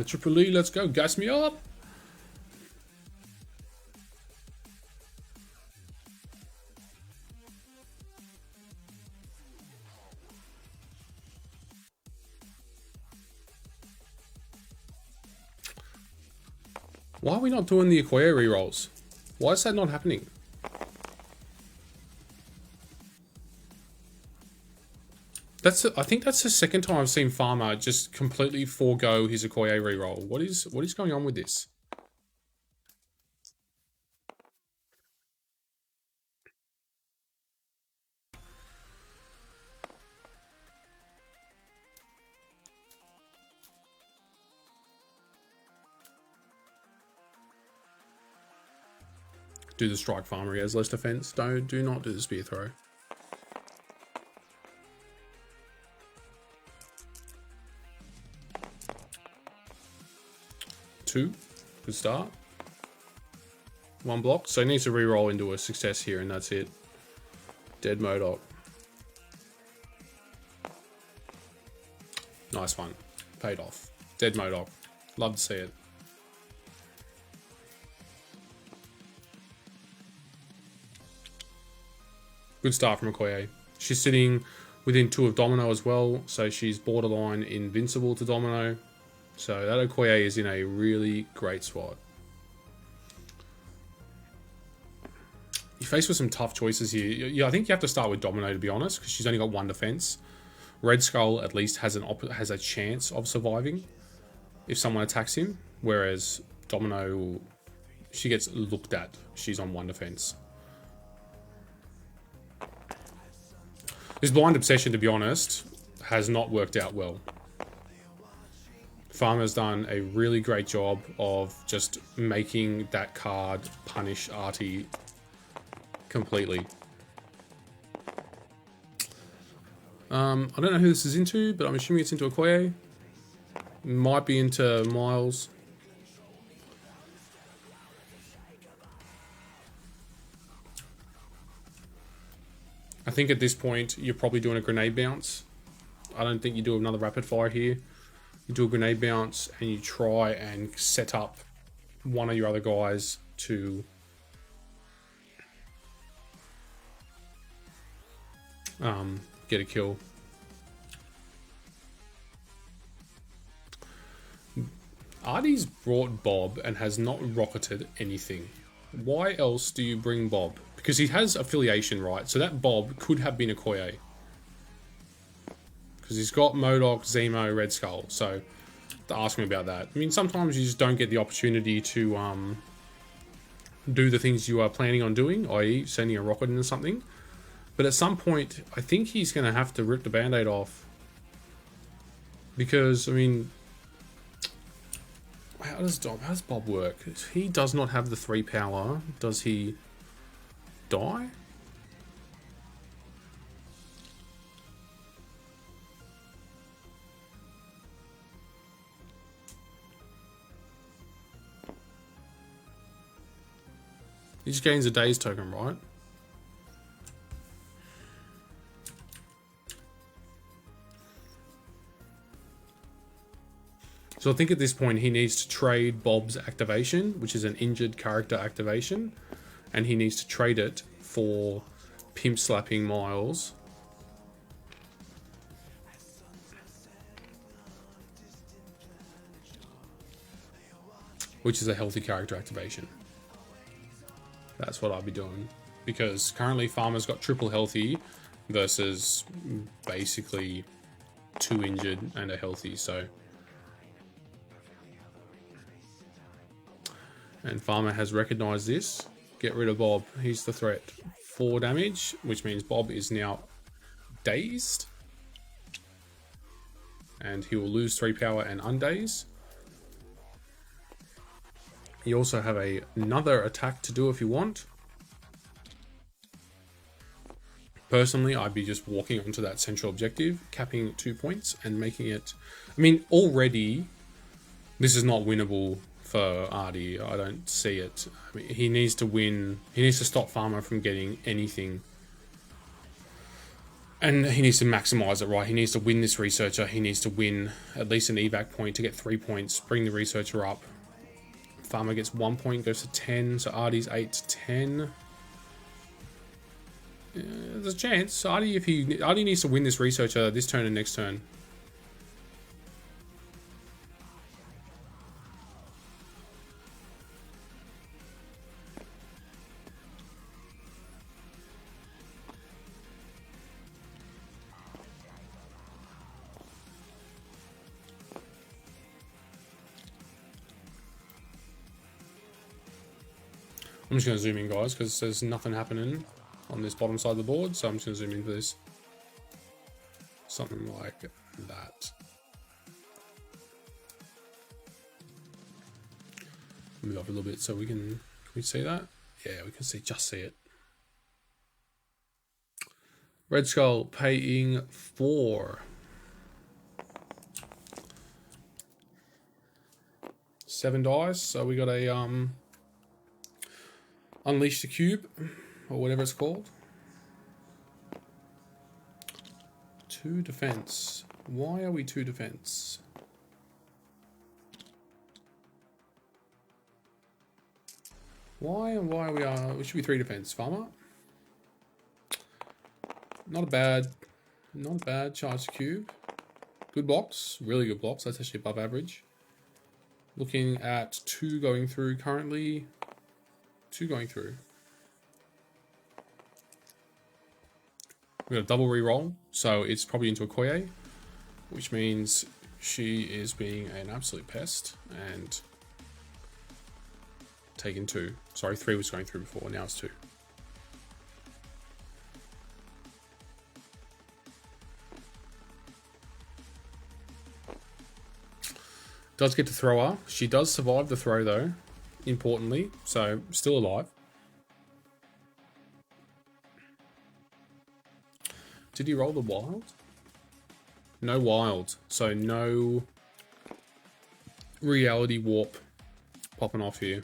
Triple E, let's go. Gas me up. Why are we not doing the Okoye rerolls? Why is that not happening? I think that's the second time I've seen Farmer just completely forego his Okoye reroll. What is going on with this? Do the strike Farmer, he has less defense. Do not do the spear throw. Two, good start. 1 block, so he needs to reroll into a success here, and that's it. Dead MODOK. Nice one, paid off. Dead MODOK, love to see it. Good start from Okoye. She's sitting within 2 of Domino as well, so she's borderline invincible to Domino. So that Okoye is in a really great spot. You're faced with some tough choices here. Yeah, I think you have to start with Domino, to be honest, because she's only got 1 defense. Red Skull at least has a chance of surviving if someone attacks him, whereas Domino, she gets looked at. She's on 1 defense. This blind obsession, to be honest, has not worked out well. Farmer's done a really great job of just making that card punish Artie completely. I don't know who this is into, but I'm assuming it's into Okoye. Might be into Miles. I think at this point, you're probably doing a grenade bounce. I don't think you do another rapid fire here. You do a grenade bounce and you try and set up one of your other guys to get a kill. Artie's brought Bob and has not rocketed anything. Why else do you bring Bob? Because he has affiliation, right? So that Bob could have been a Koye. Because he's got Modok, Zemo, Red Skull. So, to ask me about that. I mean, sometimes you just don't get the opportunity to do the things you are planning on doing, i.e. sending a rocket into something. But at some point, I think he's going to have to rip the Band-Aid off. Because, I mean... How does Bob work? He does not have the 3 power. Does he die? He just gains a daze token, right? So I think at this point he needs to trade Bob's activation, which is an injured character activation, and he needs to trade it for Pimp Slapping Miles. Which is a healthy character activation. That's what I'll be doing. Because currently Farmer's got triple healthy versus basically 2 injured and a healthy, so... And Farmer has recognized this. Get rid of Bob. He's the threat. 4 damage, which means Bob is now dazed. And he will lose 3 power and undaze. You also have another attack to do if you want. Personally, I'd be just walking onto that central objective, capping 2 points and making it... I mean, already, this is not winnable for Artie. I don't see it. I mean, he needs to win. He needs to stop Farmer from getting anything. And he needs to maximize it, right? He needs to win this Researcher. He needs to win at least an evac point to get 3 points, bring the Researcher up. Farmer gets 1 point, goes to 10, so Artie's 8 to 10. There's a chance. Artie needs to win this Researcher this turn and next turn. I'm just going to zoom in, guys, because there's nothing happening on this bottom side of the board, so I'm just going to zoom in for this. Something like that. Move up a little bit so can we see that? Yeah, we can just see it. Red Skull paying 4. 7 dice, so we got a Unleash the Cube, or whatever it's called. 2 defense. Why are we 2 defense? Why we should be 3 defense, Farmer. Not a bad charge cube. Good blocks, really good blocks. That's actually above average. Looking at 2 going through currently. 2 going through. We got a double reroll, so it's probably into a Koye, which means she is being an absolute pest and taking 2. Sorry, 3 was going through before, now it's 2. Does get to throw her. She does survive the throw though, importantly, so still alive. Did he roll the wild? No wild, so no reality warp popping off here.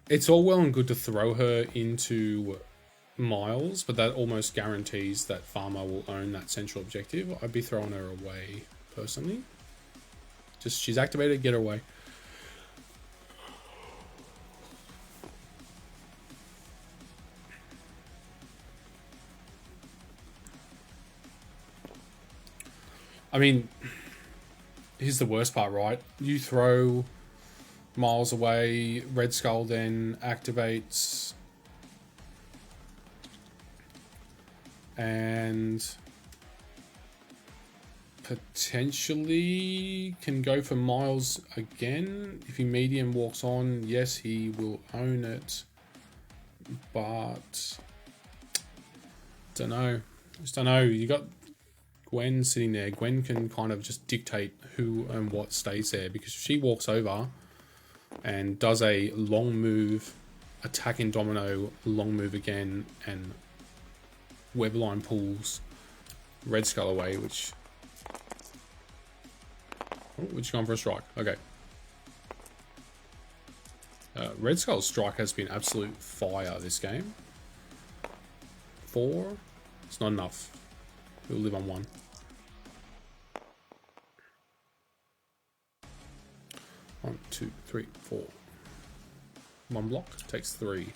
It's all well and good to throw her into Miles, but that almost guarantees that Farmer will own that central objective. I'd be throwing her away, personally. Just, she's activated, get her away. I mean, here's the worst part, right? You throw Miles away, Red Skull then activates, and potentially can go for Miles again. If he medium walks on, yes, he will own it, but don't know. Just don't know. You got Gwen sitting there. Gwen can kind of just dictate who and what stays there, because if she walks over and does a long move, attacking Domino, long move again, and Webline pulls Red Skull away, which... Oh, which gone for a strike. Okay. Red Skull's strike has been absolute fire this game. 4? It's not enough. We'll live on 1. One, 2, 3, 4. 1 block. Takes 3.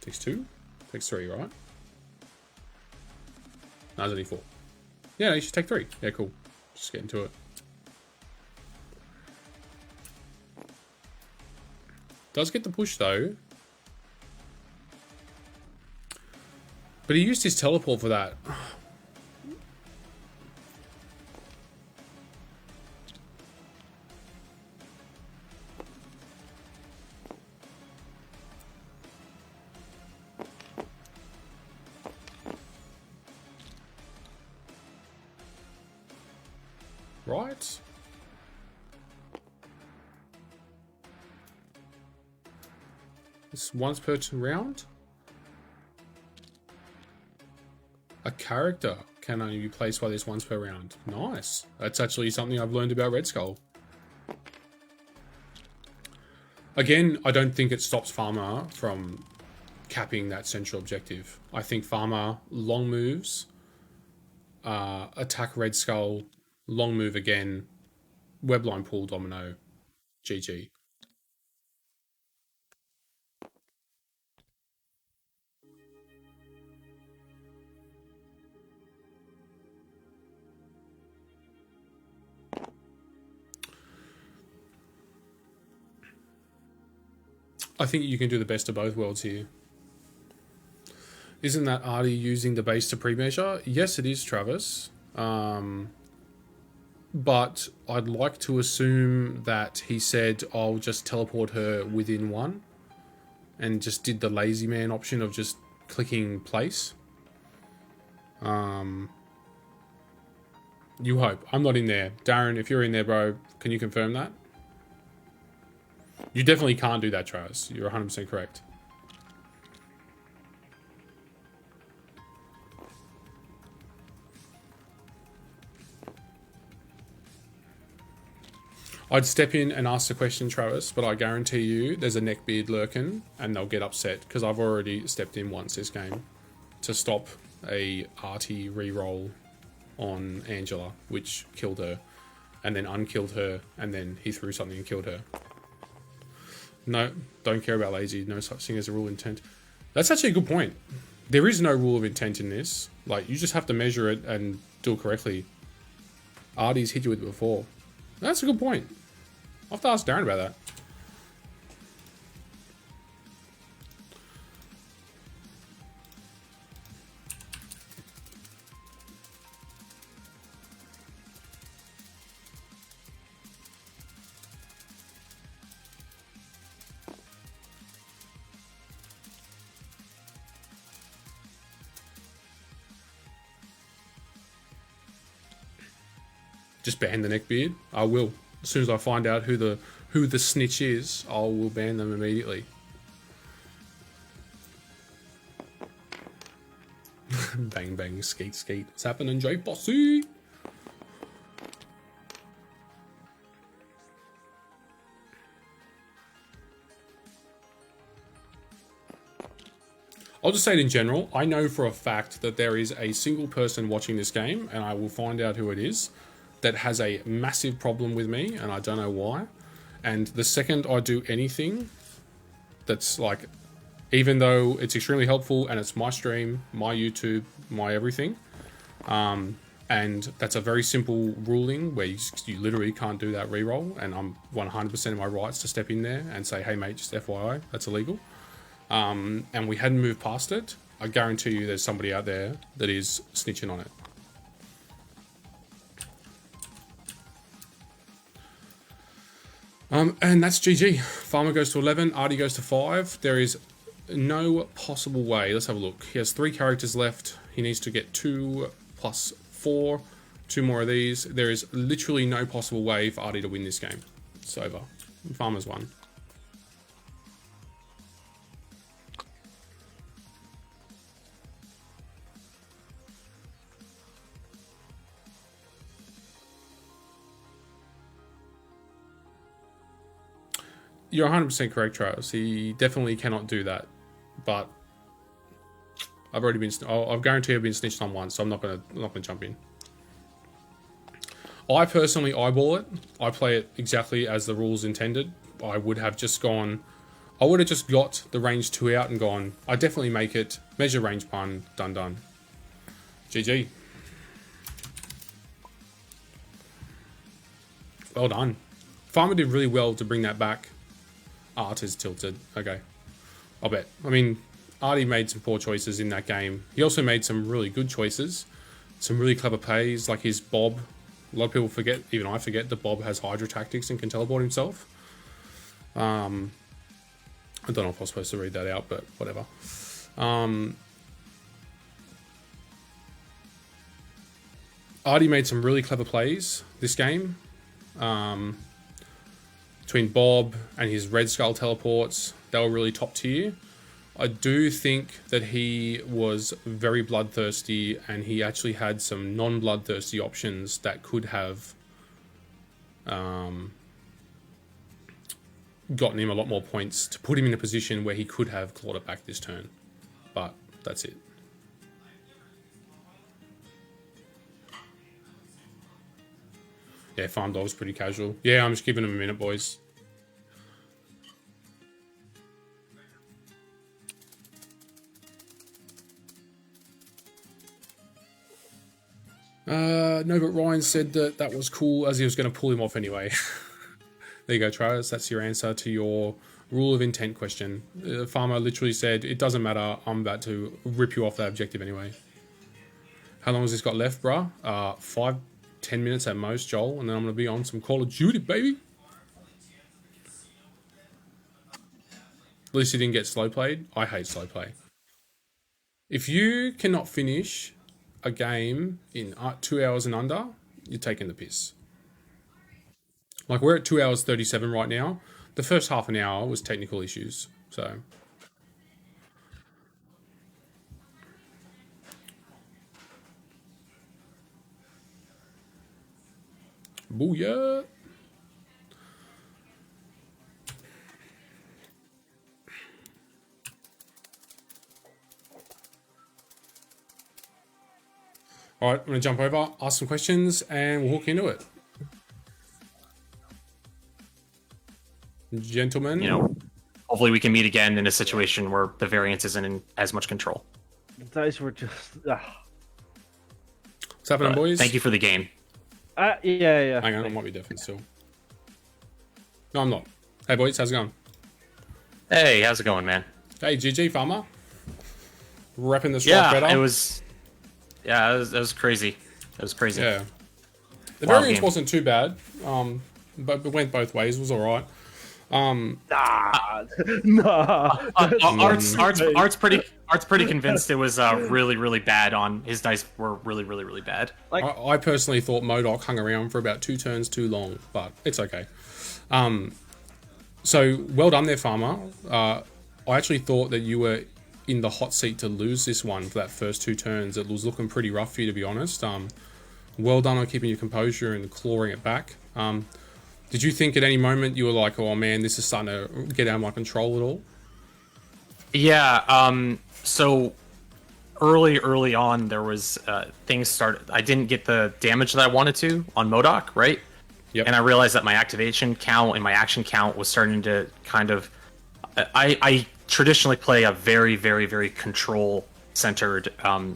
Takes 2. Takes 3, right? No, it's only 4. Yeah, you should take 3. Yeah, cool. Just get into it. Does get the push though. But he used his teleport for that. Right? This once per round? A character can only be placed by this once per round. Nice. That's actually something I've learned about Red Skull. Again, I don't think it stops Farmer from capping that central objective. I think Farmer long moves, attack Red Skull, long move again, webline pull Domino, GG. I think you can do the best of both worlds here. Isn't that Artie using the base to pre-measure? Yes, it is, Travis. But I'd like to assume that he said, I'll just teleport her within 1. And just did the lazy man option of just clicking place. You hope. I'm not in there. Darren, if you're in there, bro, can you confirm that? You definitely can't do that, Travis. You're 100% correct. I'd step in and ask the question, Travis, but I guarantee you there's a neckbeard lurking and they'll get upset because I've already stepped in once this game to stop a arty reroll on Angela, which killed her, and then unkilled her, and then he threw something and killed her. No, don't care about lazy. No such thing as a rule of intent. That's actually a good point. There is no rule of intent in this. Like, you just have to measure it and do it correctly. Artie's hit you with it before. That's a good point. I'll have to ask Darren about that. Just ban the neckbeard. I will. As soon as I find out who the snitch is, I will ban them immediately. Bang bang, skate skate. What's happening, J Bossy? I'll just say it in general. I know for a fact that there is a single person watching this game, and I will find out who it is, that has a massive problem with me, and I don't know why. And the second I do anything that's like, even though it's extremely helpful and it's my stream, my YouTube, my everything, and that's a very simple ruling where you literally can't do that reroll, and I'm 100% of my rights to step in there and say, hey mate, just FYI, that's illegal. And we hadn't moved past it. I guarantee you there's somebody out there that is snitching on it. And that's GG. Farmer goes to 11, Artie goes to 5. There is no possible way. Let's have a look. He has 3 characters left. He needs to get 2 plus 4. 2 more of these. There is literally no possible way for Artie to win this game. It's over. Farmer's won. You're 100% correct, Travis. He definitely cannot do that. But I've already been. I've guaranteed I've been snitched on once, so I'm not gonna jump in. I personally eyeball it. I play it exactly as the rules intended. I would have just gone. I would have just got the range 2 out and gone. I definitely make it measure range 1. Done. GG. Well done. Farmer did really well to bring that back. Art is tilted. Okay. I'll bet. I mean, Artie made some poor choices in that game. He also made some really good choices. Some really clever plays, like his Bob. A lot of people forget, even I forget, that Bob has Hydra tactics and can teleport himself. I don't know if I was supposed to read that out, but whatever. Artie made some really clever plays this game. Between Bob and his Red Skull teleports, they were really top tier. I do think that he was very bloodthirsty, and he actually had some non-bloodthirsty options that could have gotten him a lot more points to put him in a position where he could have clawed it back this turn. But that's it. Yeah, Farm Dog's pretty casual. Yeah, I'm just giving him a minute, boys. No, but Ryan said that was cool as he was going to pull him off anyway. There you go, Travis. That's your answer to your rule of intent question. Farmer literally said, it doesn't matter. I'm about to rip you off that objective anyway. How long has this got left, bruh? 5-10 minutes at most, Joel, and then I'm going to be on some Call of Duty, baby. At least he didn't get slow played. I hate slow play. If you cannot finish a game in 2 hours and under, you're taking the piss. Like, we're at 2 hours 37 right now. The first half an hour was technical issues, so... Booyah! Alright, I'm going to jump over, ask some questions, and we'll hook into it. Gentlemen. You know, hopefully we can meet again in a situation where the variance isn't in as much control. The dice were just... What's happening, boys? Thank you for the game. Yeah. Hang on, I might be deaf and still. No, I'm not. Hey, boys, how's it going? Hey, how's it going, man? Hey, GG, Farmer. Repping the strike better. It was... Yeah, it was crazy. It was crazy. Yeah. The Wild variance game. wasn't too bad, but it went both ways. It was alright. Nah. Art's pretty convinced it was really bad on his dice were really bad. Like, I personally thought MODOK hung around for about 2 turns too long, but it's okay. So well done there, Farmer. I actually thought that you were in the hot seat to lose this one for that first 2 turns. It was looking pretty rough for you, to be honest. Well done on keeping your composure and clawing it back. Did you think at any moment you were like, oh man, this is starting to get out of my control at all? Yeah. So early on, there was things started. I didn't get the damage that I wanted to on MODOK, right? Yep. And I realized that my activation count and my action count was starting to kind of. I traditionally play a very, very, very control-centered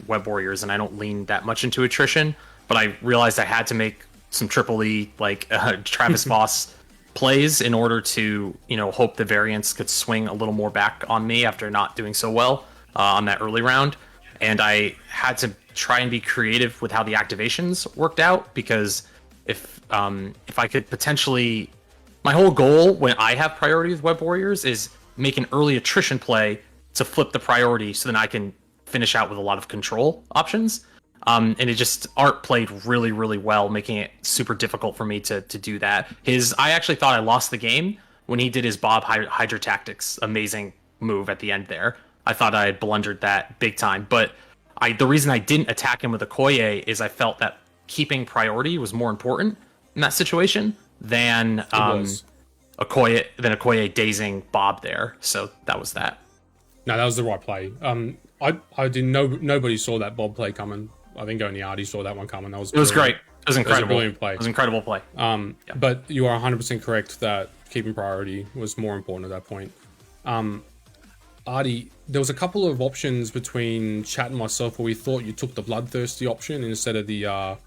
Web Warriors, and I don't lean that much into attrition. But I realized I had to make some triple E like Travis Voss plays in order to hope the variance could swing a little more back on me after not doing so well on that early round. And I had to try and be creative with how the activations worked out, because if I could potentially, my whole goal when I have priority with Web Warriors is make an early attrition play to flip the priority, so then I can finish out with a lot of control options. And it just Art played really, really well, making it super difficult for me to do that. I actually thought I lost the game when he did his Bob Hydra Tactics amazing move at the end there. I thought I had blundered that big time, but the reason I didn't attack him with Okoye is I felt that keeping priority was more important in that situation than Okoye dazing Bob there. So that was that. No, that was the right play. I didn't know, nobody saw that Bob play coming. I think only Artie saw that one coming. It was great. It was incredible. It was a brilliant play. It was an incredible play. But you are 100% correct that keeping priority was more important at that point. Artie, there was a couple of options between Chat and myself where we thought you took the bloodthirsty option instead of the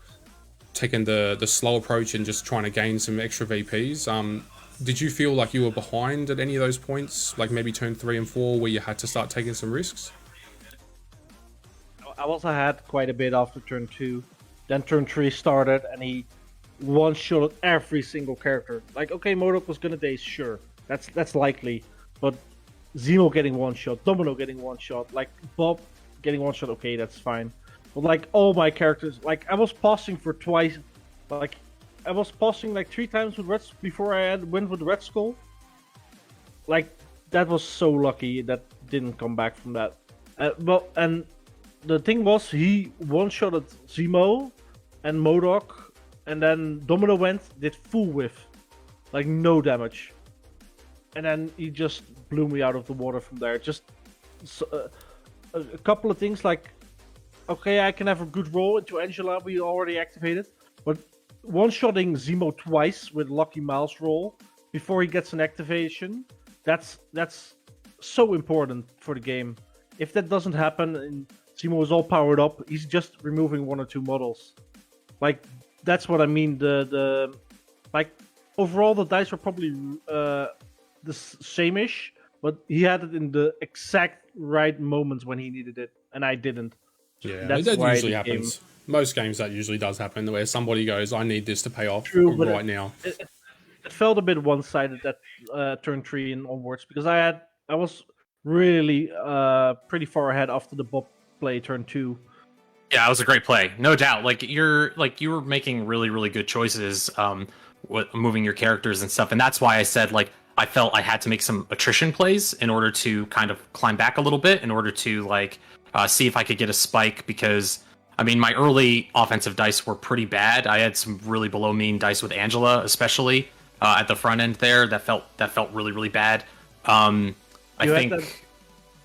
taking the slow approach and just trying to gain some extra VPs. Did you feel like you were behind at any of those points, like maybe turn 3 and 4, where you had to start taking some risks? I also had quite a bit after turn 2. Then turn 3 started, and he one-shot every single character. Like, okay, MODOK was gonna daze, sure, that's likely, but Zemo getting one shot, Domino getting one shot, like Bob getting one shot, okay, that's fine. But like all my characters, like I was pausing for twice, like I was pausing like 3 times with Red before I went with Red Skull. Like that was so lucky that didn't come back from that. And the thing was, he one-shotted Zemo and MODOK, and then Domino did full whiff, like no damage. And then he just blew me out of the water from there. Just a couple of things like, okay, I can have a good roll into Angela, we already activated, but one-shotting Zemo twice with Lucky Miles roll before he gets an activation, that's so important for the game. If that doesn't happen and Zemo is all powered up, he's just removing 1 or 2 models. Like, that's what I mean. Like, overall the dice were probably the same-ish, but he had it in the exact right moments when he needed it, and I didn't. Yeah, that's that why usually happens. Most games that usually does happen, where somebody goes, I need this to pay off right now. It felt a bit one-sided that turn 3 and onwards, because I was really pretty far ahead after the Bob play turn 2. Yeah, it was a great play, no doubt. You were making really, really good choices, moving your characters and stuff, and that's why I said I felt I had to make some attrition plays in order to kind of climb back a little bit, in order to see if I could get a spike, because I mean my early offensive dice were pretty bad. I had some really below mean dice with Angela, especially at the front end there. That felt really, really bad. I think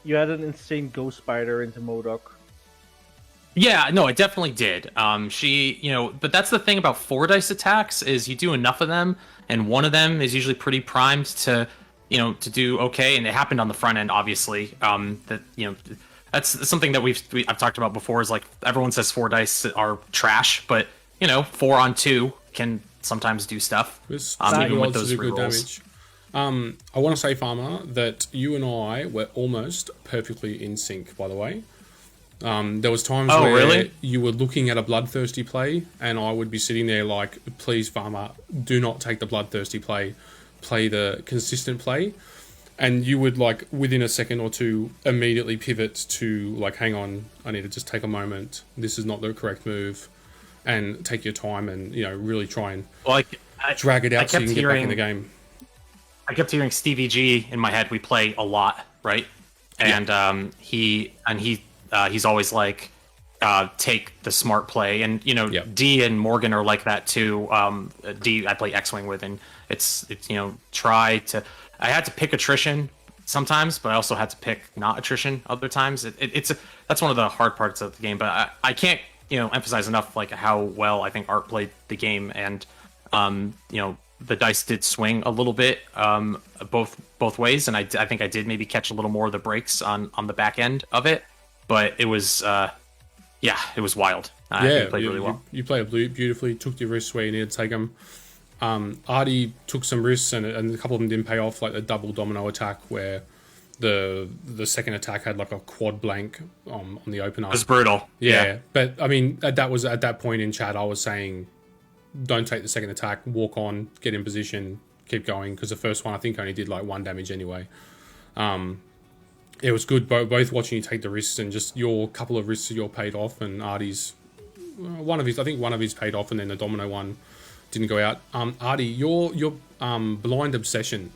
you had an insane Ghost Spider into MODOK. Yeah, no, it definitely did. But that's the thing about 4 dice attacks, is you do enough of them, and one of them is usually pretty primed to do okay. And it happened on the front end, obviously. That's something that I've talked about before. Is like everyone says 4 dice are trash, but 4 on 2 can sometimes do stuff. Even with those rerolls. I want to say, Farmer, that you and I were almost perfectly in sync, by the way. There was times where really? You were looking at a bloodthirsty play, and I would be sitting there like, please, Farmer, do not take the bloodthirsty play the consistent play. And you would, within a second or two, immediately pivot to, hang on, I need to just take a moment. This is not the correct move. And take your time and, really try and drag it out so you can get back in the game. I kept hearing Stevie G in my head. We play a lot, right? And he's always take the smart play, and D and Morgan are like that too. D I play X-Wing with, and it's try to. I had to pick attrition sometimes, but I also had to pick not attrition other times. That's one of the hard parts of the game. But I can't emphasize enough like how well I think Art played the game, and the dice did swing a little bit both ways, and I think I did maybe catch a little more of the breaks on the back end of it, but it was it was wild. I think he played really well. You played beautifully, took your risks where you needed to take them. Artie took some risks, and a couple of them didn't pay off, like the double domino attack where the second attack had like a quad blank on the opener. It was brutal. Yeah, but I mean, that was at that point in chat, I was saying, don't take the second attack, walk on, get in position, keep going, because the first one I think only did like 1 damage anyway. It was good both watching you take the risks, and just your couple of risks you paid off, and Artie's one of his paid off, and then the domino one didn't go out. Artie, your blind obsession,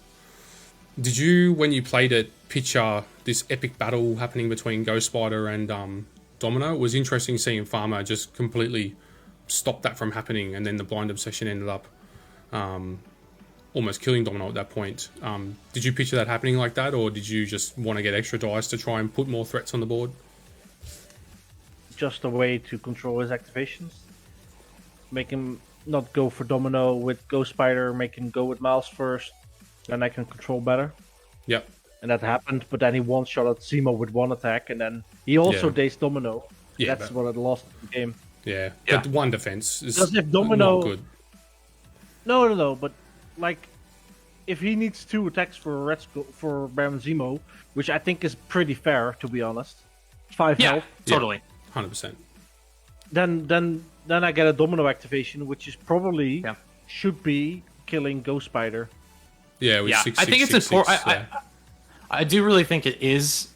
did you, when you played it, picture this epic battle happening between Ghost Spider and Domino? It was interesting seeing Farmer just completely stop that from happening, and then the blind obsession ended up almost killing Domino at that point. Did you picture that happening like that, or did you just want to get extra dice to try and put more threats on the board? Just a way to control his activations. Make him not go for Domino with Ghost Spider, make him go with Miles first, then I can control better. Yep. And that happened, but then he one-shot at Zemo with 1 attack, and then he also dazed Domino. Yeah, that's what it lost the game. Yeah, but 1 defense is because if Domino, not good. No, but like, if he needs 2 attacks for for Baron Zemo, which I think is pretty fair, to be honest, 5 health. Totally. 100%. Then I get a Domino activation, which is probably should be killing Ghost Spider. Yeah, with 6, I think 6, it's 6, important. 6, I do really think it is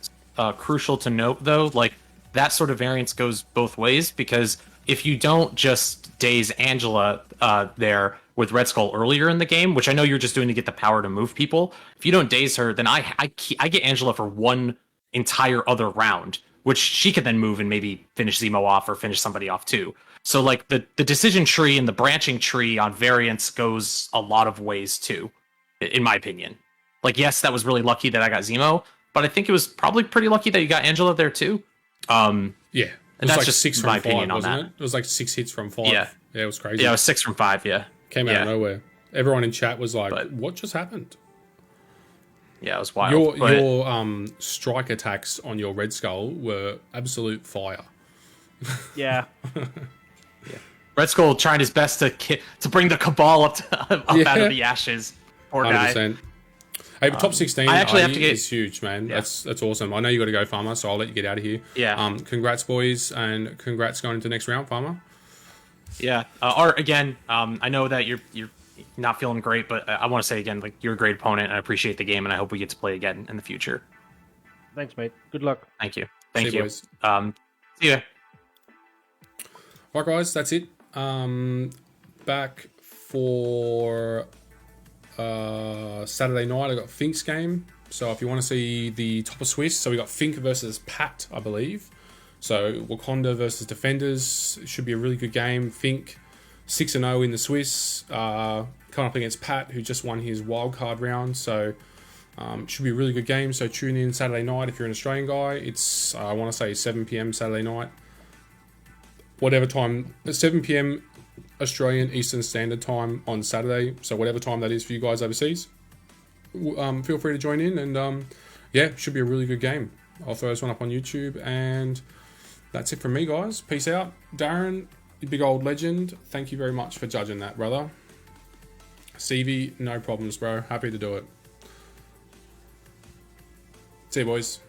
crucial to note, though, like that sort of variance goes both ways, because if you don't just daze Angela there with Red Skull earlier in the game, which I know you're just doing to get the power to move people, if you don't daze her, then I get Angela for 1 entire other round, which she could then move and maybe finish Zemo off or finish somebody off too. So like the decision tree and the branching tree on variance goes a lot of ways too, in my opinion. Like, yes, that was really lucky that I got Zemo, but I think it was probably pretty lucky that you got Angela there too. Yeah. It and was that's like just 6 my from 5, opinion on wasn't that. it? It was like 6 hits from 5. Yeah. Yeah, it was crazy. Yeah, it was 6 from 5, yeah. Came out Yeah. of nowhere. Everyone in chat was like, what just happened? Yeah, it was wild. Your strike attacks on your Red Skull were absolute fire. Yeah. Red Skull trying his best to bring the Cabal up out of the ashes. Poor guy. 100%. Hey, but top 16 I actually have to get- is huge, man. Yeah. That's awesome. I know you got to go, Farmer, so I'll let you get out of here. Yeah. Congrats, boys, and congrats going into the next round, Farmer. Yeah. Art, again, I know that you're not feeling great, but I want to say again, like, you're a great opponent, and I appreciate the game, and I hope we get to play again in the future. Thanks, mate. Good luck. Thank you. Thank See you. boys. See ya. Right, guys, that's it. Back for Saturday night, I got Fink's game. So if you want to see the top of Swiss, so we got Fink versus Pat, I believe. So Wakanda versus Defenders. It should be a really good game. Fink 6-0 in the Swiss. Coming up against Pat, who just won his wildcard round. So it should be a really good game. So tune in Saturday night if you're an Australian guy. It's, I want to say 7 p.m. Saturday night. Whatever time, 7 p.m. Australian Eastern Standard Time on Saturday. So whatever time that is for you guys overseas. Feel free to join in, and yeah, should be a really good game. I'll throw this one up on YouTube, and that's it from me, guys. Peace out. Darren, you big old legend, thank you very much for judging that, brother. Stevie, no problems, bro. Happy to do it. See you, boys.